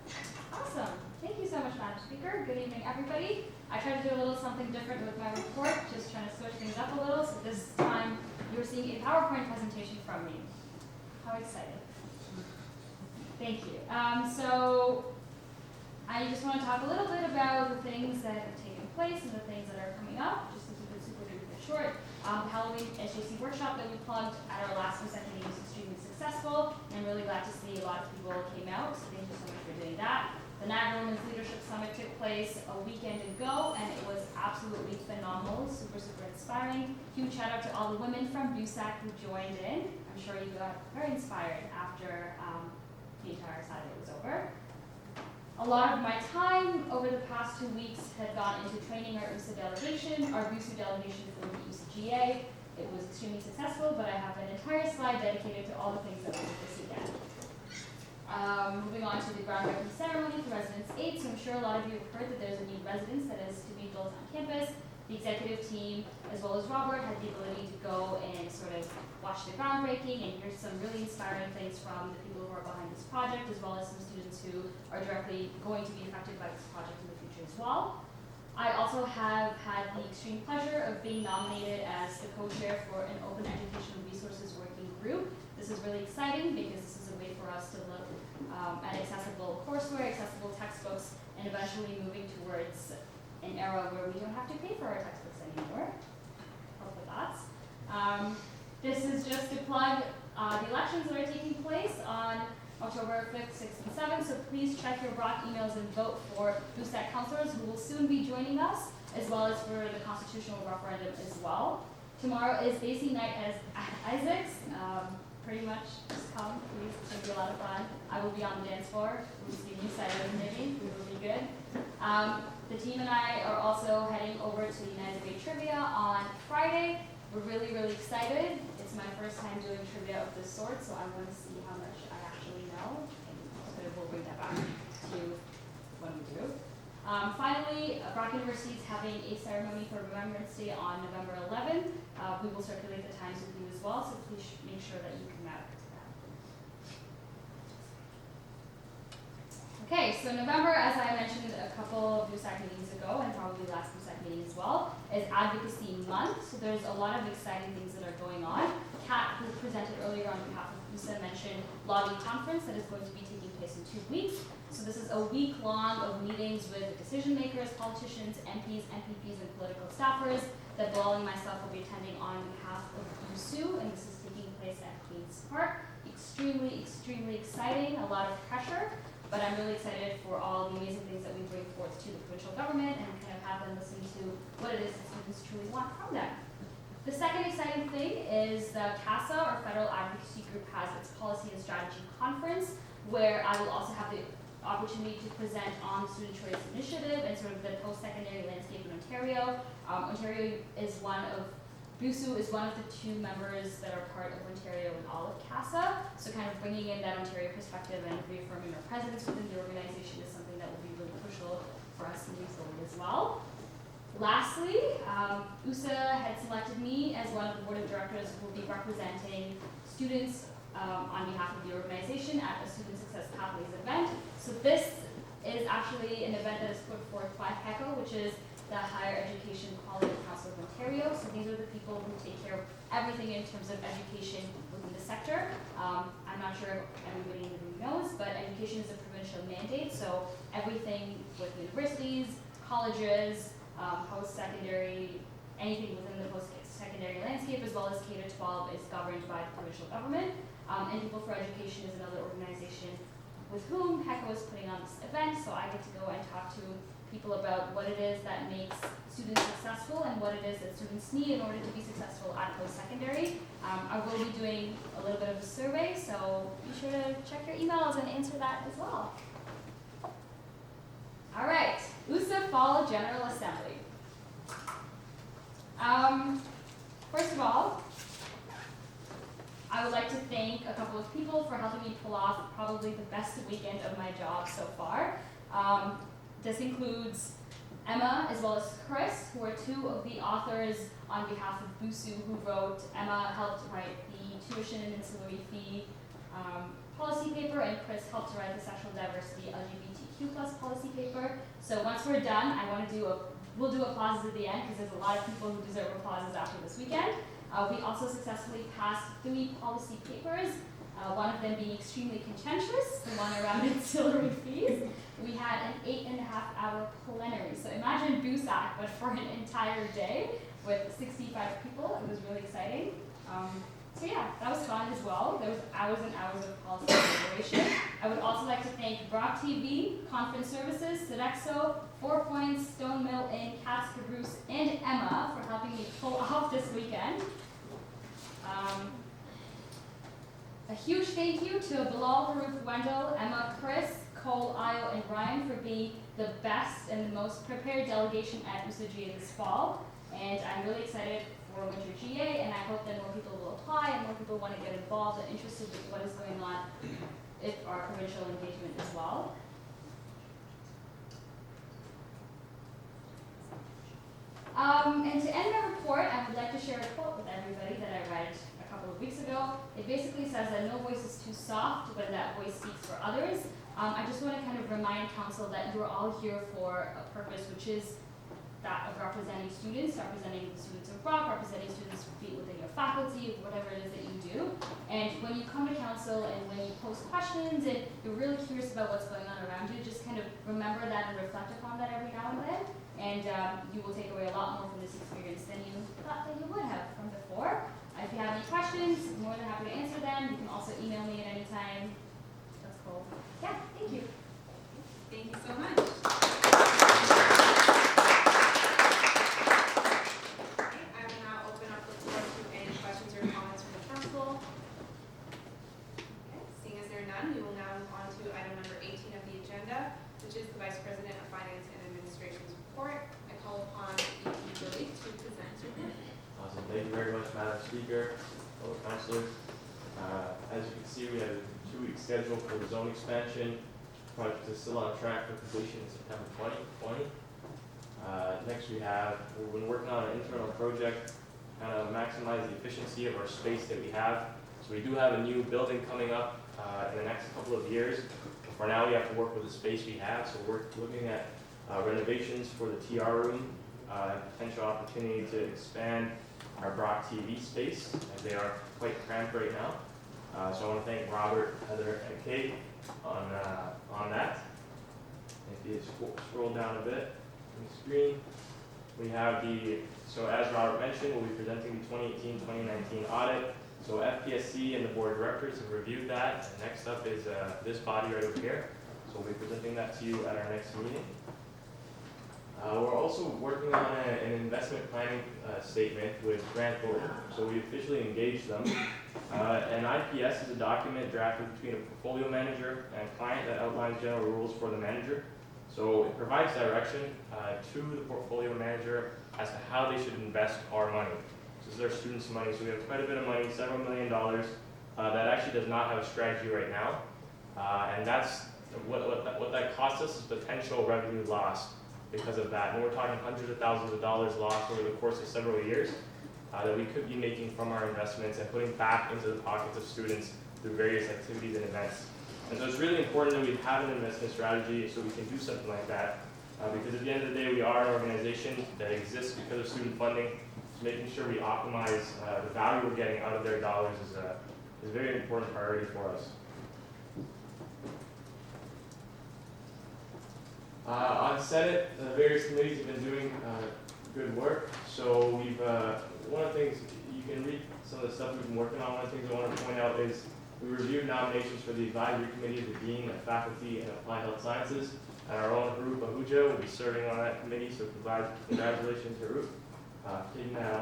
Awesome. Thank you so much, Madam Speaker. Good evening, everybody. I tried to do a little something different with my report, just trying to switch things up a little. So this time you're seeing a PowerPoint presentation from me. How exciting. Thank you. So I just want to talk a little bit about the things that have taken place and the things that are coming up, just to keep it super duper short. Halloween SJC workshop that we plugged at our last consecutive was extremely successful, and I'm really glad to see a lot of people came out, so thank you so much for doing that. The Niagara Women's Leadership Summit took place a weekend ago, and it was absolutely phenomenal, super, super inspiring. Huge shout out to all the women from BUSAC who joined in. I'm sure you got very inspired after the entire Saturday was over. A lot of my time over the past 2 weeks had gone into training our BUSU delegation for the BUSGA. It was extremely successful, but I have an entire slide dedicated to all the things that we did this weekend. Moving on to the groundbreaking ceremony for Residence 8, so I'm sure a lot of you have heard that there's a new residence that is to be built on campus. The executive team, as well as Robert, had the ability to go and sort of watch the groundbreaking and hear some really inspiring things from the people who are behind this project, as well as some students who are directly going to be affected by this project in the future as well. I also have had the extreme pleasure of being nominated as the co-chair for an open educational resources working group. This is really exciting because this is a way for us to look at accessible courseware, accessible textbooks, and eventually moving towards an era where we don't have to pay for our textbooks anymore. Hope for thoughts. This is just to plug the elections that are taking place on October 5th, 6th, and 7th, so please check your Brock emails and vote for BUSAC counselors who will soon be joining us, as well as for the constitutional referendum as well. Tomorrow is Basic Night at Isaac's. pretty much just come, please. It's gonna be a lot of fun. I will be on the dance floor. We'll see you excited maybe. It will be good. The team and I are also heading over to United Way Trivia on Friday. We're really, really excited. It's my first time doing trivia of this sort, so I'm going to see how much I actually know. And we'll bring that back to you when we do. Finally, Brock University is having a ceremony for Remembrance Day on November 11th. We will circulate the times with you as well, so please make sure that you come out to that. Okay, so November, as I mentioned a couple of BUSAC meetings ago, and probably last BUSAC meeting as well, is Advocacy Month. So there's a lot of exciting things that are going on. Kat, who presented earlier on behalf of BUSA, mentioned Lobby Conference that is going to be taking place in 2 weeks. So this is a week long of meetings with decision makers, politicians, MPs, MPPs, and political staffers that Bilal and myself will be attending on behalf of BUSU, and this is taking place at Queen's Park. Extremely, extremely exciting, a lot of pressure, but I'm really excited for all the amazing things that we bring forth to the provincial government and kind of have them listen to what it is that students truly want from them. The second exciting thing is the CASA, or Federal Advocacy Group, has its Policy and Strategy Conference, where I will also have the opportunity to present on the Student Choice Initiative and sort of the post-secondary landscape in Ontario. Ontario is BUSU is one of the 2 members that are part of Ontario and all of CASA, so kind of bringing in that Ontario perspective and reaffirming our presence within the organization is something that will be really crucial for us moving forward as well. Lastly, USA had selected me as one of the board of directors who will be representing students on behalf of the organization at a Student Success Pathways event. So this is actually an event that is put forth by HECO, which is the Higher Education Quality Council of Ontario. So these are the people who take care of everything in terms of education within the sector. I'm not sure if everybody in the room knows, but education is a provincial mandate. So everything with universities, colleges, post-secondary, anything within the post-secondary landscape, as well as K-12, is governed by the provincial government. And People for Education is another organization with whom HECO is putting on this event. So I get to go and talk to people about what it is that makes students successful and what it is that students need in order to be successful at post-secondary. I will be doing a little bit of a survey, so be sure to check your emails and answer that as well. All right, USA Fall General Assembly. First of all, I would like to thank a couple of people for helping me pull off probably the best weekend of my job so far. This includes Emma as well as Chris, who are 2 of the authors on behalf of BUSU who wrote. Emma helped write the tuition and ancillary fee policy paper, and Chris helped to write the sexual diversity LGBTQ+ policy paper. So once we're done, we'll do applauses at the end because there's a lot of people who deserve applauses after this weekend. We also successfully passed 3 policy papers, one of them being extremely contentious, the one around ancillary fees. We had an 8.5-hour plenary. So imagine BUSAC, but for an entire day with 65 people. It was really exciting. So yeah, that was fun as well. There was hours and hours of policy deliberation. I would also like to thank Brock TV, Conference Services, Sodexo, 4 Points, Stone Mill Inn, Cats Caboose, and Emma for helping me pull off this weekend. A huge thank you to Bilal, Ruth, Wendell, Emma, Chris, Cole, Io, and Ryan for being the best and the most prepared delegation at USAGA this fall. And I'm really excited for Winter GA, and I hope that more people will apply and more people want to get involved and interested in what is going on in our provincial engagement as well. And to end my report, I would like to share a quote with everybody that I read a couple of weeks ago. It basically says that no voice is too soft when that voice speaks for others. I just want to kind of remind council that you're all here for a purpose, which is that of representing students, representing the students of Brock, representing students within your faculty, whatever it is that you do. And when you come to council and when you post questions and you're really curious about what's going on around you, just kind of remember that and reflect upon that every now and then. And you will take away a lot more from this experience than you thought that you would have from before. If you have any questions, I'm more than happy to answer them. You can also email me at any time. That's cool. Yeah, thank you.
Thank you so much. Okay, I will now open up the floor to any questions or comments from the council.
Speaker, fellow councilors. As you can see, we have a 2-week schedule for the zone expansion. The project is still on track for completion in September 2020. Next we've been working on an internal project to kind of maximize the efficiency of our space that we have. So we do have a new building coming up in the next couple of years. But for now, we have to work with the space we have. So we're looking at renovations for the TR room, potential opportunity to expand our Brock TV space, as they are quite cramped right now. So I want to thank Robert, Heather, and Kate on that. If you scroll down a bit on the screen, we have so as Robert mentioned, we'll be presenting the 2018-2019 audit. So FPSC and the board of directors have reviewed that. And next up is this body right over here. So we'll be presenting that to you at our next meeting. We're also working on an investment planning statement with Grant Thornton. So we officially engaged them. An IPS is a document drafted between a portfolio manager and client that outlines general rules for the manager. So it provides direction to the portfolio manager as to how they should invest our money. So this is our students' money. So we have quite a bit of money, several $1 million, that actually does not have a strategy right now. And that's what that costs us is potential revenue loss because of that. And we're talking hundreds of thousands of dollars lost over the course of several years that we could be making from our investments and putting back into the pockets of students through various activities and events. And so it's really important that we have an investment strategy so we can do something like that. Because at the end of the day, we are an organization that exists because of student funding. So making sure we optimize the value we're getting out of their dollars is a very important priority for us. On Senate, various committees have been doing good work. So we've, one of the things, you can read some of the stuff we've been working on. One of the things I want to point out is we reviewed nominations for the advisory committee of the Dean of Faculty and Applied Health Sciences. And our own Haroop Ahuja will be serving on that committee, so congratulations, Haroop, taking that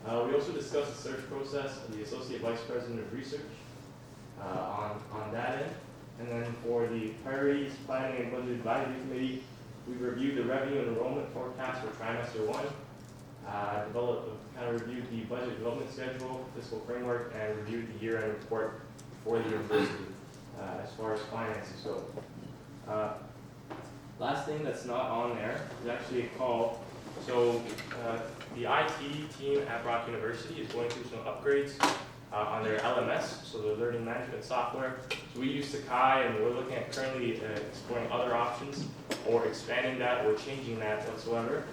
on. We also discussed the search process of the Associate Vice President of Research on that end. And then for the Priorities, Planning, and Budget Advisory Committee, we reviewed the revenue and enrollment forecast for trimester 1, reviewed the budget development schedule, fiscal framework, and reviewed the year-end report for the university as far as finances go. Last thing that's not on there is actually a call. So the IT team at Brock University is going through some upgrades on their LMS, so their learning management software. So we use Sakai, and we're looking at currently exploring other options or expanding that or changing that whatsoever.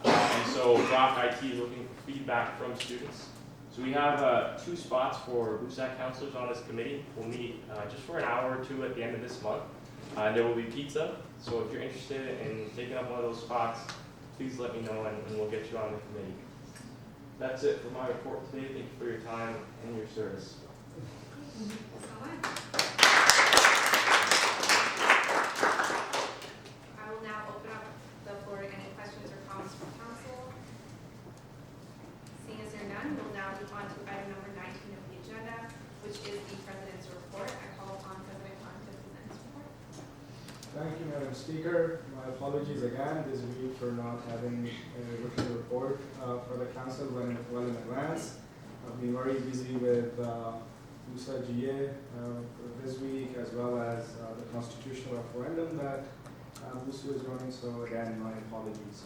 And so Brock IT is looking for feedback from students. So we have 2 spots for BUSAC counselors on this committee. We'll meet just for an hour or 2 at the end of this month. There will be pizza, so if you're interested in taking up one of those spots, please let me know and we'll get you on the committee. That's it for my report today. Thank you for your time and your service.
I will now open up the floor to any questions or comments from council. Seeing as there are none, we'll now move on to item number 19 of the agenda, which is the President's report. I call upon President Khan to present his report.
Thank you, Madam Speaker. My apologies again this week for not having a written report for the council well in advance. I've been very busy with BUSAC GA for this week, as well as the constitutional referendum that BUSU is running, so again, my apologies.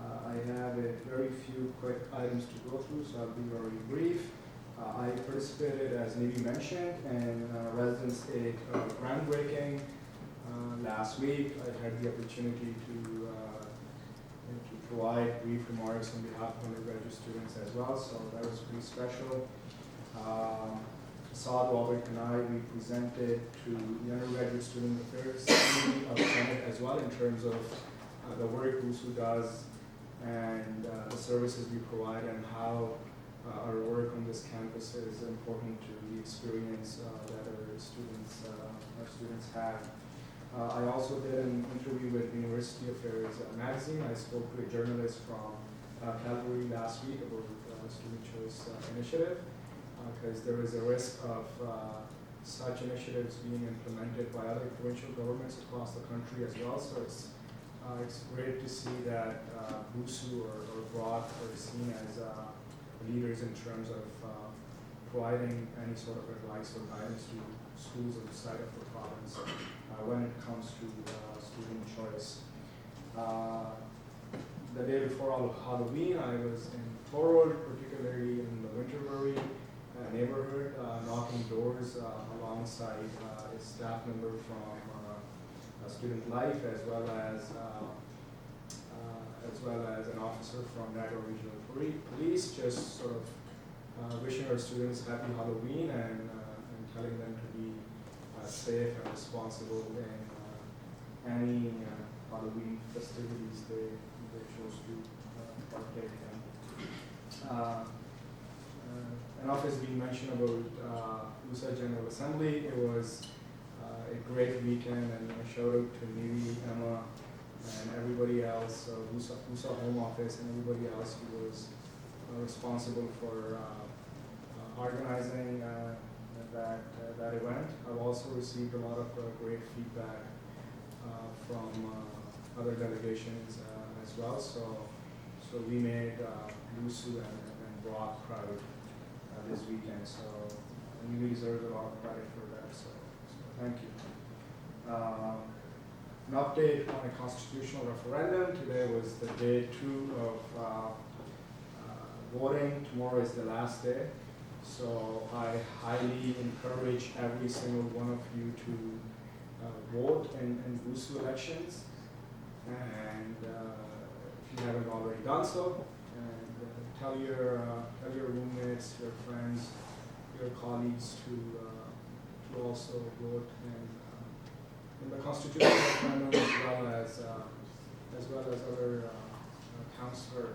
I have a very few quick items to go through, so I'll be very brief. I participated, as Nivi mentioned, in Resident State groundbreaking last week. I had the opportunity to provide brief remarks on behalf of undergraduate students as well, so that was pretty special. Saad, Robert, and I, we presented to the Undergraduate Student Affairs Committee of Senate as well in terms of the work BUSU does and the services we provide and how our work on this campus is important to the experience that our students have. I also did an interview with University Affairs magazine. I spoke to a journalist from Calgary last week about the Student Choice Initiative, because there is a risk of such initiatives being implemented by other provincial governments across the country as well. So it's great to see that BUSU or Brock are seen as leaders in terms of providing any sort of advice or guidance to schools outside of the province when it comes to student choice. The day before Halloween, I was in Thorold, particularly in the Winterbury neighborhood, knocking doors alongside a staff member from Student Life, as well as an officer from Niagara Regional Police, just sort of wishing our students happy Halloween and telling them to be safe and responsible in any Halloween festivities they chose to partake in. Enough has been mentioned about BUSAC General Assembly. It was a great weekend, and a shout out to Nivi, Emma, and everybody else, BUSAC Home Office, and everybody else who was responsible for organizing that event. I've also received a lot of great feedback from other delegations as well. So we made Lusu and Brock proud this weekend. So we deserve a lot of credit for that. So thank you. An update on a constitutional referendum. Today was the day 2 of voting. Tomorrow is the last day. So I highly encourage every single one of you to vote in BUSU elections. And if you haven't already done so, and tell your roommates, your friends, your colleagues to also vote in the constitutional referendum, as well as other councillor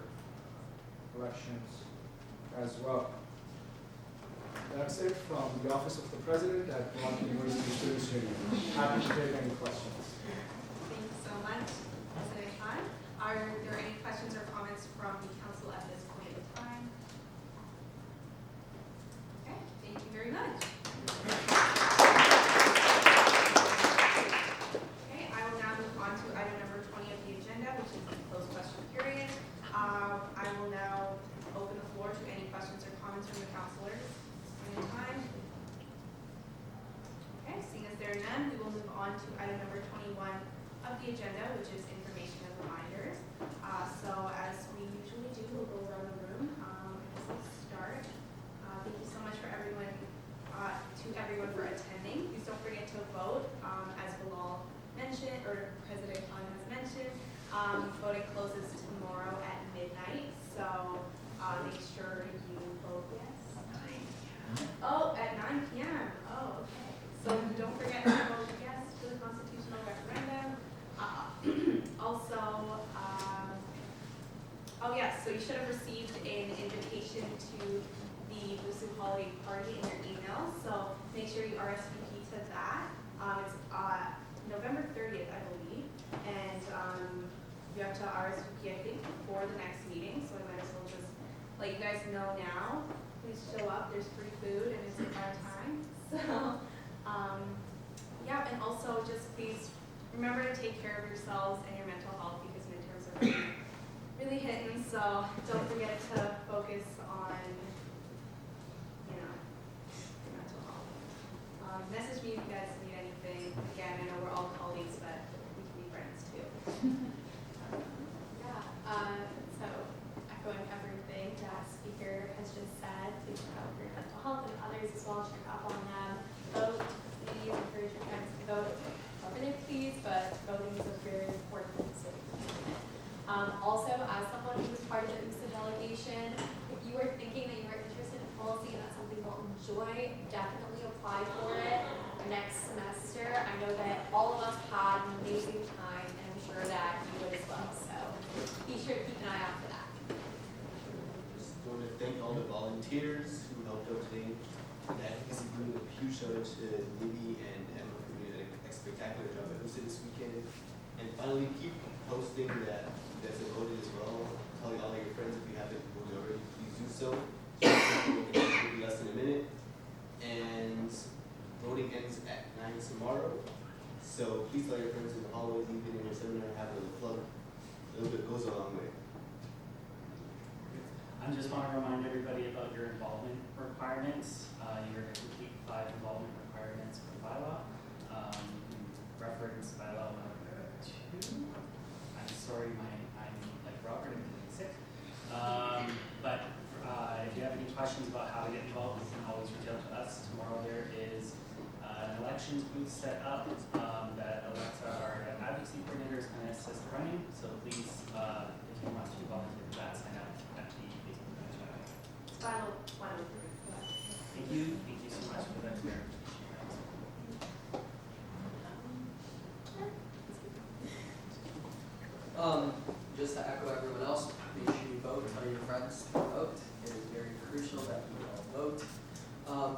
elections as well. That's it from the Office of the President at Toronto University Students' Union. Happy to take any questions.
Thank you so much, President Khan. Are there any questions or comments from the council at this point in time? Okay, thank you very much. Okay, I will now move on to item number 20 of the agenda, which is the closed question period. I will now open the floor to any questions or comments from the councilors. Time. Okay, seeing as there are none, we will move on to item number 21 of the agenda, which is information and reminders. So as we usually do, we'll go around the room. We'll start. Thank you so much for everyone for attending. Please don't forget to vote, as Bilal mentioned, or President Khan has mentioned. Voting closes tomorrow at midnight, so make sure you vote yes. Oh, at 9 p.m. Oh, okay. So don't forget to vote yes to the constitutional referendum. Also, oh yes, so you should have received an invitation to the BUSU holiday party in your email. So make sure you RSVP to that. It's November 30th, I believe, and you have to RSVP, I think, before the next meeting. So I might as well just let you guys know now. Please show up. There's free food and it's a fun time. So, yeah, and also just please remember to take care of yourselves and your mental health because midterms are really hitting. So don't forget to focus on, your mental health. Message me if you guys need anything. Again, I know we're all colleagues, but we can be friends too.
So echoing everything that speaker has just said, please check out your mental health and others as well, check up on them, vote, please encourage your friends to vote, government please, but voting is a very important civic commitment. Also, as someone who was part of the USA delegation, if you are thinking that you are interested in policy and that's something you'll enjoy, definitely apply for it next semester. I know that all of us had an amazing time and I'm sure that you would as well, so be sure to keep an eye out for that.
I want to thank all the volunteers who helped out today. The Advocacy Meeting, a huge shout out to Libby and Emma for doing a spectacular job at USA this weekend. And finally, keep posting that you guys have voted as well. Telling all of your friends if you haven't voted already, please do so. It'll be less than a minute. And voting ends at 9 tomorrow. So please tell your friends in the hallways, even in your seminar, have a little plug. A little bit goes a long way.
I I just want to remind everybody about your involvement requirements. You're going to complete 5 involvement requirements for bylaw. Reference bylaw 102. I'm sorry, I'm like Robert, I'm getting sick. But if you have any questions about how to get involved, you can always reach out to us. Tomorrow there is an elections booth set up that Alexa, our advocacy coordinator, is going to assist running. So please, if you want to volunteer for that, sign up at the Facebook page.
Final 103.
Thank you so much for that clarification.
Just to echo everyone else, make sure you vote, tell your friends to vote. It is very crucial that we all vote.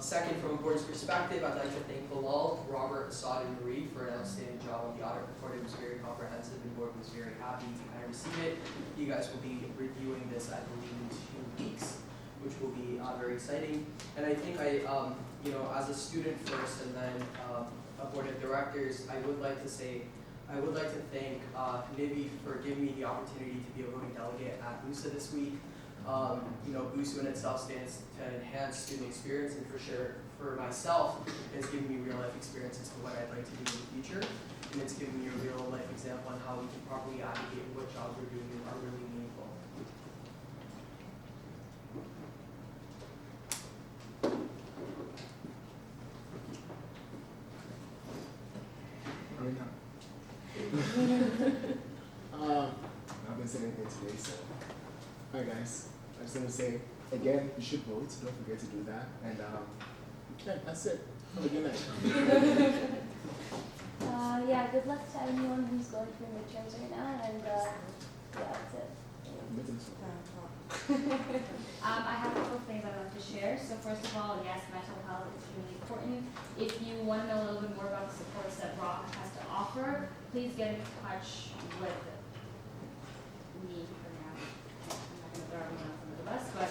Second, from a board's perspective, I'd like to thank Bilal, Robert, Assad, and Marie for an outstanding job on the audit report. It was very comprehensive, and the board was very happy to kind of receive it. You guys will be reviewing this, I believe, in 2 weeks, which will be very exciting. And I think as a student first, and then a board of directors, I would like to thank Nivi for giving me the opportunity to be a voting delegate at BUSA this week. BUSA in itself stands to enhance student experience, and for sure, for myself, it's given me real life experience as to what I'd like to do in the future. And it's given me a real life example on how we can properly advocate and what jobs we're doing are really meaningful.
I've been saying anything today, so. Alright guys, I just want to say, again, you should vote, don't forget to do that, and yeah, that's it. Have a good night.
Yeah, good luck to anyone who's going through midterms right now, and yeah, that's it.
I have a couple of things I want to share. So first of all, yes, mental health is really important. If you want to know a little bit more about the supports that Brock has to offer, please get in touch with me for now. I'm not going to throw everyone else under the bus, but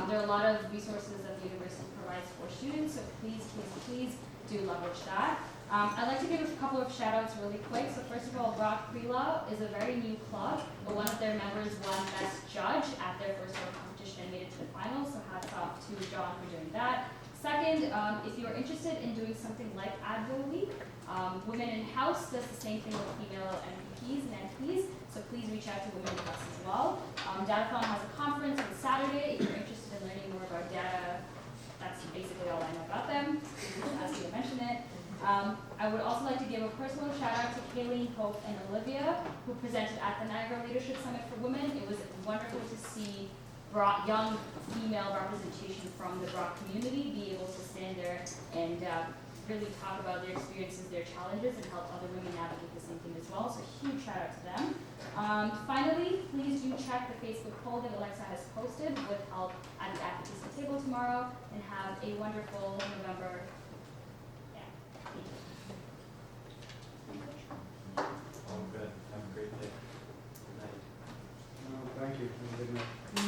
there are a lot of resources that the university provides for students, so please do leverage that. I'd like to give a couple of shout outs really quick. So first of all, Brock Pre-Law is a very new club, but one of their members won Best Judge at their first ever competition and made it to the finals, so hats off to John for doing that. Second, if you're interested in doing something like Advo Week, Women in House does the same thing with female MPs and MPs, so please reach out to Women in House as well. Datathon has a conference on Saturday. If you're interested in learning more about data, that's basically all I know about them. Just ask you to mention it. I would also like to give a personal shout out to Kayleen, Hope, and Olivia, who presented at the Niagara Leadership Summit for Women. It was wonderful to see young female representation from the Brock community be able to stand there and really talk about their experiences, their challenges, and help other women navigate the same thing as well. So huge shout out to them. Finally, please do check the Facebook poll that Alexa has posted with help at the advocacy table tomorrow, and have a wonderful November.
All good. Have a great day. Good night.
Thank you. Good night.